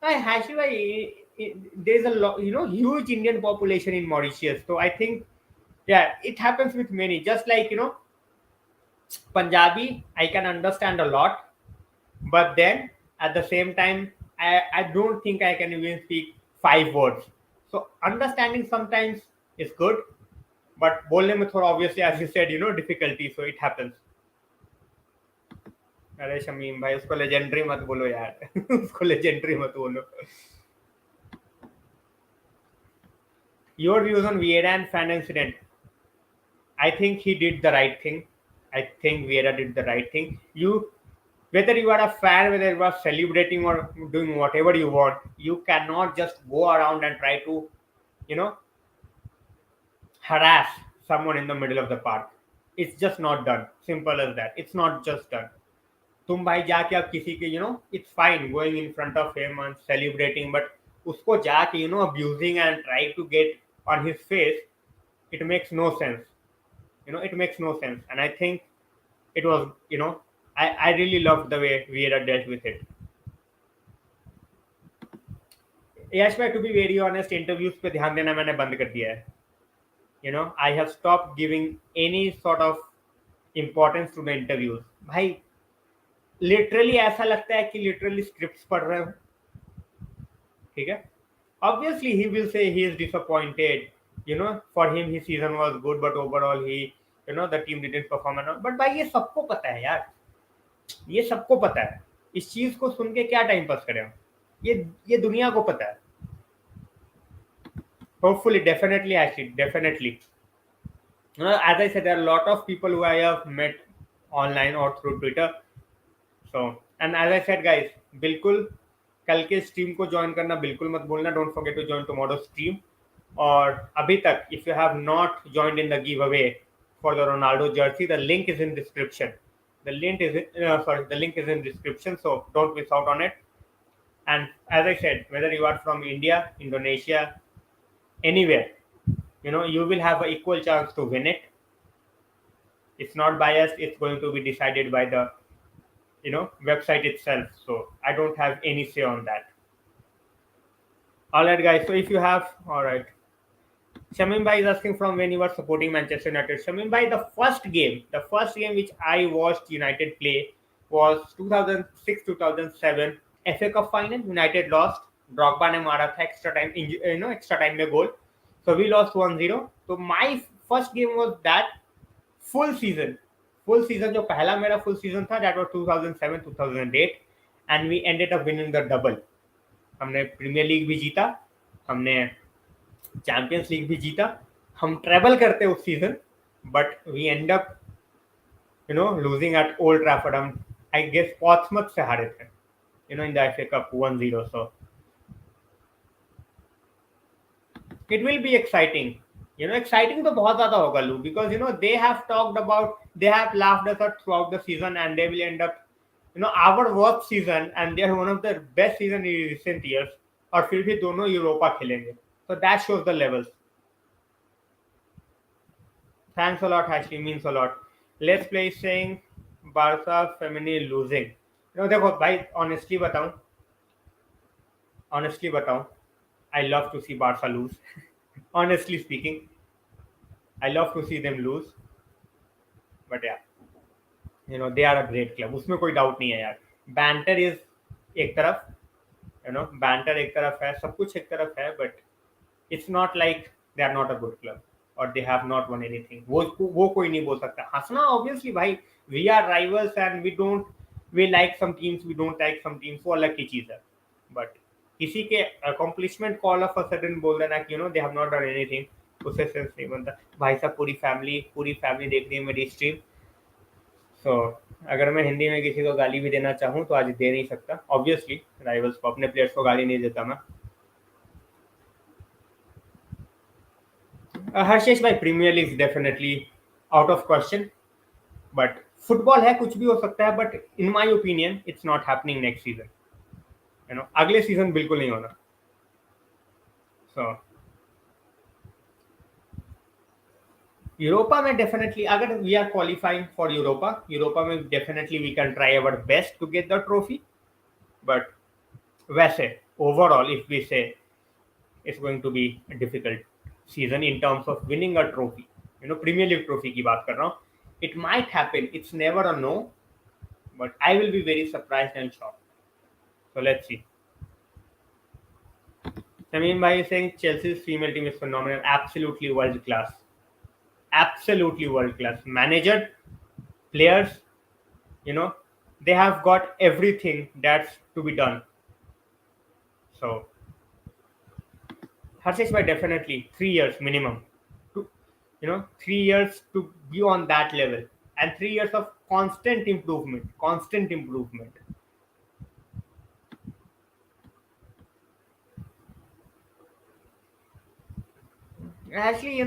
Actually, there's a lot, huge Indian population in Mauritius. So I think, yeah, it happens with many. Just like, Punjabi, I can understand a lot, but then at the same time, I don't think I can even speak 5 words. So understanding sometimes is good, but बोलने में थोड़ा obviously, as you said, difficulty, so it happens. अरे शमीम भाई उसको लेजेंडरी मत बोलो यार उसको लेजेंडरी मत बोलो. Your views on Vieira and fan incident? I think he did the right thing. I think Vieira did the right thing. Whether you are a fan, whether you are celebrating or doing whatever you want, you cannot just go around and try to, you know, harass someone in the middle of the park. It's just not done. Simple as that. It's not just done. तुम भाई जाके अब किसी के it's fine going in front of him and celebrating, but उसको जाके abusing and try to get on his face, it makes no sense. It makes no sense, and I think it was, I really loved the way Vieira dealt with it. Yash भाई, to be very honest, interviews पे ध्यान देना मैंने बंद कर दिया है. I have stop giving any sort of importance to the interviews. भाई लिटरली ऐसा लगता है कि लिटरली स्क्रिप्ट्स पढ़ रहे हो. ठीक है, obviously he will say he is disappointed. For him his season was good, but overall he, the team didn't perform enough. But भाई ये सबको पता है यार, ये सबको पता है. इस चीज को सुन के क्या टाइम पास करें हम? ये दुनिया को पता है. Hopefully, definitely, actually, definitely. As I said, there are a lot of people who I have met online or through Twitter. So, and as I said, guys, बिल्कुल कल के स्ट्रीम को ज्वाइन करना बिल्कुल मत भूलना. Don't forget to join tomorrow stream. और अभी तक, if you have not joined in the giveaway for the Ronaldo jersey, the link is in description. The link is in description, so don't miss out on it. And as I said, whether you are from India, Indonesia, anywhere, you will have an equal chance to win it. It's not biased. It's going to be decided by the website itself, so I don't have any say on that. All right, guys, so if you have, all right, Shamim Bhai is asking from when you were supporting Manchester United. Shamim Bhai, the first game which I watched United play was 2006 2007 FA Cup final. United lost. Drogba ने मारा था extra time में goal. So we lost 1-0. So my first game was that full season. जो पहला मेरा full season था, that was 2007 2008, and we ended up winning the double. हमने प्रीमियर लीग भी जीता, हमने चैंपियंस लीग भी जीता, हम ट्रेवल करते उस season, but we end up losing at Old Trafford. हम आई गेस पॉर्ट्समथ से हारे थे in the FA cup 1-0. So it will be exciting. Exciting तो बहुत ज्यादा होगा लू, because they have talked about, they have laughed us throughout the season, and they will end up our worst season, and they are one of the best season in recent years, और फिर भी दोनों यूरोपा खेलेंगे. So that shows the levels. Thanks a lot, Ashley, means a lot. Let's play is saying Barca Femini losing. देखो भाई, honestly बताऊं, I love to see Barca lose. Honestly speaking, I love to see them lose. But yeah, they are a great club. उसमें कोई डाउट नहीं है यार. बैंटर इज एक तरफ, बैंटर एक तरफ है, सब कुछ एक तरफ है, but it's not like they are not a good club और they have not won anything. वो कोई नहीं बोल सकता. हंसना ऑब्वियसली भाई, we are rivals and we like some teams, we don't like some teams, वो अलग की चीज है. बट किसी के अकॉम्प्लिशमेंट को ऑल ऑफ अ सडन बोल देना कि दे हैव नॉट डन एनीथिंग, उससे सेंस नहीं बनता. भाई साहब, पूरी फैमिली देख रही है मेरी स्ट्रीम. सो अगर मैं हिंदी में किसी को गाली भी देना चाहूँ तो आज दे नहीं सकता. ऑब्वियसली राइवल्स को, अपने प्लेयर्स को गाली नहीं देता मैं. हर्षेश भाई, premier league definitely out of question, but football है, कुछ भी हो सकता है. But in my opinion it's not happening next season. अगले सीजन बिल्कुल नहीं होना. सो यूरोपा में डेफिनेटली अगर we are qualifying for Europa, Europa में definitely we can try our best to get the trophy, but वैसे overall if we say it's going to be difficult season in terms of winning a trophy, premier league trophy की बात कर रहा हूँ. It might happen, it's never a no, but I will be very surprised and shocked. So let's see. Sameem Bhai is saying Chelsea's female team is phenomenal, absolutely world class, absolutely world class. Manager, players, you know, they have got everything that's to be done. So Harshish Bhai, definitely 3 years minimum. To, 3 years to be on that level, and 3 years of constant improvement, constant improvement. Actually,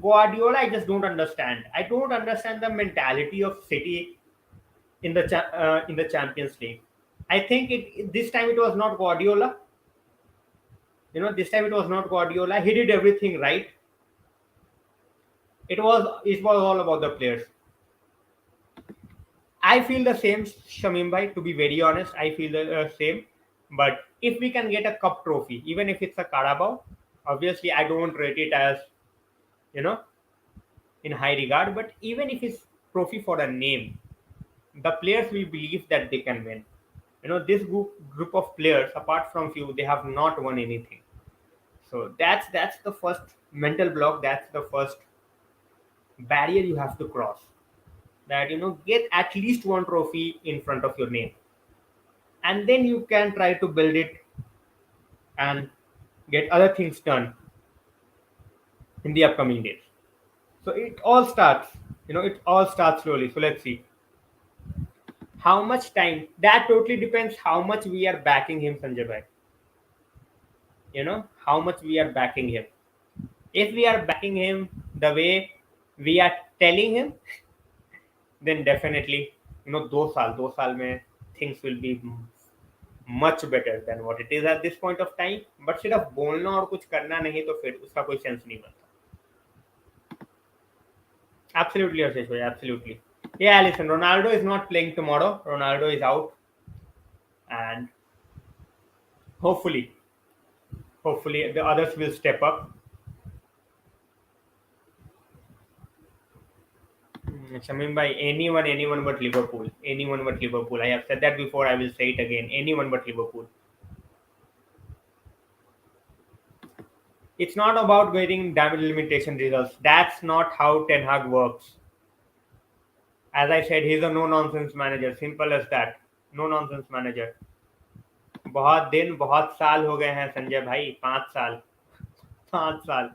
Guardiola, I just don't understand. I don't understand the mentality of City in the Champions League. I think this time it was not Guardiola. This time it was not Guardiola. He did everything right. It was all about the players. I feel the same, Shamim bhai. To be very honest, I feel the same. But if we can get a cup trophy, even if it's a Carabao, obviously I don't rate it as you know in high regard. But even if it's trophy for a name, the players will believe that they can win. This group of players, apart from few, they have not won anything. So that's the first mental block. That's the first barrier you have to cross. That get at least one trophy in front of your name, and then you can try to build it and get other things done in the upcoming days. So it all starts slowly. So let's see how much time. That totally depends how much we are backing him, Sanjay bhai. How much we are backing him. If we are backing him the way we are telling him, then definitely 2 साल में things will be much better than what it is at this point of time. But सिर्फ बोलना और कुछ करना नहीं तो फिर उसका कोई सेंस नहीं बनता. Absolutely, Ashish bhai, absolutely. Yeah, listen, Ronaldo is not playing tomorrow. Ronaldo is out, and hopefully the others will step up. Shamim bhai, anyone but Liverpool. Anyone but Liverpool. I have said that before, I will say it again. Anyone but Liverpool. It's not about getting damage limitation results. That's not how Ten Hag works. As I said, he's a no-nonsense manager. Simple as that. No-nonsense manager. बहुत दिन बहुत साल हो गए हैं संजय भाई. 5 साल. 5 साल.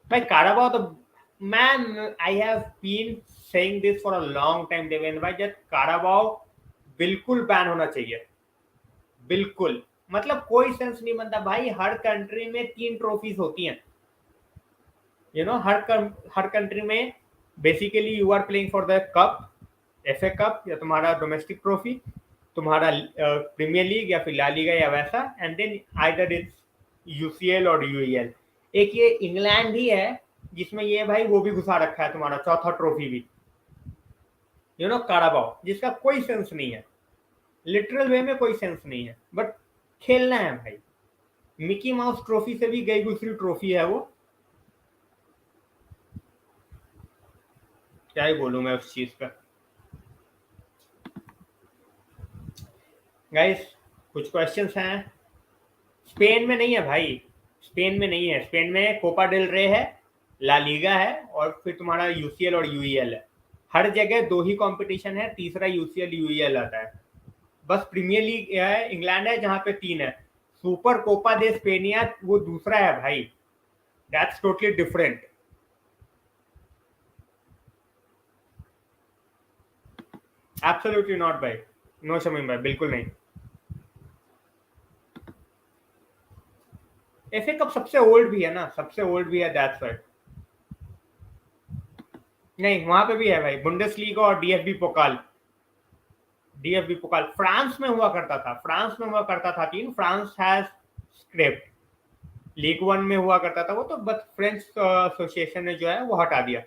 भाई Carabao तो man, I have been saying this for a long time, Devendra भाई, that Carabao बिल्कुल बैन होना चाहिए. बिल्कुल. मतलब कोई सेंस नहीं बनता भाई. हर कंट्री में 3 ट्रॉफीज होती हैं. हर कंट्री में basically you are playing for the cup, FA cup या तुम्हारा डोमेस्टिक ट्रॉफी, तुम्हारा प्रीमियर लीग या फिर ला लीगा या वैसा, and then either it's UCL और यूईएल. एक ये इंग्लैंड ही है जिसमें ये भाई वो भी घुसा रखा है, तुम्हारा चौथा ट्रॉफी भी, काराबाओ, जिसका कोई सेंस नहीं है. लिटरल वे में कोई सेंस नहीं है, बट खेलना है भाई. मिकी माउस ट्रॉफी से भी गई दूसरी ट्रॉफी है वो. क्या ही बोलूं मैं उस चीज का. गाइस, कुछ क्वेश्चंस हैं. स्पेन में नहीं है भाई. स्पेन में नहीं है. स्पेन में कोपा डेल रे है, ला लीगा है, और फिर तुम्हारा यूसीएल और यूईएल है. हर जगह 2 ही कंपटीशन है. तीसरा यूसीएल यूईएल आता है. बस प्रीमियर लीग है इंग्लैंड है जहां पे 3 है. सुपर कोपा दे स्पेनिया वो दूसरा है भाई. That's totally different. Absolutely not भाई. नो शमीम भाई, बिल्कुल नहीं. एफए कप सबसे ओल्ड भी है ना, सबसे ओल्ड भी है. That's why. नहीं, वहां पे भी है भाई. बुंडेसलीगा और डीएफबी पोकाल. डीएफबी पोकाल फ्रांस में हुआ करता था. 3. France has script. League one में हुआ करता था वो, तो बस फ्रेंच एसोसिएशन ने जो है वो हटा दिया।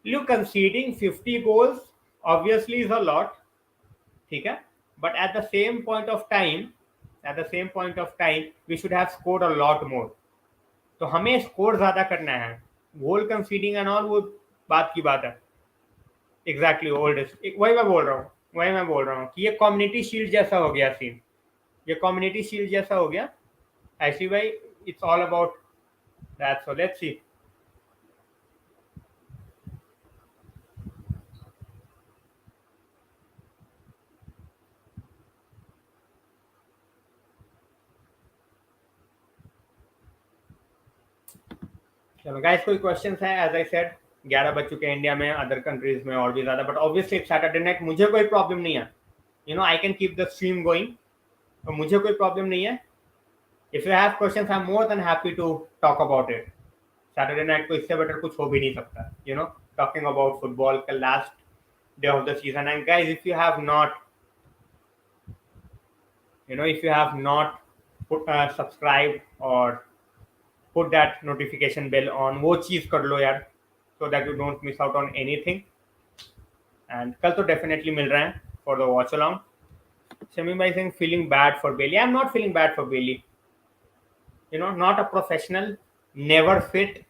Look, conceding 50 goals obviously is a lot, ठीक है, but at the same point of time we should have scored a lot more. तो हमें स्कोर ज्यादा करना है। गोल कंसीडिंग एंड ऑल वो बात की बात है। एग्जैक्टली ओल्डेस्ट, वही मैं बोल रहा हूँ कि ये कम्युनिटी शील्ड जैसा हो गया सीन। ये कम्युनिटी शील्ड जैसा हो गया ऐसी भाई। It's all about that, so let's सी। चलो गाइस, कोई क्वेश्चंस हैं? एज आई सेड 11 बज चुके हैं इंडिया में, अदर कंट्रीज में और भी ज्यादा, बट ऑब्वियसली सैटरडे नाइट, मुझे कोई प्रॉब्लम नहीं है। I can keep the stream going, तो मुझे कोई प्रॉब्लम नहीं है। If you have questions I am more than happy to talk about it. Saturday night को इससे बेटर कुछ हो भी नहीं सकता, टॉकिंग अबाउट फुटबॉल का last day of the season. And guys, if you have not subscribed or put that notification bell on, वो चीज कर लो यार, so that you don't miss out on anything। and कल तो definitely मिल रहे हैं for the watch along। Shamim bhai saying feeling bad for Bailey, I'm not feeling bad for Bailey। not a professional, never fit,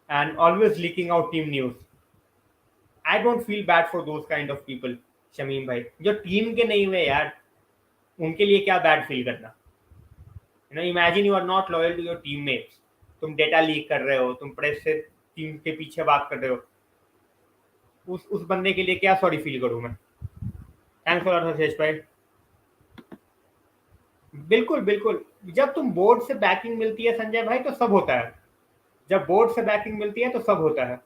and always leaking out team news। I don't feel bad for those kind of people। Shamim भाई जो टीम के नहीं हुए यार, उनके लिए क्या बैड फील करना। Imagine you are not loyal to your teammates, तुम डेटा लीक कर रहे हो, तुम प्रेस से टीम के पीछे बात कर रहे हो, उस बंदे के लिए क्या सॉरी फील करूं मैं। थैंक्स फॉर हर्षेश भाई। बिल्कुल बिल्कुल, जब तुम बोर्ड से बैकिंग मिलती है संजय भाई तो सब होता है। जब बोर्ड से बैकिंग मिलती है तो सब होता है।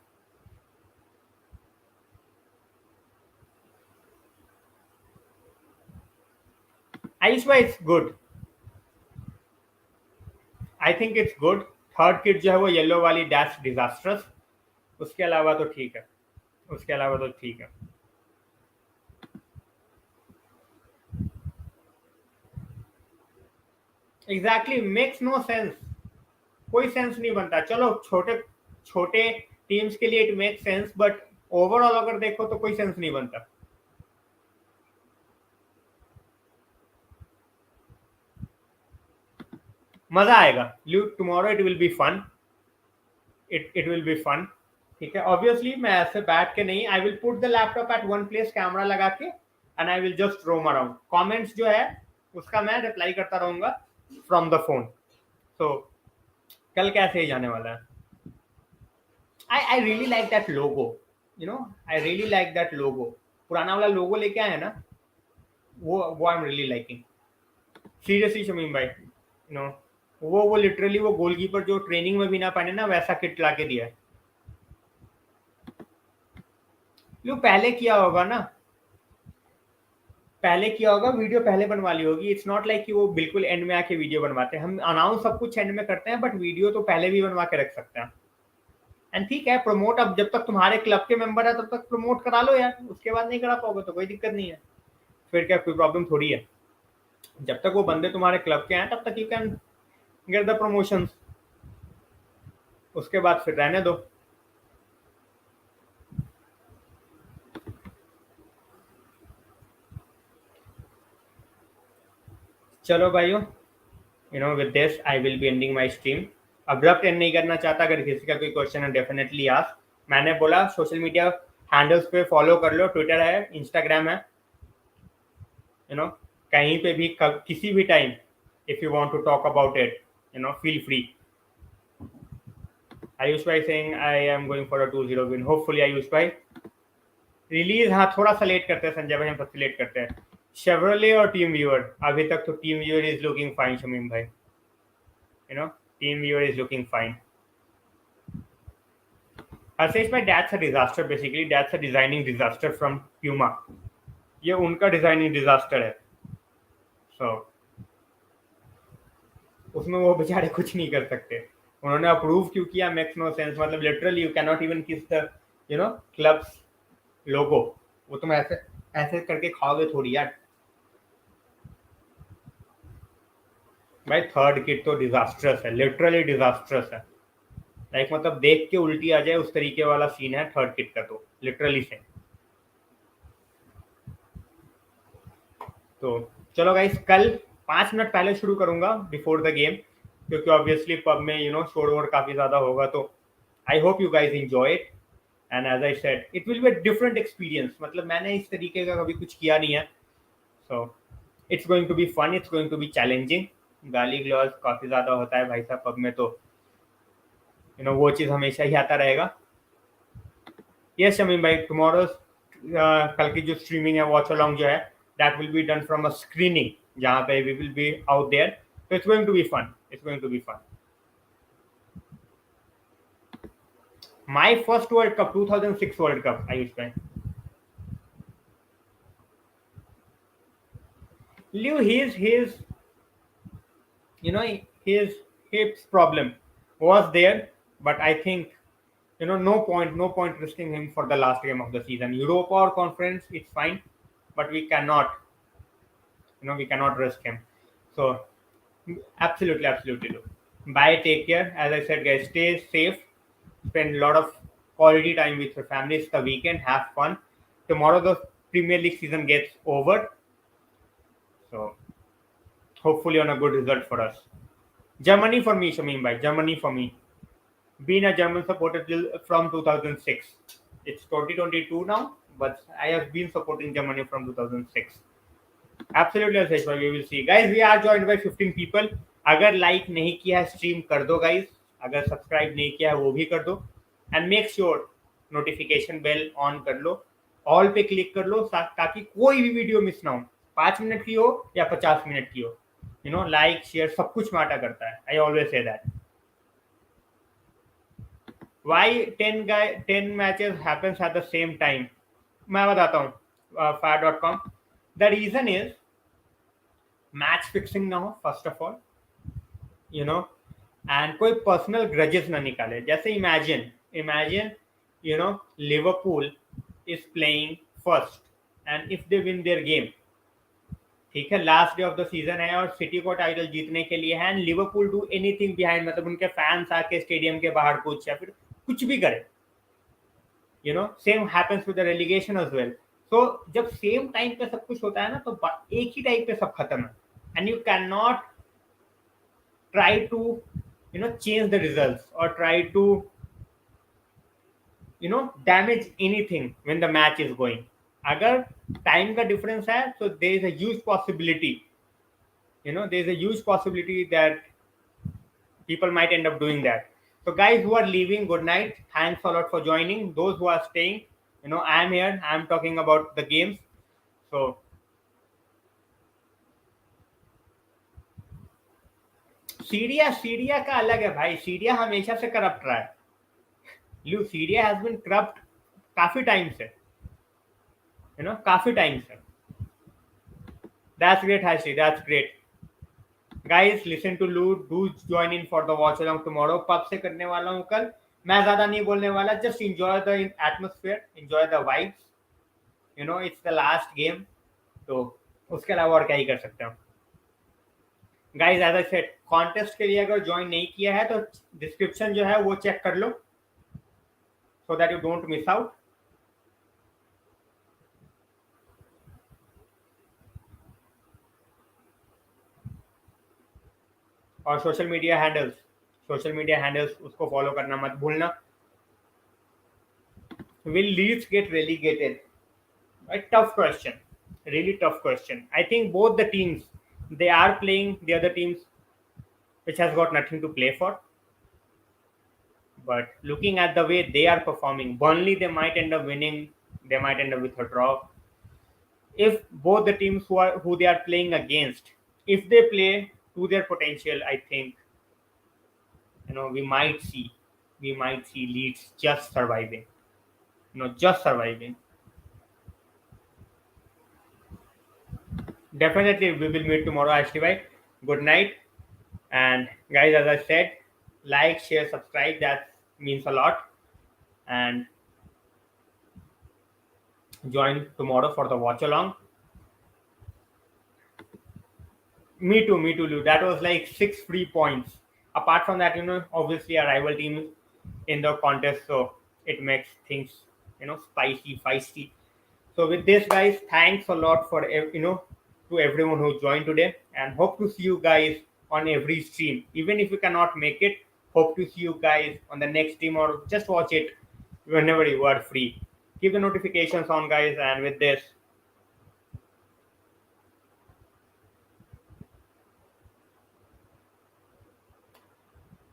आयुष भाई it's good, I think it's good. Third kit जो है वो येलो वाली डैश डिजास्ट्रस, उसके अलावा तो ठीक है, उसके अलावा तो ठीक है। एग्जैक्टली, मेक्स नो सेंस, कोई सेंस नहीं बनता। चलो छोटे छोटे टीम्स के लिए it make sense, but overall अगर देखो तो कोई सेंस नहीं बनता। मजा आएगा, tomorrow it will be fun, it will be fun. ठीक है, ऑब्वियसली मैं ऐसे बैठ के नहीं, I will put the laptop at one place, camera लगा के, and I will just roam around. Comments जो है उसका मैं रिप्लाई करता रहूंगा फ्रॉम द फोन। तो कल कैसे ही जाने वाला है। I really like that logo, I really like that लोगो। पुराना वाला लोगो लेके आए हैं ना, वो I am really liking. Seriously Shamim भाई, वो लिटरली वो गोलकीपर जो ट्रेनिंग में भी ना पहने ना, वैसा किट ला के दिया है। पहले किया होगा ना, पहले किया होगा, वीडियो पहले बनवा ली होगी। इट्स नॉट लाइक कि वो बिल्कुल एंड में आके वीडियो बनवाते हैं। हम अनाउंस सब कुछ एंड में करते हैं, बट वीडियो तो पहले भी बनवा के रख सकते हैं। एंड ठीक है, प्रमोट अब जब तक तुम्हारे क्लब के मेंबर है तब तक प्रमोट करा लो यार, उसके बाद नहीं करा पाओगे तो कोई दिक्कत नहीं है, फिर क्या कोई प्रॉब्लम थोड़ी है। जब तक वो बंदे तुम्हारे क्लब के हैं तब तक you can get the promotions, उसके बाद फिर रहने दो। चलो भाइयों, with this I will be ending my stream. Abrupt and नहीं करना चाहता, अगर किसी का कोई क्वेश्चन है डेफिनेटली आस्क। मैंने बोला सोशल मीडिया हैंडल्स पे फॉलो कर लो, ट्विटर है, इंस्टाग्राम है, कहीं पे भी किसी भी time if you want to talk about it, feel free. Ayush भाई saying I am going for a 2-0 win, hopefully. Ayush भाई रिलीज, हाँ थोड़ा सा लेट करते हैं संजय भाई, हम सबसे लेट करते हैं। शेवरले और टीम व्यूअर, अभी तक तो team viewer is looking fine Shamim भाई, team viewer is looking fine. Harshesh भाई that's a disaster, basically that's a designing disaster from Puma, ये उनका डिजाइनिंग डिजास्टर है। सो उसमें वो बेचारे कुछ नहीं कर सकते। उन्होंने अप्रूव क्यों किया, मेक्स नो सेंस। मतलब literally you can not even किस द क्लब्स लोगो, वो तुम ऐसे ऐसे करके खाओगे थोड़ी यार। भाई थर्ड किट तो डिजास्ट्रस है, लिटरली डिजास्ट्रस है। लाइक मतलब देख के उल्टी आ जाए उस तरीके वाला सीन है थर्ड किट का, तो लिटरली से। तो चलो गाइस, कल 5 मिनट पहले शुरू करूंगा बिफोर द गेम, क्योंकि ऑब्वियसली पब में शोर वोर काफी ज्यादा होगा। तो I hope you guys enjoy it, and as I said it will be a different experience. मतलब मैंने इस तरीके का कभी कुछ किया नहीं है, so it's going to be fun, it's going to be challenging. गाली ग्लॉस काफी ज्यादा होता है भाई साहब पब में, तो वो चीज हमेशा ही आता रहेगा। यस शमीम भाई, टुमारो कल की जो स्ट्रीमिंग है, वॉच अलॉन्ग जो है, that will be done from a screening, जहाँ पे we will be out there. तो it's going to be fun, it's going to be fun. My first world cup 2006 world cup, Ayush भाई। Liu, his you know his hips problem was there, but I think no point risking him for the last game of the season. Europa or conference, it's fine, but we cannot risk him. So absolutely, absolutely. Look. Bye, take care. As I said, guys, stay safe. Spend a lot of quality time with your family. It's the weekend. Have fun. Tomorrow the Premier League season gets over. So hopefully on a good result for us. Germany for me, Shamim bhai. Germany for me. Been a German supporter till from 2006. It's 2022 now, but I have been supporting Germany from 2006. Absolutely, Ashish bhai. We will see. Guys, we are joined by 15 people. अगर लाइक नहीं किया है स्ट्रीम कर दो गाइस, अगर सब्सक्राइब नहीं किया है वो भी कर दो, and make sure notification bell on कर लो, ऑल पे क्लिक कर लो, ताकि कोई भी वीडियो मिस ना हो, 5 मिनट की हो या 50 मिनट की हो। लाइक शेयर सब कुछ मैटर करता है। I always say that. Why 10 matches happens at the same time, मैं बताता हूँ फायर.com। The reason is match fixing ना हो first of all, you know and कोई पर्सनल ग्रजेस ना निकाले। जैसे imagine Liverpool is playing first, and if they win their game, ठीक है, last day of the season है और सिटी को टाइटल जीतने के लिए है, and Liverpool do anything behind, मतलब उनके फैंस आके स्टेडियम के बाहर कुछ या फिर कुछ भी करे, same happens with the relegation as well. So जब सेम टाइम पे सब कुछ होता है ना, तो एक ही टाइम पे सब खत्म है, and you can not try to change the results or try to damage anything when the match is going। अगर टाइम का डिफरेंस है तो there is a huge possibility, there is a huge possibility that people might end up doing that। So guys who are leaving, good night, thanks a lot for joining। Those who are staying, I am here, I am talking about the games। So Syria का अलग है भाई, सीरिया हमेशा से करप्ट रहा है। Liu, Serie has been corrupt काफी टाइम से, काफी टाइम से। दैट्स ग्रेट हाइसी, that's great. Guys listen to Liu, do join in for the watch along tomorrow. Pub से करने वाला हूँ कल, मैं ज्यादा नहीं बोलने वाला, just enjoy the atmosphere, enjoy the vibes, it's the last game. तो उसके अलावा और क्या ही कर सकते हो। Guys as I said, contest के लिए अगर ज्वाइन नहीं किया है तो डिस्क्रिप्शन जो है वो चेक कर लो, so that you don't miss out. और सोशल मीडिया हैंडल्स उसको फॉलो करना मत भूलना। Will Leeds get relegated? A tough question, really tough question। I think both the teams, they are playing the other teams which has got nothing to play for, but looking at the way they are performing, Burnley, they might end up winning, they might end up with a draw. If both the teams who they are playing against, if they play to their potential, I think we might see Leeds just surviving, just surviving। Definitely we will meet tomorrow, Ashley bhai। Good night, and guys, as I said, like, share, subscribe, that means a lot, and join tomorrow for the watch along। Me too, Lou. That was like 6 free points. Apart from that, obviously our rival team in the contest, so it makes things, spicy, feisty. So with this, guys, thanks a lot for to everyone who joined today, and hope to see you guys on every stream. Even if you cannot make it, hope to see you guys on the next stream or just watch it whenever you are free. Keep the notifications on, guys, and with this,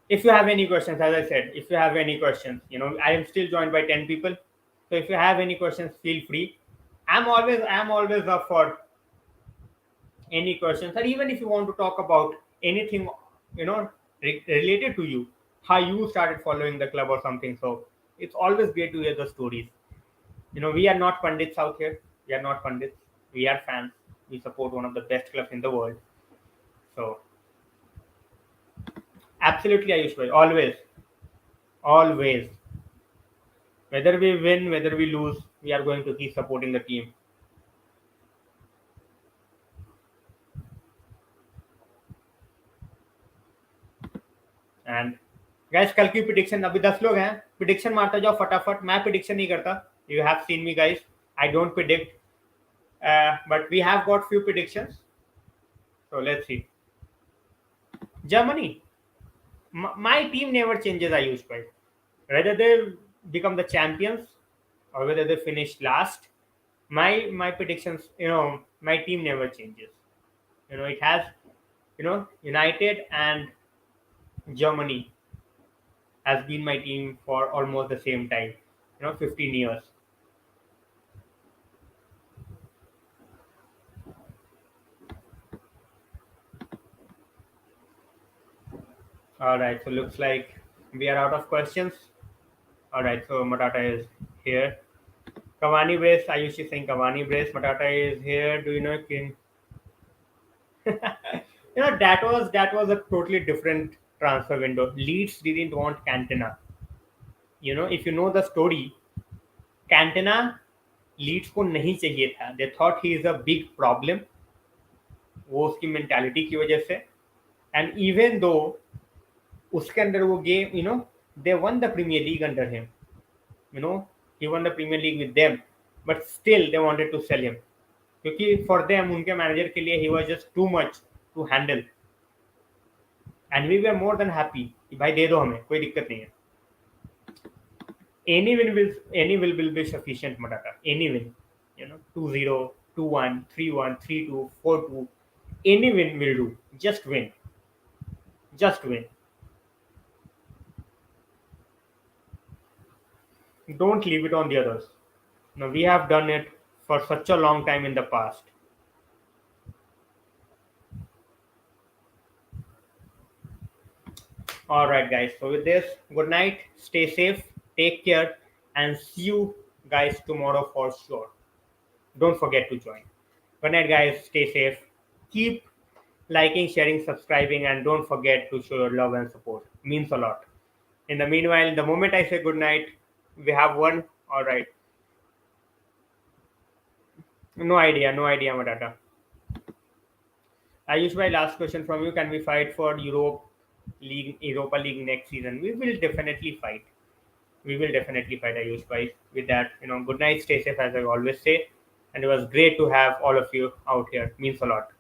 if you have any questions, as I said, if you have any questions, I am still joined by 10 people. So if you have any questions, feel free. I'm always up for any questions, or even if you want to talk about anything, related to you, how you started following the club or something. So it's always great to hear the stories. We are not pundits out here. We are not pundits. We are fans. We support one of the best clubs in the world. So absolutely, Ayush bhai, always, always. Whether we win, whether we lose, we are going to keep supporting the team. And guys, कल की प्रिडिक्शन, अभी 10 लोग हैं, प्रिडिक्शन मारता जाओ फटाफट, मैं प्रिडिक्शन नहीं करता. You have seen me guys, I don't predict, but we have got few predictions. So let's see. Germany, my team never changes, I use by whether they become the champions or whether they finish last. My predictions, my team never changes. It has, United and Germany has been my team for almost the same time, 15 years. All right, so looks like we are out of questions. All right, so Matata is here. Cavani brace, I used to think Cavani brace. Matata is here. Do you know King? That was a totally different transfer window. Leeds didn't want Cantona. If you know the story, Cantona Leeds को नहीं चाहिए था. They thought he is a big problem, वो उसकी मेंटालिटी की वजह से. एंड इवन दो उसके अंदर वो game, they won the premiere league under him, he won the premiere league with them, but still they wanted to sell him, क्योंकि फॉर देम, उनके मैनेजर के लिए he was just too much to handle. And we were more than happy कि भाई दे दो, हमें कोई दिक्कत नहीं है. Any win will be sufficient, Matata. Any win, 2-0, 2-1, 3-1, 3-2, 4-2. Any win will do. Just win. Just win. Don't leave it on the others. No, we have done it for such a long time in the past. All right, guys. So with this, good night. Stay safe. Take care, and see you guys tomorrow for sure. Don't forget to join. Good night, guys. Stay safe. Keep liking, sharing, subscribing, and don't forget to show your love and support. Means a lot. In the meanwhile, the moment I say good night, we have one. All right. No idea, Matata. I use my last question from you. Can we fight for Europa League next season? We will definitely fight. We will definitely fight. I use by with that. Good night. Stay safe, as I always say. And it was great to have all of you out here. Means a lot.